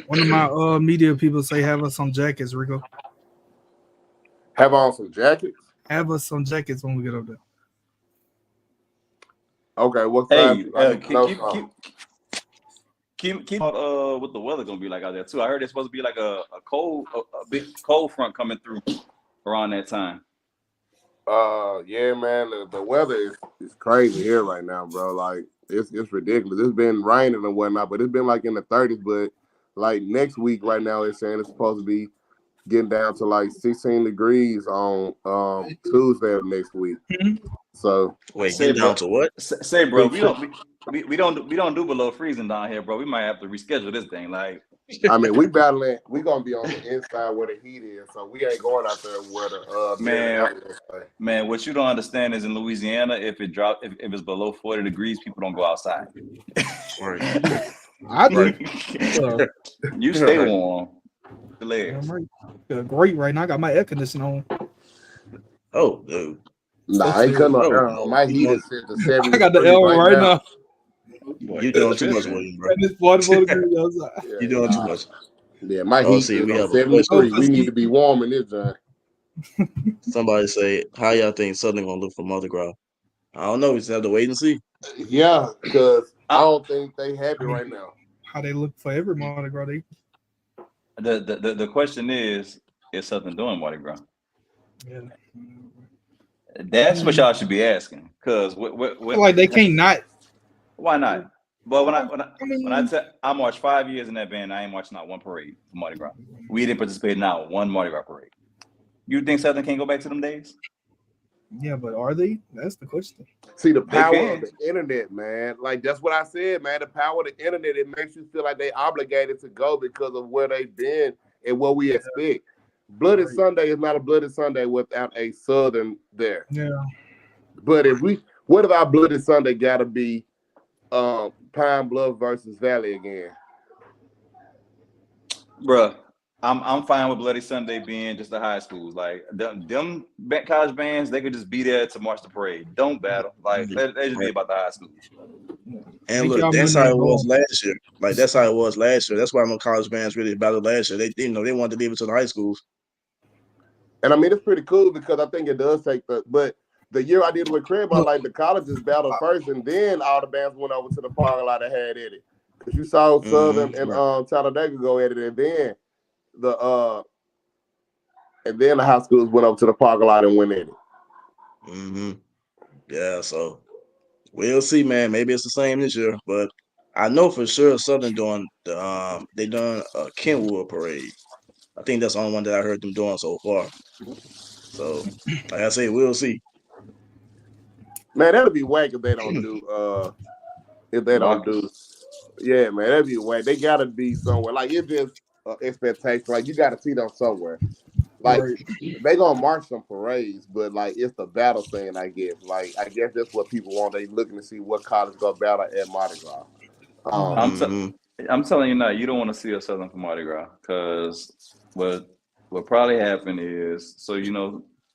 One of my media people say have us some jackets, Rico. Have on some jackets. Have us some jackets when we get up there. Okay, what size? Hey, I need to know something. keep what the weather gonna be like out there too. I heard it's supposed to be like a big cold front coming through around that time. Yeah, man, the weather is crazy here right now, bro. Like it's ridiculous. It's been raining and whatnot, but it's been like in the 30s. But like next week, right now, it's saying it's supposed to be getting down to like 16 degrees on Tuesday of next week. Mm-hmm. So Wait, Say, getting down bro, to what? say, bro, we don't do below freezing down here, bro. We might have to reschedule this thing. Like, I mean, we battling. We gonna be on the inside where the heat is, so we ain't going out there where the man, what you don't understand is in Louisiana, if it's below 40 degrees, people don't go outside. Right. I do. You stay Right. warm. The I'm legs. right. Great right now. I got my air conditioning on. Oh, dude. Nah, I ain't cutting no Oh, air on. My you heat doing, is set to 70 I got the degrees L right right now. now. you doing too much, William, bro. And it's 44 degrees outside. You doing too much. Yeah, my Oh, heat see, is we on have a question. 73. We need to be warm in this joint. Somebody say, how y'all think Southern gonna look for Mardi Gras? I don't know. We just have to wait and see. Yeah, because I don't think they happy right now. How they look for every Mardi Gras. The question is Southern doing Mardi Gras? Yeah. That's what y'all should be asking. Cause Like they can't not. why not? But I mean, I marched 5 years in that band, I ain't marched not one parade for Mardi Gras. We didn't participate in not one Mardi Gras parade. You think Southern can't go back to them days? yeah, but are they? That's the question. See, the They power of can. the internet, man. Like, that's what I said, man. The power of the internet, it makes you feel like they obligated to go because of where they've been and what we expect. Bloody Sunday is not a Bloody Sunday without a Southern there. Yeah. But what if our Bloody Sunday got to be Pine Bluff versus Valley again? Bruh, I'm fine with Bloody Sunday being just the high schools. Like them college bands, they could just be there to march the parade. Don't battle. Like let just be about the high schools. And look, that's how it was last year. Like that's how it was last year. That's why no college bands really battled last year. They they wanted to leave it to the high schools. And I mean, it's pretty cool because I think it does take but the year I did with Crabbe, like the colleges battled first, and then all the bands went over to the parking lot and had at it. Because you saw Southern and Talladega go at it, and then the high schools went up to the parking lot and went at it. Mm-hmm. Yeah, so we'll see, man. Maybe it's the same this year, but I know for sure Southern doing the they done a Kentwood parade. I think that's the only one that I heard them doing so far. So, like I say, we'll see. Man, that'll be whack if they don't do Yeah, man, that'd be whack. They gotta be somewhere. Like it's just expectation. Like you gotta see them somewhere. Like they gonna march some parades, but like it's the battle scene, I guess. Like I guess that's what people want. They looking to see what college gonna battle at Mardi Gras. I'm telling you now, you don't want to see a Southern for Mardi Gras because what probably happened is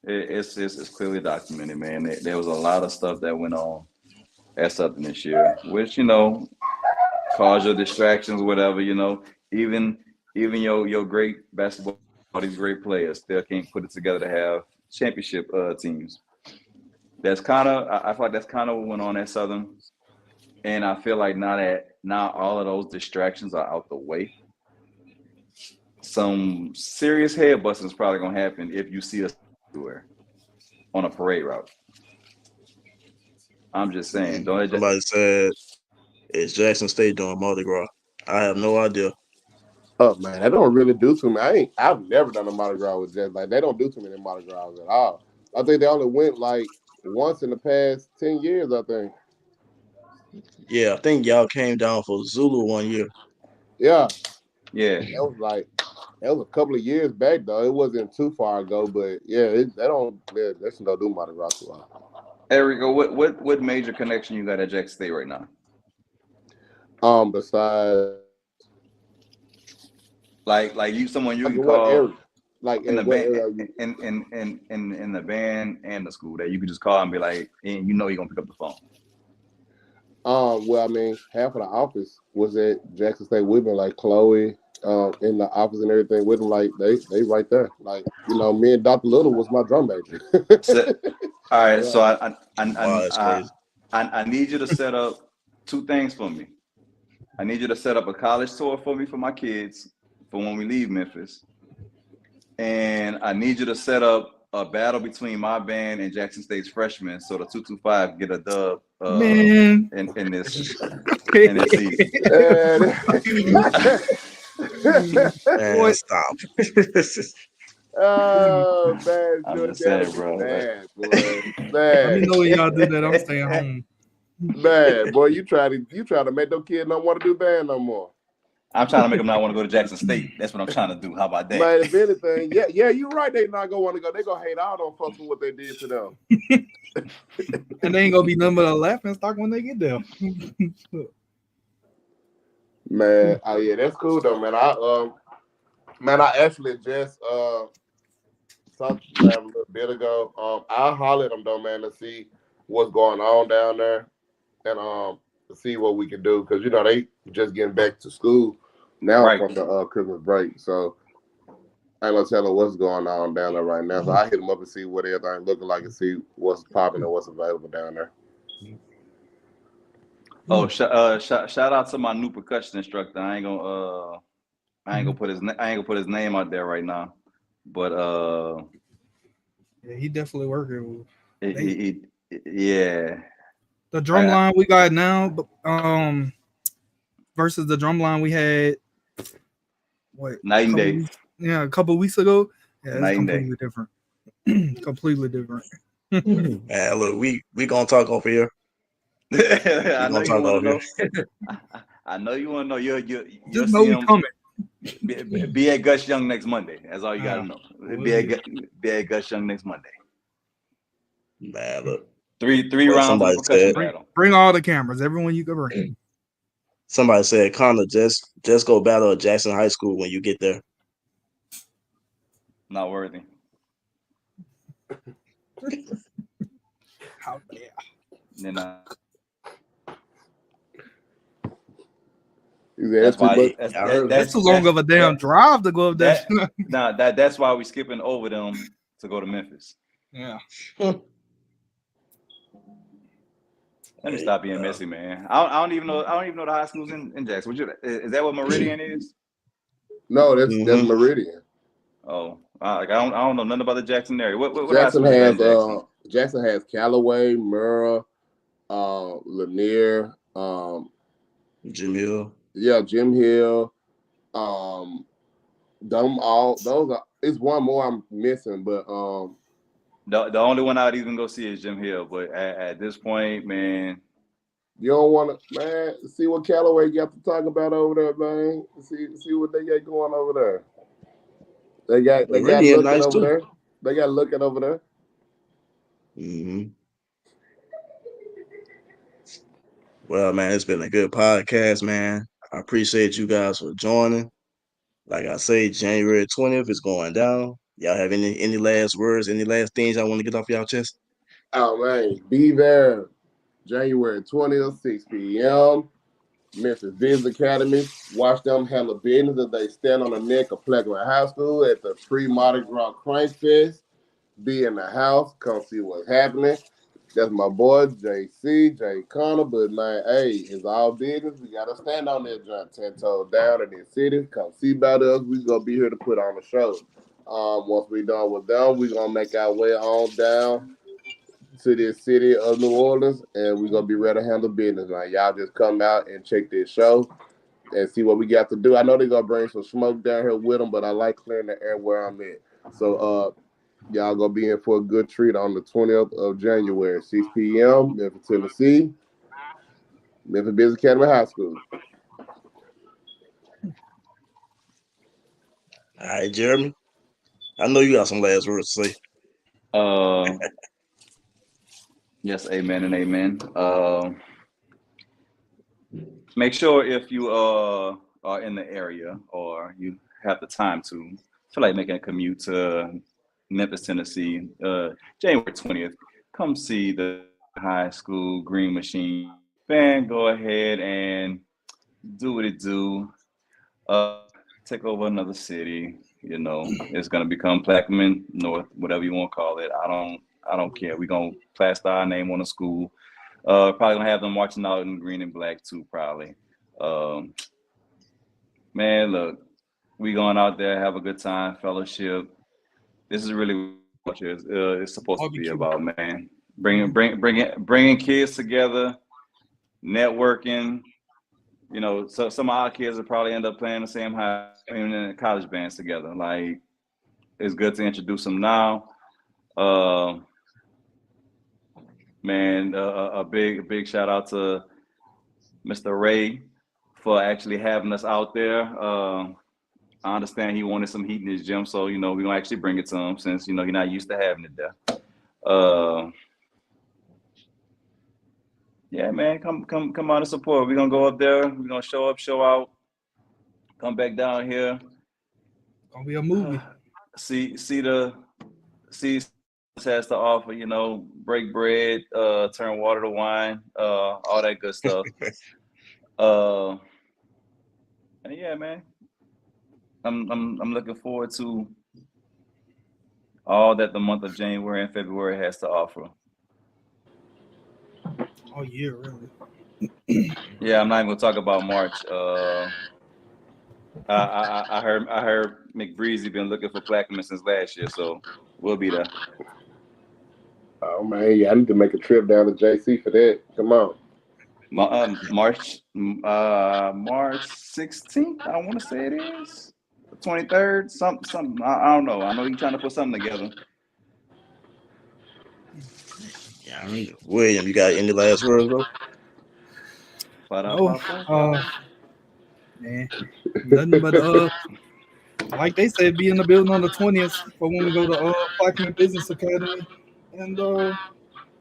it's clearly documented, man. There was a lot of stuff that went on at Southern this year, which cause your distractions, whatever. Even your great basketball, all these great players still can't put it together to have championship teams. That's kind of I feel like that's kind of what went on at Southern. And I feel like now all of those distractions are out the way, some serious head busting is probably gonna happen if you see us everywhere on a parade route. I'm just saying. Somebody said it's Jackson State doing Mardi Gras. I have no idea. Oh man, they don't really do too many. I've never done a Mardi Gras with Jets. Like they don't do too many Mardi Gras at all. I think they only went like once in the past 10 years, I think. Yeah, I think y'all came down for Zulu one year. Yeah. Yeah. That was a couple of years back though. It wasn't too far ago, but yeah, they don't do Mardi Gras too long. Erico, what major connection you got at Jackson State right now? Besides, Like you, someone you like can in what area? call Like in in the what band, area are you? in the band and the school that you could just call and be like, and you know you're gonna pick up the phone. Well, I mean, half of the office was at Jackson State with me, like Chloe, in the office and everything with them. Like they right there. Like me and Dr. Little was my drum major. So, all right, so Yeah. Wow, that's crazy. I need you to set up two things for me. I need you to set up a college tour for me for my kids for when we leave Memphis, and I need you to set up a battle between my band and Jackson State's freshmen, so the 225 get a dub Man. in this season. Man, Boy, stop. Oh man, I'm Jordan, just that'll saying, be bro. bad, boy. let me Man, know when y'all do that. I'm staying home. man, boy, you try to make them kids not want to do band no more. I'm trying to make them not want to go to Jackson State. That's what I'm trying to do. How about that? Man, if anything, yeah, you're right. They not gonna want to go. They gonna hate out on folks for what they did to them. And they ain't gonna be nothing but a laughing stock when they get there. Man, oh yeah, that's cool though, man. I actually just talked to Trav a little bit ago. I hollered them though, man, to see what's going on down there and to see what we can do because they just getting back to school now Right. from the Christmas break. So I ain't gonna tell her what's going on down there right now. So I hit them up and see what everything looking like and see what's popping and what's available down there. Oh, shout out to my new percussion instructor. I ain't gonna put his name out there right now, but Yeah, he definitely working. yeah. The drum line we got now, versus the drum line we had night and day. A couple weeks ago. Yeah, it's Night and day. completely different. Completely different. Man, look, we gonna talk over here. I know you want to know. Here. I know you want to know. You'll Just know see we him. coming. Be at Gus Young next Monday. That's all you gotta know. Be at Gus Young next Monday. Man, look. Three rounds of the percussion battle. Bring all the cameras, everyone you can bring. Somebody said, Connor, just go battle at Jackson High School when you get there. Not worthy. How dare. Then that's too long of a damn drive to go up there. That's why we skipping over them to go to Memphis. Yeah. Let me stop being messy, man. I don't even know the high schools in Jackson. Is that what Meridian is? No, that's Meridian. Oh, I don't know nothing about the Jackson area. What Jackson high has Jackson? Jackson has Callaway, Murrah, Lanier, Jim Hill. Yeah, Jim Hill. Them all those are. It's one more I'm missing, but the only one I'd even go see is Jim Hill. But at this point, man, you don't want to, man. See what Callaway got to talk about over there, man. See what they got going over there. They got looking nice over there. They got looking over there. Mm-hmm. Well, man, it's been a good podcast, man. I appreciate you guys for joining. Like I say, January 20th is going down. Y'all have any last words, any last things y'all want to get off y'all chest? Oh, man, be there January 20th, 6 p.m. Memphis Business Academy. Watch them handle business as they stand on the neck of Plaquemine High School at the pre-Mardi Gras Crank Fest. Be in the house. Come see what's happening. That's my boy, JC, J. Connor. But, man, hey, it's all business. We got to stand on that joint 10 toes down in this city. Come see about us. We going to be here to put on a show. Once we done with them, we going to make our way on down to this city of New Orleans, and we're going to be ready to handle business. Now, y'all just come out and check this show and see what we got to do. I know they're going to bring some smoke down here with them, but I like clearing the air where I'm at. So, y'all gonna be in for a good treat on the 20th of January, 6 p.m., Memphis, Tennessee, Memphis Business Academy High School. All right, Jeremy. I know you got some last words to say. Yes, amen and amen. make sure if you are in the area or you have the time to feel like making a commute to Memphis, Tennessee, January 20th, come see the high school Green Machine band. Go ahead and do what it do. Take over another city. You know, it's gonna become Plaquemine North, whatever you want to call it. I don't care. We're gonna plaster our name on the school. Probably gonna have them marching out in green and black too, probably. Um, man, look, we going out there, have a good time, fellowship. This is really what culture is supposed to be Barbecue. about, man. Bringing kids together, networking. You know, so some of our kids will probably end up playing the same high even in the college bands together. Like it's good to introduce them now. Uh, man, a big shout out to Mr. Ray for actually having us out there. I understand he wanted some heat in his gym, so you know we're gonna actually bring it to him since you know he's not used to having it there. Uh, yeah, man, come out and support. We're gonna go up there. We're gonna show up, show out, come back down here. Gonna be a movie. See has to offer. You know, break bread, turn water to wine, all that good stuff. Uh, and yeah, man, I'm looking forward to all that the month of January and February has to offer. Oh yeah, really. Yeah, I'm not even gonna talk about March. I heard McBreezy been looking for Plaquemine since last year, so we'll be there. Oh man, yeah, I need to make a trip down to JC for that. Come on. March 16th. I want to say it is 23rd. Something. I don't know. I know he's trying to put something together. Yeah, William, you got any last words, bro? No, man, nothing but like they said, be in the building on the 20th for when we go to Plaquemine Business Academy, and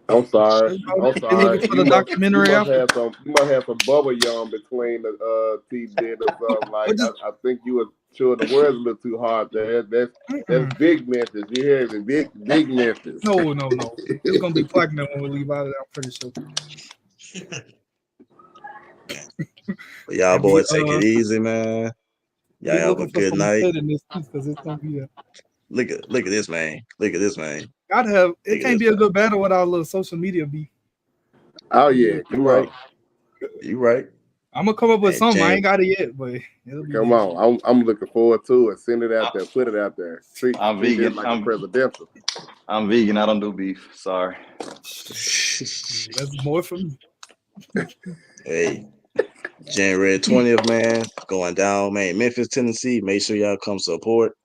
I'm sorry. that's about I'm it. Get sorry. looking for the documentary after. You must have some bubble yarn between the TJ or something. Like What just, I think you were chewing the words a little too hard there. That's mm-mm. big Memphis. You hear me? Big Memphis. No. It's gonna be Plaquemine when we leave out of there. I'm pretty sure. But y'all And be boys take it easy, man. Y'all be have a looking for good some night. set in this piece because it's gonna be there. Look at this man. Look at this man. Gotta have it. Look at Can't this be a man. good battle without a little social media beef. Oh Yeah. yeah, You come right. on, You right. I'm gonna come up with And something. I Jan, ain't got it yet, but it'll be come there. on. I'm looking forward to it. Send it out I, there. Put it out there. Treat I'm it vegan. like a presidential. I'm vegan. I don't do beef. Sorry. That's more for me. hey, January 20th, man, going down, man. Memphis, Tennessee. Make sure y'all come support.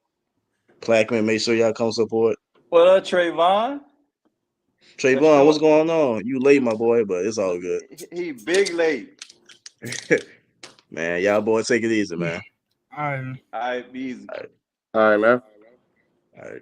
Plaquemine, make sure y'all come support. What up, Trayvon? Let's Trayvon, what's go. going on? You late, my boy, but it's all good. He big late. Man, y'all boys take it easy, man. All right. All right, be easy. All right. All right, man. All right.